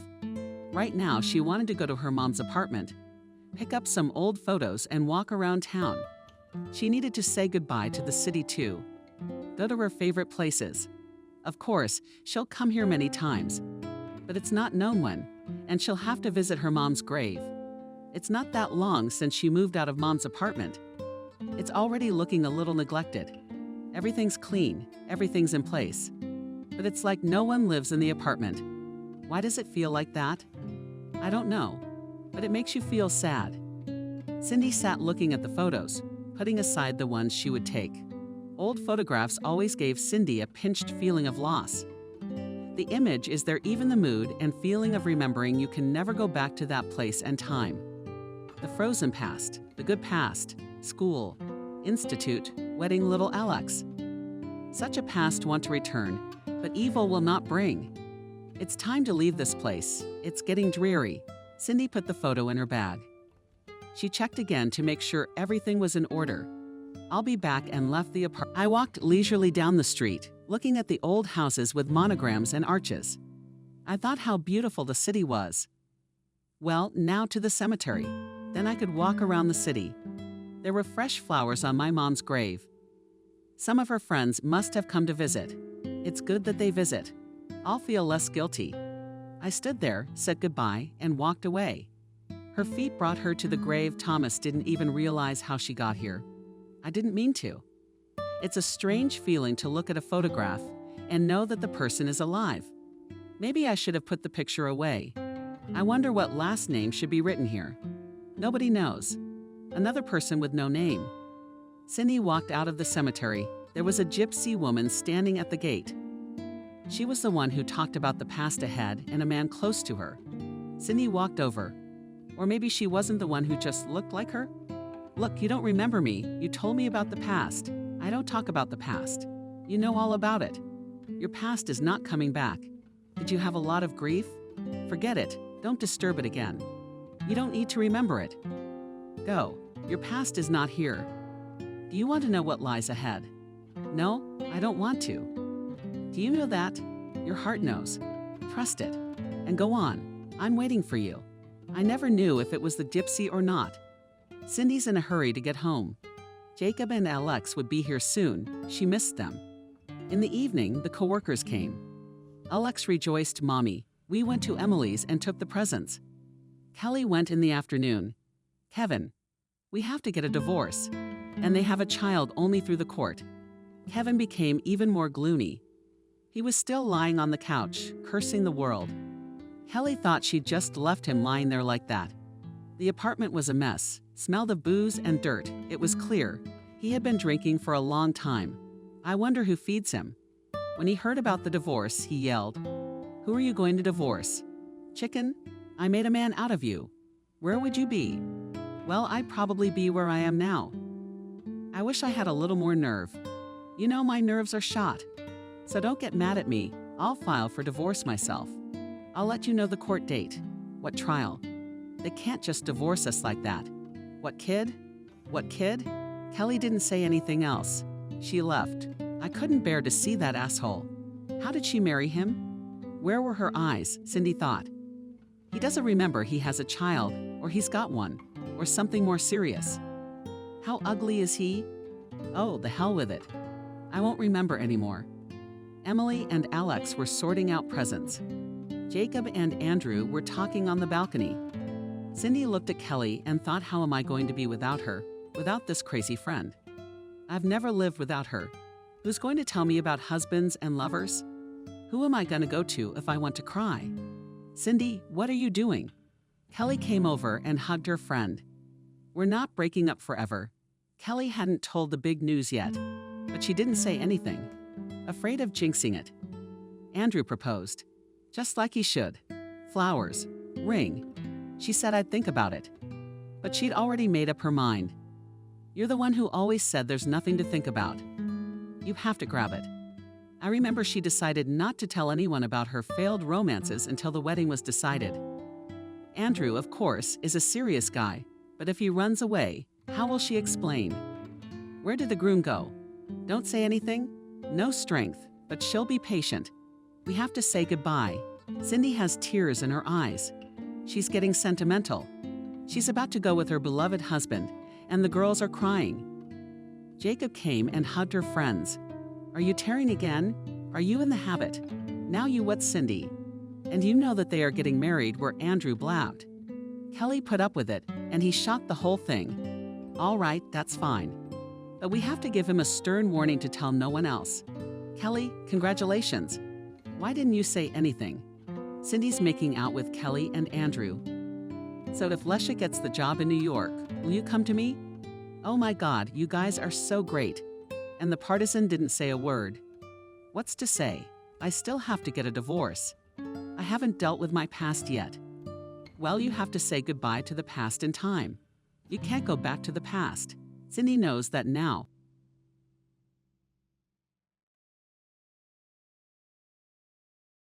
[SPEAKER 2] Right now, she wanted to go to her mom's apartment, pick up some old photos and walk around town. She needed to say goodbye to the city too. Go to her favorite places. Of course, she'll come here many times, but it's not known when, and she'll have to visit her mom's grave. It's not that long since she moved out of mom's apartment. It's already looking a little neglected. Everything's clean, everything's in place. But it's like no one lives in the apartment. Why does it feel like that? I don't know, but it makes you feel sad. Cindy sat looking at the photos, putting aside the ones she would take. Old photographs always gave Cindy a pinched feeling of loss. The image is there, even the mood and feeling of remembering you can never go back to that place and time. The frozen past, the good past, school, institute, wedding little Alex. Such a past want to return, but evil will not bring. It's time to leave this place. It's getting dreary. Cindy put the photo in her bag. She checked again to make sure everything was in order. I'll be back, and left the apartment. I walked leisurely down the street, looking at the old houses with monograms and arches. I thought how beautiful the city was. Well, now to the cemetery. Then I could walk around the city. There were fresh flowers on my mom's grave. Some of her friends must have come to visit. It's good that they visit. I'll feel less guilty. I stood there, said goodbye, and walked away. Her feet brought her to the grave. Thomas didn't even realize how she got here. I didn't mean to. It's a strange feeling to look at a photograph and know that the person is alive. Maybe I should have put the picture away. I wonder what last name should be written here. Nobody knows. Another person with no name. Cindy walked out of the cemetery. There was a gypsy woman standing at the gate. She was the one who talked about the past ahead and a man close to her. Cindy walked over. Or maybe she wasn't the one who just looked like her? Look, you don't remember me. You told me about the past. I don't talk about the past. You know all about it. Your past is not coming back. Did you have a lot of grief? Forget it. Don't disturb it again. You don't need to remember it. Go. Your past is not here. Do you want to know what lies ahead? No, I don't want to. Do you know that? Your heart knows. Trust it. And go on. I'm waiting for you. I never knew if it was the gypsy or not. Cindy's in a hurry to get home. Jacob and Alex would be here soon. She missed them. In the evening, the coworkers came. Alex rejoiced, "Mommy, we went to Emily's and took the presents." Kelly went in the afternoon. "Kevin, we have to get a divorce. And they have a child only through the court." Kevin became even more gloomy. He was still lying on the couch, cursing the world. Kelly thought she'd just left him lying there like that. The apartment was a mess, smelled of booze and dirt. It was clear. He had been drinking for a long time. I wonder who feeds him. When he heard about the divorce, he yelled, "Who are you going to divorce? Chicken? I made a man out of you. Where would you be?" "Well, I'd probably be where I am now. I wish I had a little more nerve. You know, my nerves are shot. So don't get mad at me. I'll file for divorce myself. I'll let you know the court date. What trial? They can't just divorce us like that. What kid? What kid?" Kelly didn't say anything else. She left. I couldn't bear to see that asshole. How did she marry him? Where were her eyes? Cindy thought. He doesn't remember he has a child, or he's got one, or something more serious. How ugly is he? Oh, the hell with it. I won't remember anymore. Emily and Alex were sorting out presents. Jacob and Andrew were talking on the balcony. Cindy looked at Kelly and thought, how am I going to be without her, without this crazy friend? I've never lived without her. Who's going to tell me about husbands and lovers? Who am I going to go to if I want to cry? Cindy, what are you doing? Kelly came over and hugged her friend. We're not breaking up forever. Kelly hadn't told the big news yet, but she didn't say anything, afraid of jinxing it. Andrew proposed, just like he should. Flowers, ring. She said I'd think about it, but she'd already made up her mind. You're the one who always said there's nothing to think about. You have to grab it. I remember she decided not to tell anyone about her failed romances until the wedding was decided. Andrew, of course, is a serious guy, but if he runs away, how will she explain? Where did the groom go? Don't say anything? No strength, but she'll be patient. We have to say goodbye. Cindy has tears in her eyes. She's getting sentimental. She's about to go with her beloved husband, and the girls are crying. Jacob came and hugged her friends. Are you tearing again? Are you in the habit? Now you what's Cindy? And you know that they are getting married where Andrew blabbed. Kelly put up with it, and he shot the whole thing. All right, that's fine. But we have to give him a stern warning to tell no one else. Kelly, congratulations. Why didn't you say anything? Cindy's making out with Kelly and Andrew. So if Lesha gets the job in New York, will you come to me? Oh my God, you guys are so great. And the partisan didn't say a word. What's to say? I still have to get a divorce. I haven't dealt with my past yet. Well, you have to say goodbye to the past in time. You can't go back to the past. Cindy knows that now.